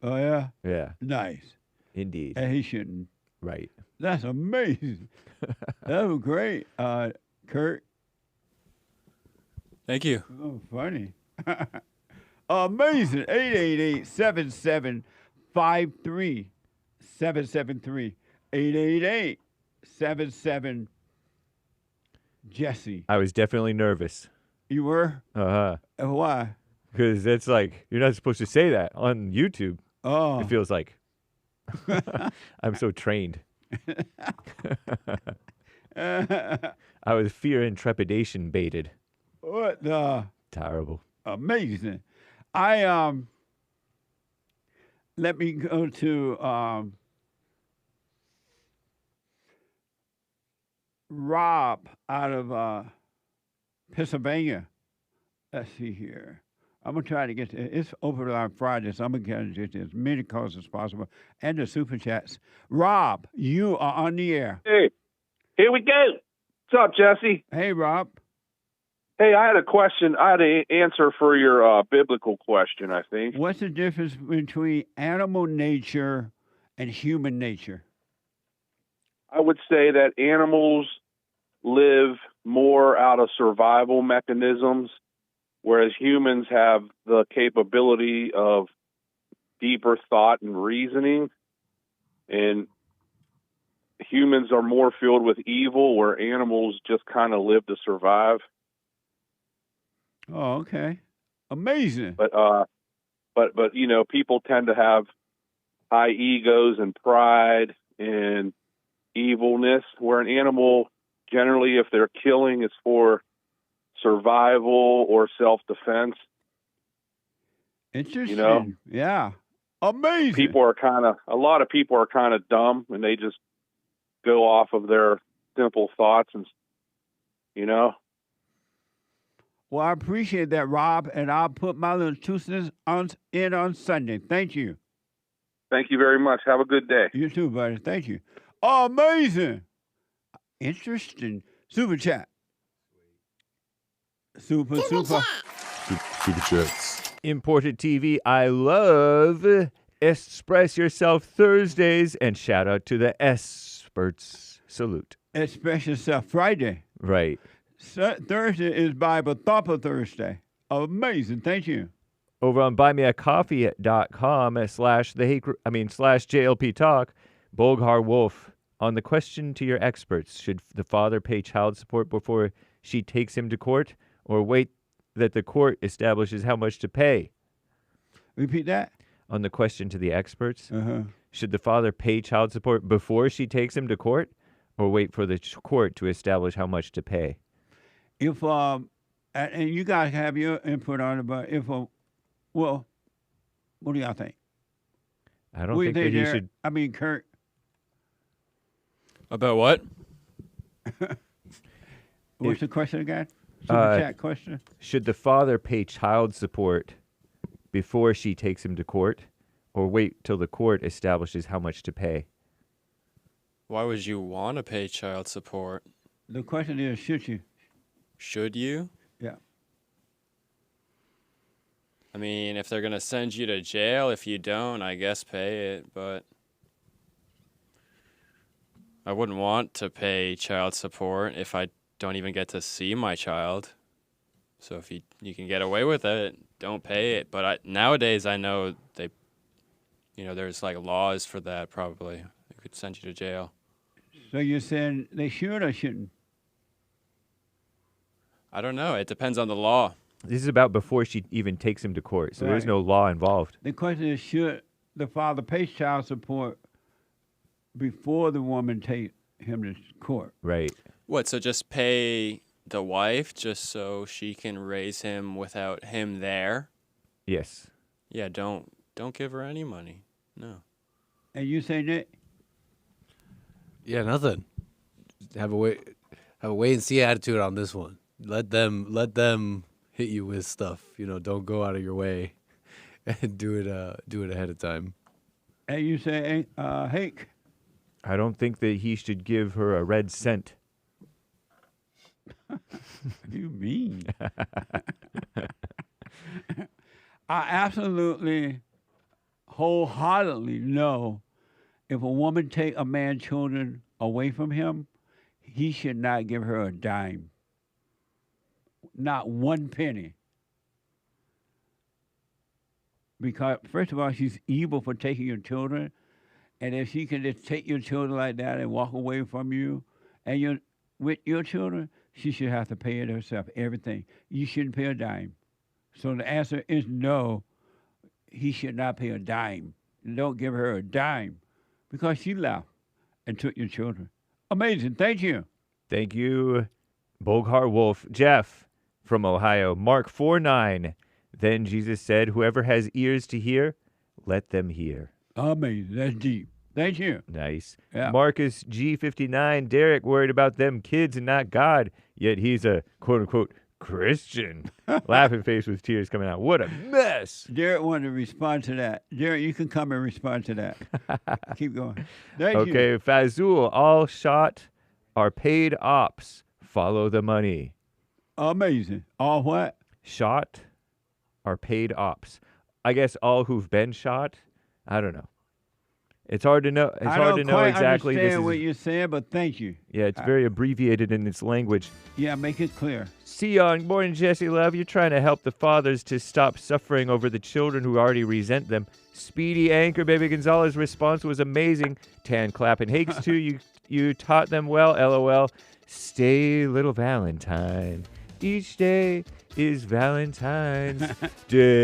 B: Oh, yeah?
L: Yeah.
B: Nice.
L: Indeed.
B: And he shouldn't.
L: Right.
B: That's amazing. That was great, Kurt.
O: Thank you.
B: Oh, funny. Amazing. 888-7753. 773. 888-77 Jesse.
L: I was definitely nervous.
B: You were?
L: Uh-huh.
B: Why?
L: Because that's like, you're not supposed to say that on YouTube.
B: Oh.
L: It feels like I'm so trained. I was fear and trepidation baited.
B: What the?
L: Terrible.
B: Amazing. Let me go to Rob out of Pennsylvania. Let's see here. I'm going to try to get to it's over on Friday, so I'm going to get to as many calls as possible and the super chats. Rob, you are on the air.
W: Hey, here we go. What's up, Jesse?
B: Hey, Rob.
W: Hey, I had a question. I had an answer for your biblical question, I think.
B: What's the difference between animal nature and human nature?
W: I would say that animals live more out of survival mechanisms, whereas humans have the capability of deeper thought and reasoning. And humans are more filled with evil, where animals just kind of live to survive.
B: Oh, okay. Amazing.
W: But you know, people tend to have high egos and pride and evilness, where an animal, generally, if they're killing, it's for survival or self-defense.
B: Interesting.
W: You know?
B: Yeah. Amazing.
W: A lot of people are kind of dumb, and they just go off of their simple thoughts, and you know.
B: Well, I appreciate that, Rob, and I'll put my little 2 cents in on Sunday. Thank you.
W: Thank you very much. Have a good day.
B: You too, buddy. Thank you. Amazing. Interesting. Super chat. Super.
X: Super chats.
L: Imported TV. I love Express Yourself Thursdays, and shout out to the experts. Salute.
B: Express Yourself Friday.
L: Right.
B: Thursday is Bible Thumper Thursday. Amazing. Thank you.
L: Over on buymeacoffee.com/JLP Talk, Bolghar Wolf, on the question to your experts, should the father pay child support before she takes him to court, or wait that the court establishes how much to pay?
B: Repeat that.
L: On the question to the experts, should the father pay child support before she takes him to court, or wait for the court to establish how much to pay?
B: If and you guys have your input on it, but well, what do y'all think?
L: I don't think that he should.
B: I mean, Kurt.
O: About what?
B: What's the question again? Super chat question.
L: Should the father pay child support before she takes him to court, or wait till the court establishes how much to pay?
O: Why would you want to pay child support?
B: The question is, should you?
O: Should you?
B: Yeah.
O: I mean, if they're going to send you to jail, if you don't, I guess pay it, but I wouldn't want to pay child support if I don't even get to see my child. So if you can get away with it, don't pay it. But nowadays I know there's like laws for that probably. They could send you to jail.
B: So you're saying they should or shouldn't?
O: I don't know. It depends on the law.
L: This is about before she even takes him to court, so there's no law involved.
B: The question is, should the father pay child support before the woman take him to court?
L: Right.
O: What, so just pay the wife just so she can raise him without him there?
L: Yes.
O: Yeah, don't give her any money. No.
B: And you say, Nick?
R: Yeah, nothing. Have a wait and see attitude on this one. Let them hit you with stuff. Don't go out of your way and do it ahead of time.
B: And you say, Hank?
L: I don't think that he should give her a red cent.
B: You mean? I absolutely, wholeheartedly know if a woman take a man's children away from him, he should not give her a dime. Not one penny. Because, first of all, she's evil for taking your children. And if she can just take your children like that and walk away from you and with your children, she should have to pay it herself, everything. You shouldn't pay a dime. So the answer is no, he should not pay a dime. Don't give her a dime because she left and took your children. Amazing. Thank you.
L: Thank you, Bolghar Wolf. Jeff from Ohio, Mark 4:9. Then Jesus said, whoever has ears to hear, let them hear.
B: Amazing. That's deep. Thank you.
L: Nice.
B: Yeah.
L: Marcus G59, Derrick worried about them kids and not God, yet he's a quote-unquote Christian. Laughing face with tears coming out. What a mess.
B: Derrick wanted to respond to that. Derrick, you can come and respond to that. Keep going. Thank you.
L: Okay, Fazul, all shot are paid ops. Follow the money.
B: Amazing. All what?
L: Shot are paid ops. I guess all who've been shot. I don't know. It's hard to know. It's hard to know exactly.
B: I don't understand what you're saying, but thank you.
L: Yeah, it's very abbreviated in its language.
B: Yeah, make it clear.
L: Sion, morning, Jesse Love. You're trying to help the fathers to stop suffering over the children who already resent them. Speedy Anchor, Baby Gonzalez' response was amazing. Tan clapping. Hakes, too. You taught them well. LOL. Stay, little Valentine. Each day is Valentine's Day.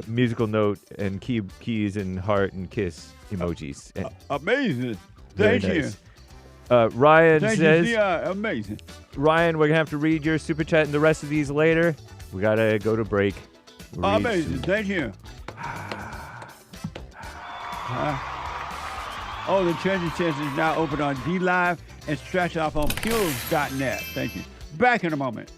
L: Musical note and keys and heart and kiss emojis. And
B: amazing. Thank you.
L: Nice. Ryan says,
B: amazing.
L: Ryan, we're going to have to read your super chat and the rest of these later. We got to go to break.
B: Amazing. Thank you. The treasure chest is now open on DLive and stretch off on Pures.net. Thank you. Back in a moment.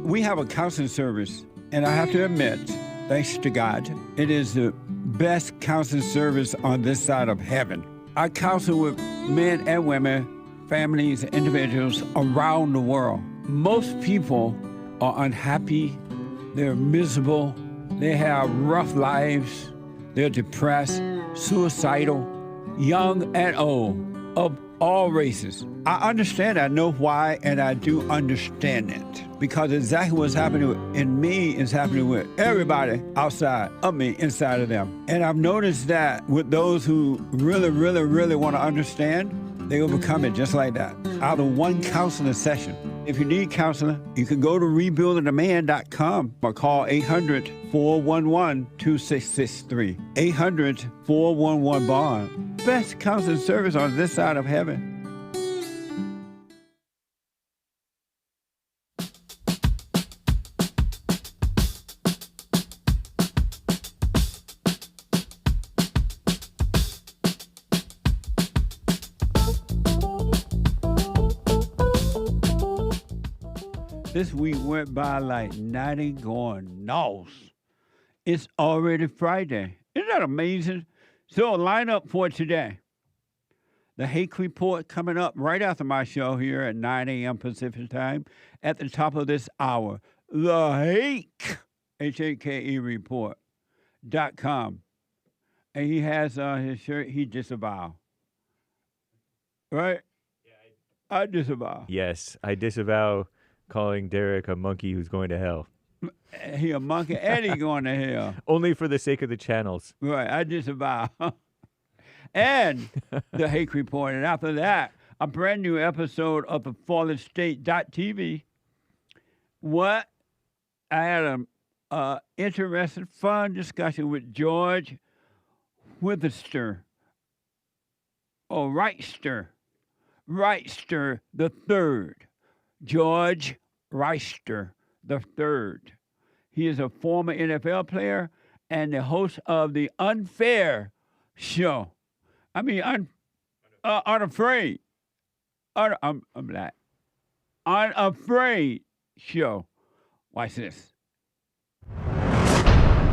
B: We have a counseling service, and I have to admit, thanks to God, it is the best counseling service on this side of heaven. I counsel with men and women, families, individuals around the world. most people are unhappy, they're miserable, they have rough lives, they're depressed, suicidal, young and old, of all races. I understand, I know why, and I do understand it. Because exactly what's happening in me is happening with everybody outside of me, inside of them. And I've noticed that with those who really, really, really want to understand, they overcome it just like that, out of one counseling session. If you need counseling, you can go to rebuildingtheman.com or call 800-411-2663. 800-411-BOND. Best counseling service on this side of heaven. This week went by like nighty going north. It's already Friday. Isn't that amazing? So line up for today. The Hake Report coming up right after my show here at 9 a.m. Pacific time at the top of this hour. The Hake, H-A-K-E report.com. And he has his shirt, he disavow. Right? Yeah, I disavow.
L: Yes, I disavow calling Derrick a monkey who's going to hell.
B: He a monkey and he going to hell.
L: Only for the sake of the channels.
B: Right, I disavow. And the Hake Report. And after that, a brand new episode of the FallenState.tv. What? I had a interesting, fun discussion with George Witherster. Oh, Reister the third. George Reister the third. He is a former NFL player and the host of the Unfair Show. I mean, Unafraid. I'm black. Unafraid Show. Watch this.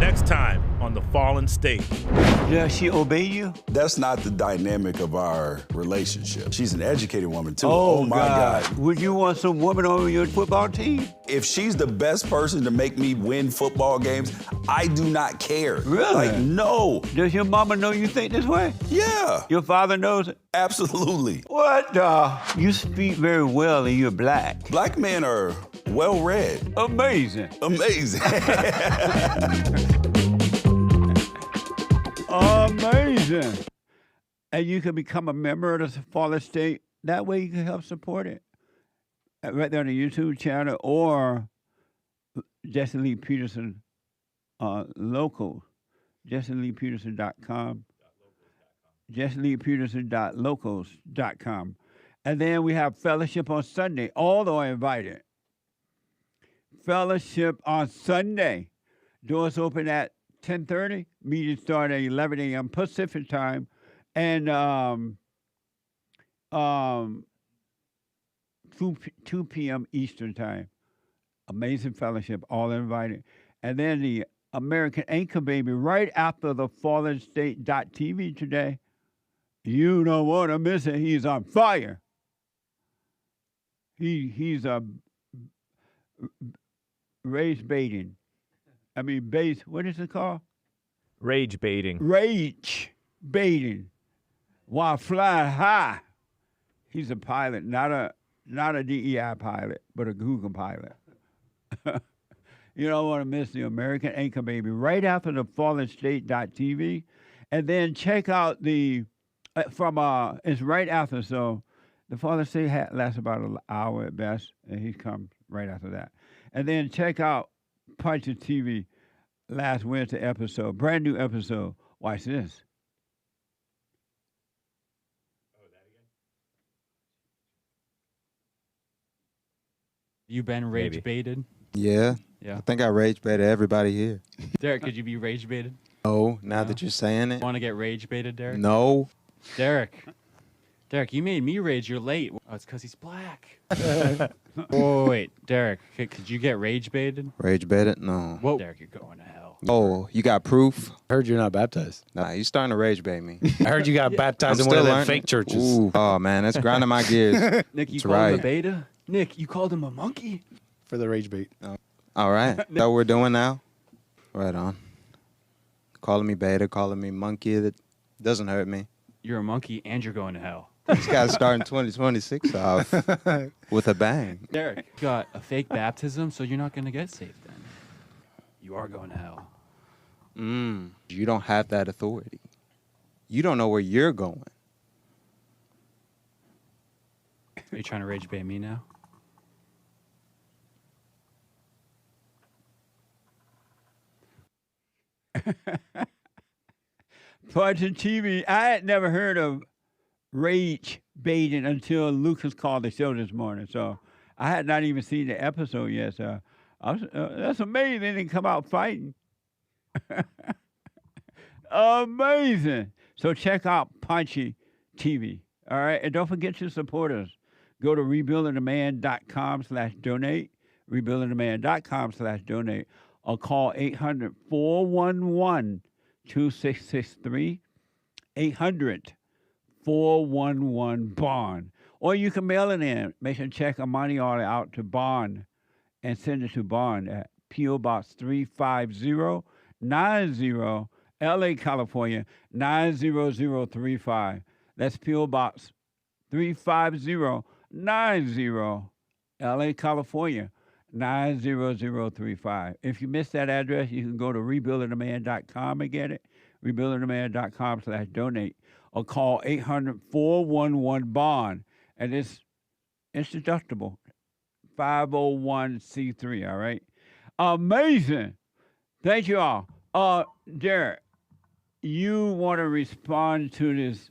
S: Next time on The Fallen State.
B: Does she obey you?
T: That's not the dynamic of our relationship. She's an educated woman, too.
B: Oh my God. Would you want some woman on your football team?
T: If she's the best person to make me win football games, I do not care.
B: Really?
T: Like, no.
B: Does your mama know you think this way?
T: Yeah.
B: Your father knows it?
T: Absolutely.
B: What? You speak very well and you're black.
T: Black men are well-read.
B: Amazing.
T: Amazing.
B: Amazing. And you can become a member of the Fallen State. That way you can help support it. Right there on the YouTube channel or Jesse Lee Peterson local. JesseLeePeterson.com. JesseLeePeterson.locals.com. And then we have fellowship on Sunday. All are invited. Fellowship on Sunday. Doors open at 10:30. Meeting start at 11 a.m. Pacific time. And 2 p.m. Eastern time. Amazing fellowship. All invited. And then the American Anchor Baby right after the FallenState.tv today. You don't want to miss it. He's on fire. He's rage baiting. I mean, what is it called?
L: Rage baiting.
B: Rage baiting. While flying high. He's a pilot, not a DEI pilot, but a Google pilot. You don't want to miss the American Anchor Baby right after the FallenState.tv. And then check out it's right after, so the Fallen State lasts about an hour at best, and he comes right after that. And then check out Punchie TV last Wednesday episode, brand new episode. Watch this.
U: You been rage baited?
M: Yeah.
U: Yeah.
M: I think I rage baited everybody here.
U: Derrick, could you be rage baited?
M: Oh, now that you're saying it.
U: Want to get rage baited, Derrick?
M: No.
U: Derrick, you made me rage. You're late. Oh, it's because he's black. Wait, Derrick, could you get rage baited?
M: Rage baited? No.
U: Whoa. Derrick, you're going to hell.
M: Oh, you got proof?
V: I heard you're not baptized.
M: Nah, you starting to rage bait me.
V: I heard you got baptized in one of them fake churches.
M: Ooh. Oh, man, that's grinding my gears.
U: Nick, you
M: that's
U: calling
M: right.
U: the beta? Nick, you called him a monkey?
V: For the rage bait.
M: All right. That's what we're doing now? Right on. Calling me beta, calling me monkey. That doesn't hurt me.
U: You're a monkey and you're going to hell.
M: This guy's starting 2026 off with a bang.
U: Derrick, you got a fake baptism, so you're not going to get saved then. You are going to hell.
M: You don't have that authority. You don't know where you're going.
U: Are you trying to rage bait me now?
B: Punchie TV. I had never heard of rage baiting until Lucas called the show this morning. So I had not even seen the episode yet. So that's amazing. They didn't come out fighting. Amazing. So check out Punchie TV. All right. And don't forget to support us. Go to rebuildingtheman.com/donate. Rebuildingtheman.com/donate. Or call 800-411-2663. 800-411-BOND. Or you can mail it in. Make sure to check a money order out to Bond and send it to Bond at P.O. Box 35090, LA, California, 90035. That's P.O. Box 35090, LA, California, 90035. If you missed that address, you can go to rebuildingtheman.com and get it. Rebuildingtheman.com/donate. Or call 800-411-BOND. And it's deductible. 501c3, all right? Amazing. Thank you all. Derrick, you want to respond to this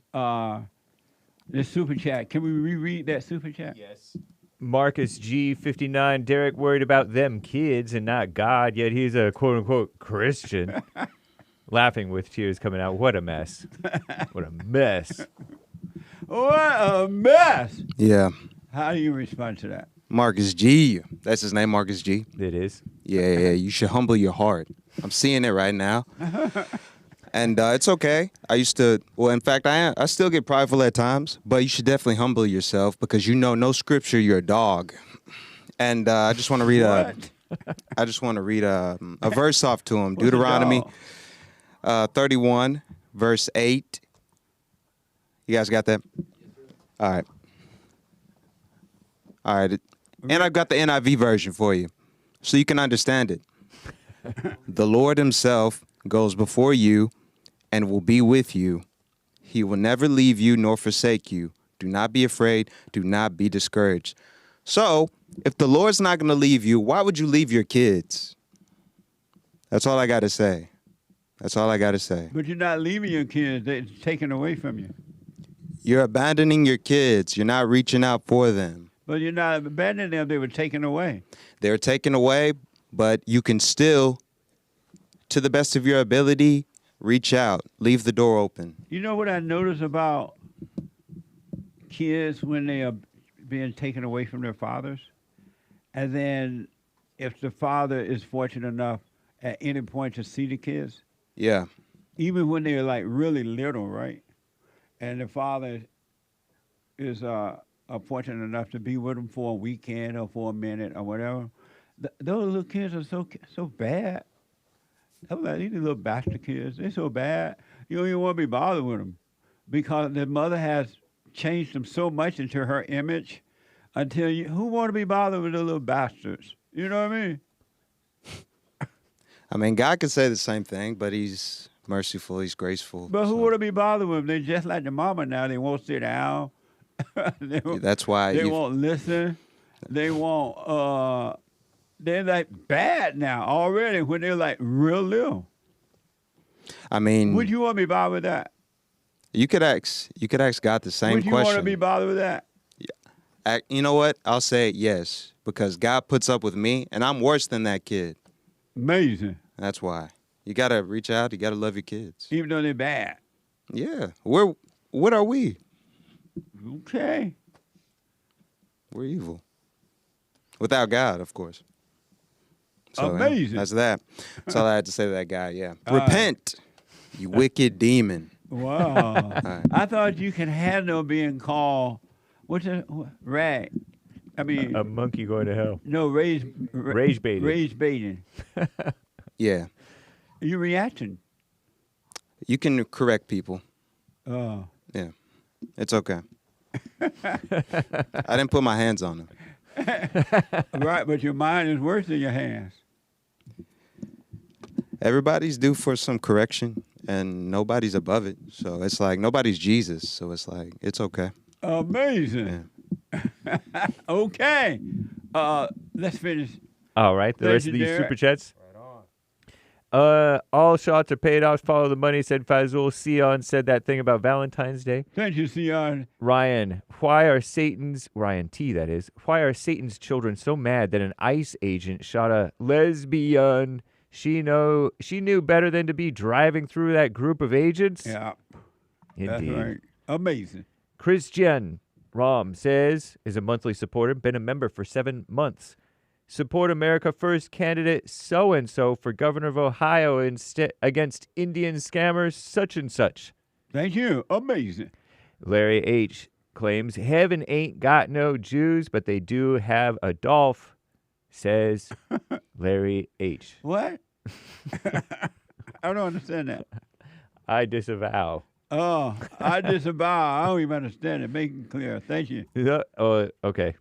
B: super chat. Can we reread that super chat?
L: Yes. Marcus G59, Derrick worried about them kids and not God, yet he's a quote-unquote Christian. Laughing with tears coming out. What a mess. What a mess.
B: What a mess.
M: Yeah.
B: How do you respond to that?
M: Marcus G. That's his name, Marcus G.
L: It is.
M: Yeah. You should humble your heart. I'm seeing it right now. And it's okay. I used to, well, in fact, I still get prideful at times, but you should definitely humble yourself because you know no scripture, you're a dog. And I just want to read a verse off to him. Deuteronomy 31, verse 8. You guys got that? All right. All right. And I've got the NIV version for you so you can understand it. The Lord himself goes before you and will be with you. He will never leave you nor forsake you. Do not be afraid. Do not be discouraged. So, if the Lord's not going to leave you, why would you leave your kids? That's all I got to say. That's all I got to say.
B: But you're not leaving your kids. They're taken away from you.
M: You're abandoning your kids. You're not reaching out for them.
B: But you're not abandoning them. They were taken away.
M: They were taken away, but you can still, to the best of your ability, reach out. Leave the door open.
B: You know what I notice about kids when they are being taken away from their fathers? And then if the father is fortunate enough at any point to see the kids.
M: Yeah.
B: Even when they're like really little, right? And the father is fortunate enough to be with them for a weekend or for a minute or whatever. Those little kids are so bad. These little bastard kids, they're so bad. You don't even want to be bothered with them because the mother has changed them so much into her image until who want to be bothered with the little bastards? You know what I mean?
M: I mean, God could say the same thing, but he's merciful, he's graceful.
B: But who want to be bothered with them? They're just like the mama now. They won't sit down.
M: That's why
B: they won't listen. They won't. They're like bad now already when they're like real little.
M: I mean,
B: would you want to be bothered with that?
M: You could ask God the same question.
B: Would you want to be bothered with that?
M: Yeah. You know what? I'll say yes because God puts up with me, and I'm worse than that kid.
B: Amazing.
M: That's why you gotta reach out. You gotta love your kids,
B: even though they're bad.
M: Yeah. What are we?
B: Okay.
M: We're evil. Without God, of course. So,
B: amazing.
M: That's that. That's all I had to say to that guy, yeah. Repent, you wicked demon.
B: Wow. Right. I thought you could handle being called, rag. I mean,
L: a monkey going to hell.
B: No, rage
L: baiting.
B: Rage baiting.
M: Yeah.
B: You reacting?
M: You can correct people.
B: Oh.
M: Yeah. It's okay. I didn't put my hands on them.
B: Right, but your mind is worse than your hands.
M: Everybody's due for some correction, and nobody's above it. So it's like nobody's Jesus. So it's like, it's okay.
B: Amazing. Okay. Let's finish.
L: All right. The
B: Thank
L: rest
B: you,
L: of these
B: Derrick.
L: super chats. All shots are paid off. Follow the money, said Fazul. Sion said that thing about Valentine's Day.
B: Thank you, Sion.
L: Ryan, Ryan T, that is. Why are Satan's children so mad that an ICE agent shot a lesbian? She knew better than to be driving through that group of agents?
B: Yeah.
L: Indeed.
B: That's right. Amazing.
L: Christian Rom says, is a monthly supporter, been a member for 7 months. Support America First candidate so-and-so for governor of Ohio against Indian scammers such and such.
B: Thank you. Amazing.
L: Larry H. claims heaven ain't got no Jews, but they do have a Dolph, says Larry H.
B: What? I don't understand that.
L: I disavow.
B: Oh, I disavow. I don't even understand it. Make it clear. Thank you.
L: Okay.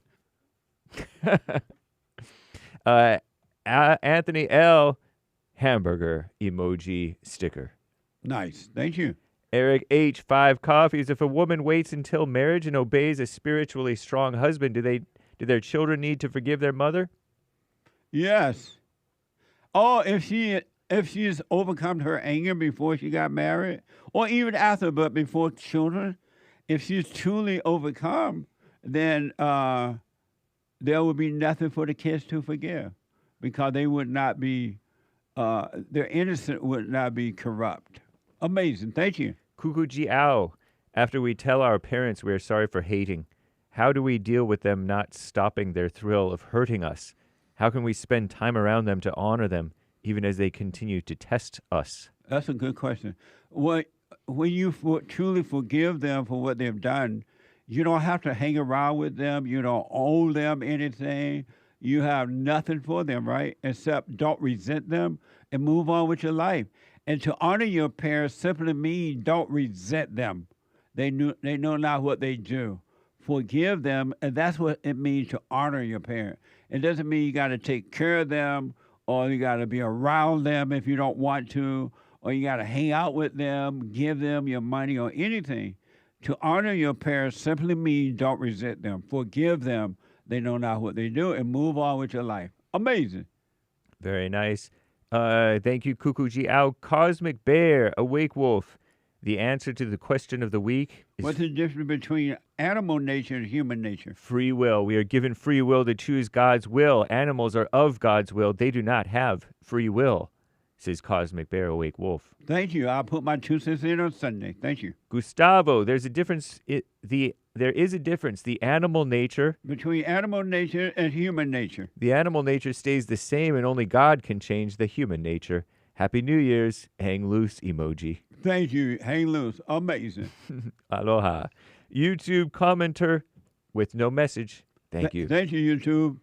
L: Anthony L. hamburger emoji sticker.
B: Nice. Thank you.
L: Eric H. 5 coffees. If a woman waits until marriage and obeys a spiritually strong husband, do their children need to forgive their mother?
B: Yes. Oh, if she's overcome her anger before she got married, or even after, but before children, if she's truly overcome, then there would be nothing for the kids to forgive, because they would not be, their innocence would not be corrupt. Amazing. Thank you.
L: Kukuji Ao. After we tell our parents we are sorry for hating, how do we deal with them not stopping their thrill of hurting us? How can we spend time around them to honor them, even as they continue to test us?
B: That's a good question. When you truly forgive them for what they've done, you don't have to hang around with them. You don't owe them anything. You have nothing for them, right? Except don't resent them and move on with your life. And to honor your parents simply means don't resent them. They know not what they do. Forgive them, and that's what it means to honor your parent. It doesn't mean you got to take care of them, or you got to be around them if you don't want to, or you got to hang out with them, give them your money or anything. To honor your parents simply means don't resent them. Forgive them. They know not what they do, and move on with your life. Amazing.
L: Very nice. Thank you, Kukuji Ao. Cosmic Bear, Awake Wolf. The answer to the question of the week is...
B: What's the difference between animal nature and human nature?
L: Free will. We are given free will to choose God's will. Animals are of God's will. They do not have free will, says Cosmic Bear, Awake Wolf.
B: Thank you. I'll put my 2 cents in on Sunday. Thank you.
L: Gustavo, there's a difference. There is a difference. The animal nature...
B: Between animal nature and human nature.
L: The animal nature stays the same, and only God can change the human nature. Happy New Year's. Hang loose emoji.
B: Thank you. Hang loose. Amazing.
L: Aloha. YouTube commenter with no message. Thank you.
B: Thank you, YouTube.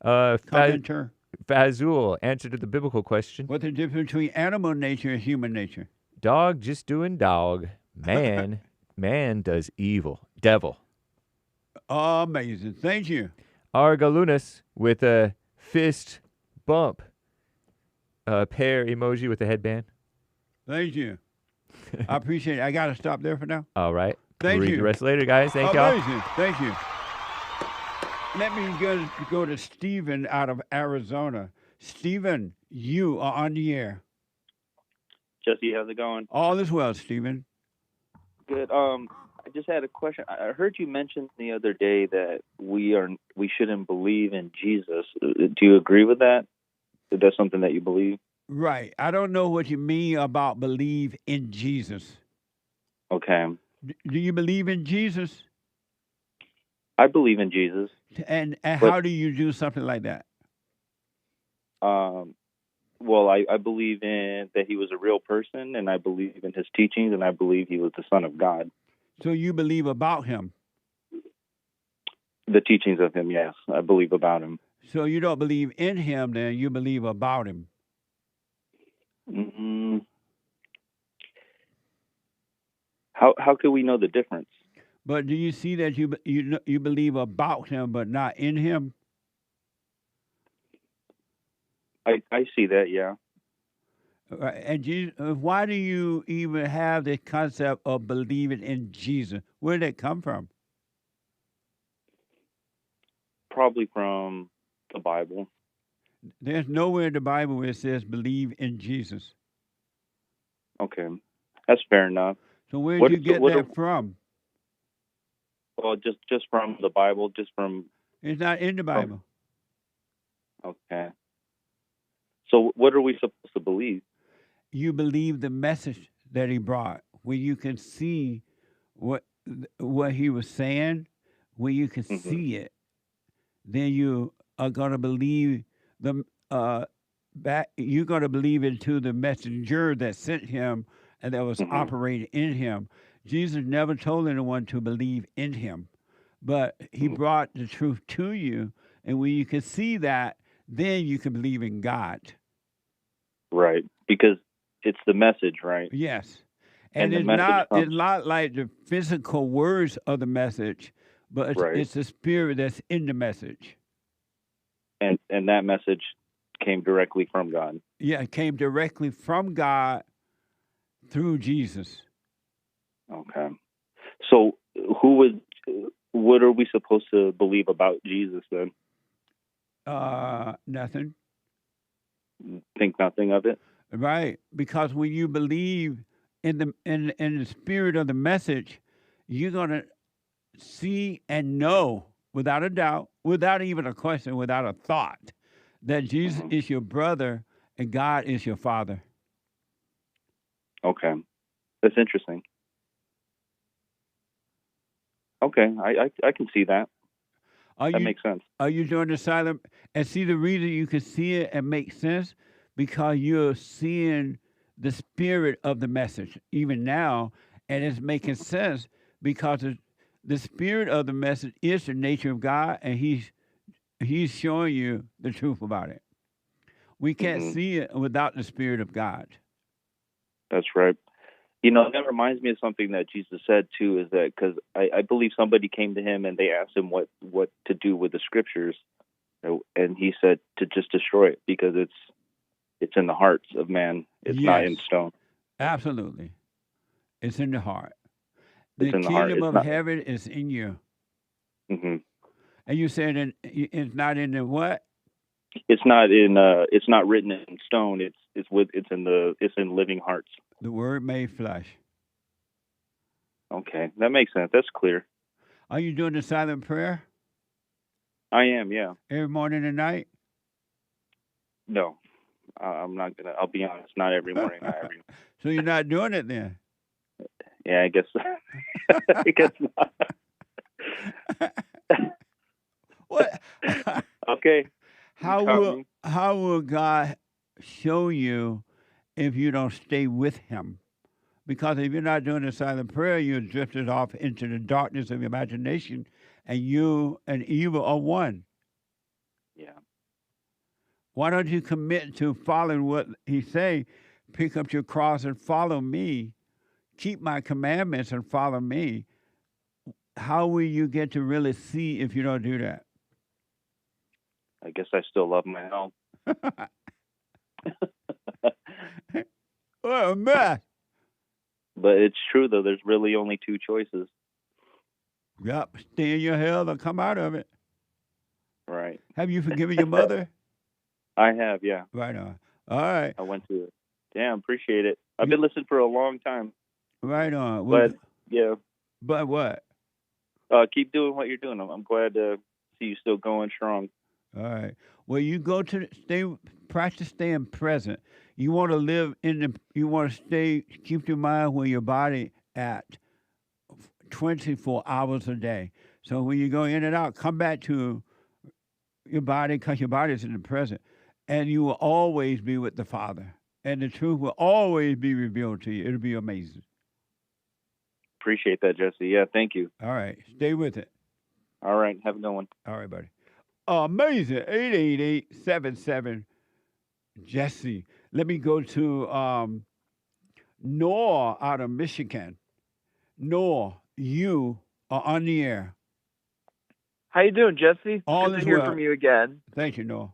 B: Commenter.
L: Fazul, answer to the biblical question.
B: What's the difference between animal nature and human nature?
L: Dog just doing dog. Man does evil. Devil.
B: Amazing. Thank you.
L: Argalunas with a fist bump. Pear emoji with a headband.
B: Thank you. I appreciate it. I got to stop there for now.
L: All right.
B: Thank
L: We'll
B: you.
L: read the rest later, guys. Thank y'all.
B: Amazing. Thank you. Let me go to Stephen out of Arizona. Stephen, you are on the air.
A: Jesse, how's it going?
B: All is well, Stephen.
A: Good. I just had a question. I heard you mention the other day that we shouldn't believe in Jesus. Do you agree with that? Is that something that you believe?
B: Right. I don't know what you mean about believe in Jesus.
A: Okay.
B: Do you believe in Jesus?
A: I believe in Jesus.
B: And how do you do something like that?
A: Well, I believe in that he was a real person, and I believe in his teachings, and I believe he was the Son of God.
B: So you believe about him?
A: The teachings of him, yes, I believe about him.
B: So you don't believe in him, then you believe about him.
A: Mm-hmm. How can we know the difference?
B: But do you see that you believe about him, but not in him?
A: I see that, yeah.
B: And Jesus, why do you even have the concept of believing in Jesus? Where did it come from?
A: Probably from the Bible.
B: There's nowhere in the Bible where it says believe in Jesus.
A: Okay, that's fair enough.
B: So where did you get that from?
A: Well, just from the Bible, just from.
B: It's not in the Bible.
A: Okay. So what are we supposed to believe?
B: You believe the message that he brought, where you can see what he was saying, where you can see it. Then you are going to believe you're going to believe into the messenger that sent him and that was operating in him. Jesus never told anyone to believe in him, but he brought the truth to you, and when you can see that, then you can believe in God.
A: Right, because it's the message, right?
B: Yes, and it's not like the physical words of the message, but it's the spirit that's in the message.
A: And that message came directly from God.
B: Yeah, it came directly from God through Jesus.
A: Okay. So what are we supposed to believe about Jesus then?
B: Nothing.
A: Think nothing of it?
B: Right, because when you believe in the spirit of the message, you're going to see and know without a doubt, without even a question, without a thought, that Jesus is your brother and God is your father.
A: Okay. That's interesting. Okay, I can see that. That makes sense.
B: Are you doing the silent? And see, the reason you can see it and make sense, because you're seeing the spirit of the message even now, and it's making sense because the spirit of the message is the nature of God, and He's showing you the truth about it. We can't see it without the spirit of God.
A: That's right. You know, that reminds me of something that Jesus said too. Is that because I believe somebody came to him and they asked him what to do with the scriptures, and he said to just destroy it because it's in the hearts of man. It's not in stone.
B: Absolutely, it's in the heart. The
A: It's in
B: kingdom
A: the heart.
B: of heaven is in you.
A: Mm-hmm.
B: And you said it's not in the what?
A: It's not in. It's not written in stone. It's in living hearts.
B: The Word made flesh.
A: Okay, that makes sense. That's clear.
B: Are you doing the silent prayer?
A: I am, yeah.
B: Every morning and night?
A: No, I'm not gonna. I'll be honest. Not every morning. Not every.
B: So you're not doing it then?
A: Yeah, I guess. I guess not.
B: What?
A: Okay.
B: How will God show you if you don't stay with Him? Because if you're not doing the silent prayer, you're drifted off into the darkness of your imagination, and you and evil are one.
A: Yeah.
B: Why don't you commit to following what He say? Pick up your cross and follow me. Keep my commandments and follow me. How will you get to really see if you don't do that?
A: I guess I still love my health.
B: What a mess.
A: But it's true, though. There's really only two choices.
B: Yep. Stay in your hell or come out of it.
A: Right.
B: Have you forgiven your mother?
A: I have, yeah.
B: Right on. All right.
A: I went to it. Damn, appreciate it. I've been listening for a long time.
B: Right on. Well,
A: But, yeah.
B: But what?
A: Keep doing what you're doing. I'm glad to see you still going strong.
B: All right. Well, you go to practice staying present. You want to live you want to keep your mind where your body at 24 hours a day. So when you go in and out, come back to your body because your body is in the present. And you will always be with the Father. And the truth will always be revealed to you. It'll be amazing.
A: Appreciate that, Jesse. Yeah, thank you.
B: All right. Stay with it.
A: All right. Have a good one.
B: All right, buddy. Amazing. 888-77 Jesse. Let me go to Noah out of Michigan. Noah, you are on the air.
C: How you doing, Jesse?
B: All
C: Good
B: is
C: to hear
B: well.
C: from you again.
B: Thank you, Noah.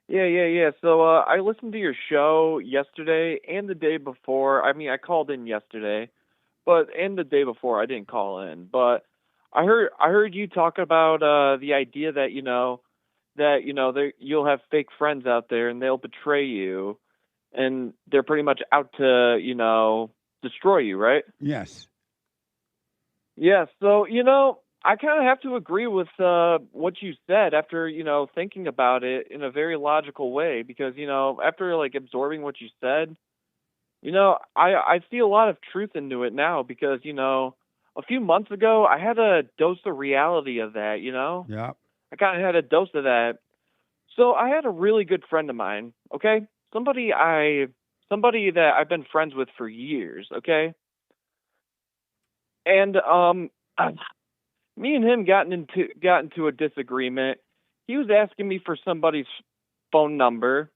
C: Yeah. So I listened to your show yesterday and the day before. I mean, I called in yesterday, and the day before I didn't call in. But I heard you talk about the idea that you'll have fake friends out there and they'll betray you, and they're pretty much out to destroy you, right?
B: Yes.
C: Yeah. So I kind of have to agree with what you said after, thinking about it in a very logical way, because, after like absorbing what you said, I see a lot of truth into it now, because, a few months ago, I had a dose of reality of that,
B: Yeah.
C: I kind of had a dose of that. So I had a really good friend of mine, okay? Somebody that I've been friends with for years, okay? And me and him got into a disagreement. He was asking me for somebody's phone number,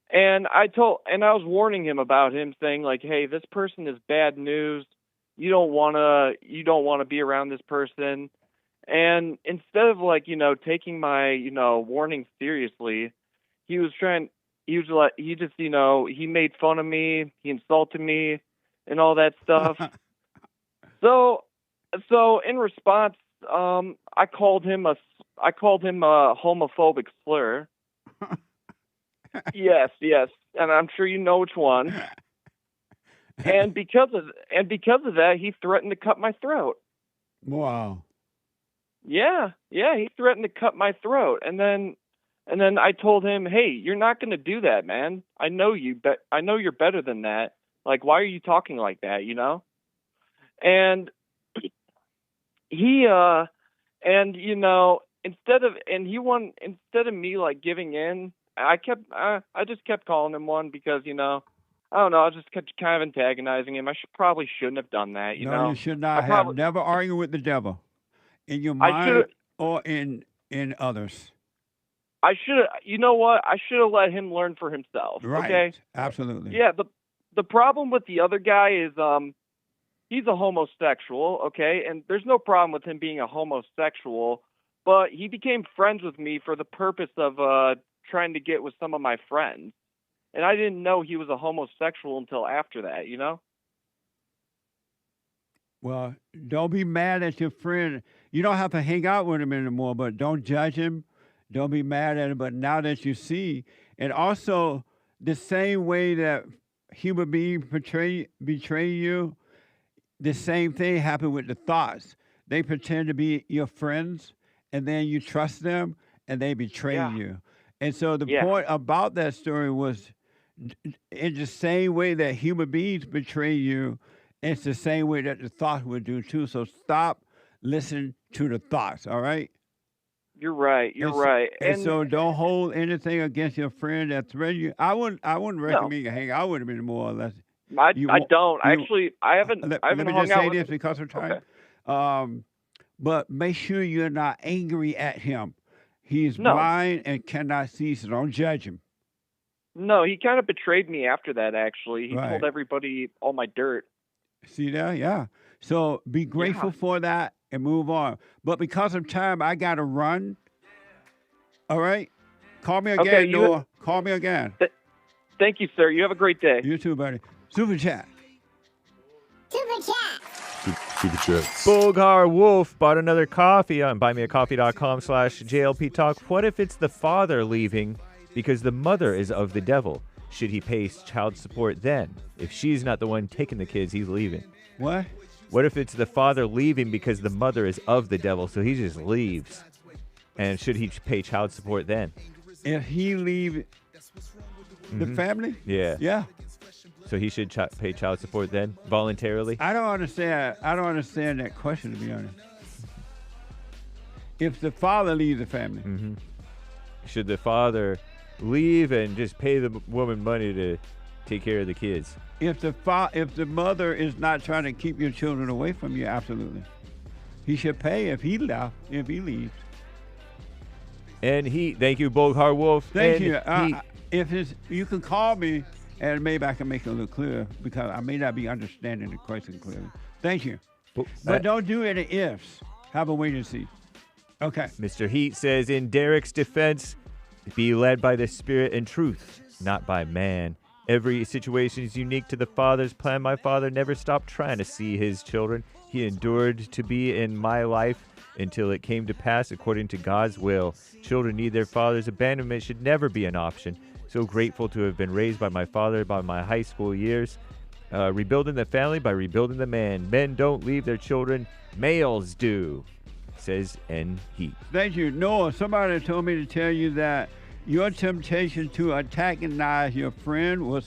C: and I was warning him about him, saying like, "Hey, this person is bad news. You don't want to be around this person." And instead of taking my warning seriously, he made fun of me, he insulted me, and all that stuff. So in response, I called him a homophobic slur. Yes, and I'm sure you know which one. And because of that, he threatened to cut my throat.
B: Wow.
C: Yeah, he threatened to cut my throat, and then I told him, "Hey, you're not going to do that, man. I know you, I know you're better than that. Like, why are you talking like that, And he instead of me like giving in, I just kept calling him one, because I don't know, I just kept kind of antagonizing him. I probably shouldn't have done that,
B: No, you should not have. Never argue with the devil in your mind or in others.
C: I should, you know what? I should have let him learn for himself.
B: Right.
C: Okay.
B: Absolutely.
C: Yeah. The problem with the other guy is he's a homosexual. Okay, and there's no problem with him being a homosexual, but he became friends with me for the purpose of trying to get with some of my friends, and I didn't know he was a homosexual until after that.
B: Well, don't be mad at your friend. You don't have to hang out with him anymore, but don't judge him. Don't be mad at him. But now that you see, and also the same way that human beings betray you, the same thing happened with the thoughts. They pretend to be your friends, and then you trust them, and they betray you. And so the point about that story was, in the same way that human beings betray you, it's the same way that the thoughts would do too. So stop listening to the thoughts, all right?
C: You're right.
B: And so don't hold anything against your friend that threatened you. I wouldn't recommend you hang out with him anymore unless
C: I don't. Actually, I haven't
B: let
C: hung
B: me
C: out
B: just say
C: with
B: this because of time.
C: Okay.
B: But make sure you're not angry at him. He's blind and cannot see, so don't judge him.
C: No, he kind of betrayed me after that, actually. He
B: Right.
C: told everybody all my dirt.
B: See that? Yeah. So be grateful for that and move on. But because of time, I got to run. All right? Call me again,
C: Okay,
B: Noah. Call me again.
C: Thank you, sir. You have a great day.
B: You too, buddy. Super chat.
L: Super chats. Bulgar Wolf bought another coffee on buymeacoffee.com/JLP Talk. What if it's the father leaving because the mother is of the devil? Should he pay child support then? If she's not the one taking the kids, he's leaving.
B: What?
L: What if it's the father leaving because the mother is of the devil, so he just leaves? And should he pay child support then?
B: If he leave the family?
L: Yeah.
B: Yeah.
L: So he should pay child support then, voluntarily?
B: I don't understand that question, to be honest. If the father leaves the family.
L: Mm-hmm. Should the father leave and just pay the woman money to take care of the kids?
B: If the mother is not trying to keep your children away from you, absolutely. He should pay if he left, if he leaves.
L: And thank you, Boghar Wolf.
B: Thank you. You can call me, and maybe I can make it a little clearer because I may not be understanding the question clearly. Thank you. But don't do any ifs. Have a wait and see. Okay.
L: Mr. Heat says, in Derrick's defense, be led by the Spirit and truth, not by man. Every situation is unique to the Father's plan. My Father never stopped trying to see his children. He endured to be in my life until it came to pass according to God's will. Children need their father's abandonment should never be an option. So grateful to have been raised by my father by my high school years. Rebuilding the family by rebuilding the man. Men don't leave their children. Males do, says N. Heat.
B: Thank you. Noah, somebody told me to tell you that your temptation to antagonize your friend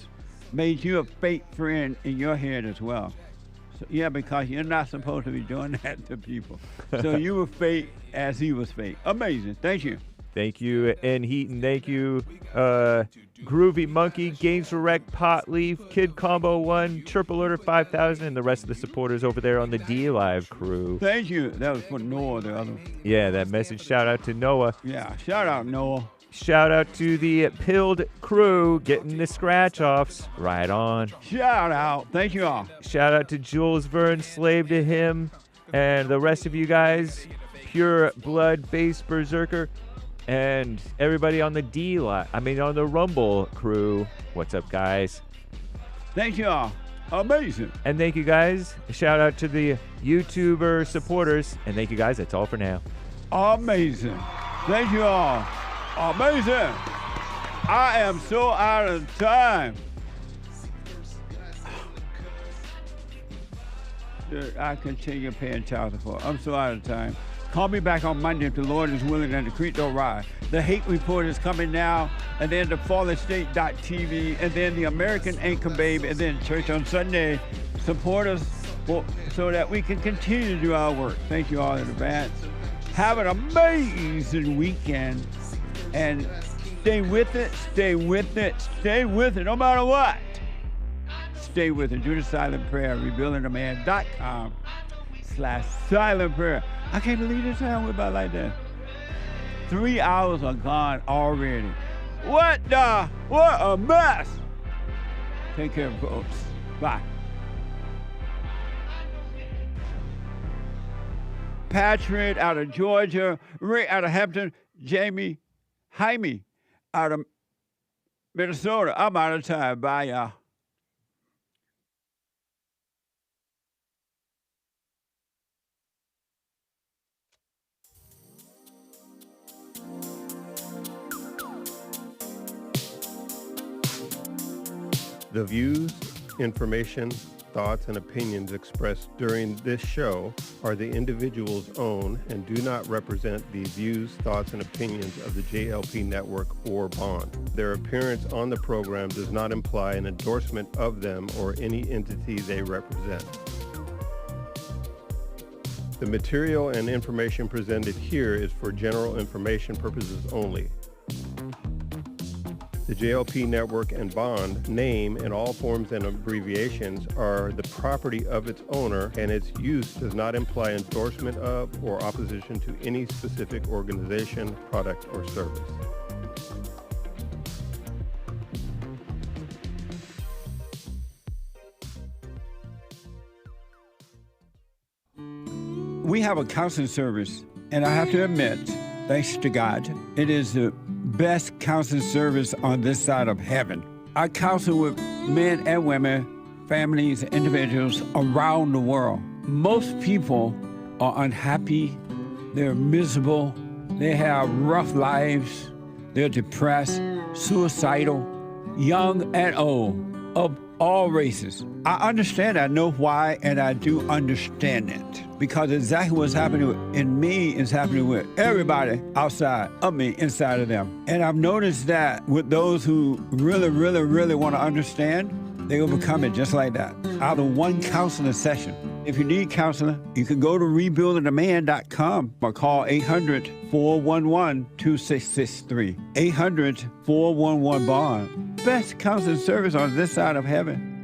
B: made you a fake friend in your head as well. So, yeah, because you're not supposed to be doing that to people. So you were fake as he was fake. Amazing. Thank you.
L: Thank you, N. Heaton. Thank you, Groovy Monkey, Games for Rec, Potleaf, Kid Combo 1, Triple Order 5000, and the rest of the supporters over there on the D Live crew.
B: Thank you. That was for Noah, the other.
L: Yeah, that message. Shout out to Noah.
B: Yeah, shout out, Noah.
L: Shout out to the Pilled crew getting the scratch offs. Right on.
B: Shout out. Thank you all.
L: Shout out to Jules Verne, Slave to Him, and the rest of you guys. Pure Blood, Bass Berserker, and everybody on the on the Rumble crew. What's up, guys?
B: Thank you all. Amazing.
L: And thank you, guys. Shout out to the YouTuber supporters. And thank you, guys. That's all for now.
B: Amazing. Thank you all. Amazing. I am so out of time. I continue paying child support. I'm so out of time. Call me back on Monday if the Lord is willing and the creek don't rise. The Hate Report is coming now, and then the FallenState.tv, and then the American Anchor Babe, and then Church on Sunday. Support us so that we can continue to do our work. Thank you all in advance. Have an amazing weekend. And stay with it, stay with it, stay with it, no matter what. Stay with it. Do the silent prayer, rebuildingtheman.com/silent prayer. I can't believe this time went by like that. 3 hours are gone already. What a mess. Take care, folks. Bye. Patrick out of Georgia, Ray out of Hampton, Jaime out of Minnesota. I'm out of time. Bye, y'all.
D: The views, information, thoughts, and opinions expressed during this show are the individual's own and do not represent the views, thoughts, and opinions of the JLP Network or Bond. Their appearance on the program does not imply an endorsement of them or any entity they represent. The material and information presented here is for general information purposes only. The JLP Network and Bond name and all forms and abbreviations are the property of its owner, and its use does not imply endorsement of or opposition to any specific organization, product, or service.
B: We have a counseling service, and I have to admit, thanks to God, it is the best counseling service on this side of heaven. I counsel with men and women, families, individuals around the world. Most people are unhappy, they're miserable, they have rough lives, they're depressed, suicidal, young and old, of all races. I understand, I know why, and I do understand it. Because exactly what's happening in me is happening with everybody outside of me, inside of them. And I've noticed that with those who really, really, really want to understand, they overcome it just like that, out of one counseling session. If you need counseling, you can go to rebuildingtheman.com or call 800-411-2663. 800-411-BOND. Best counseling service on this side of heaven.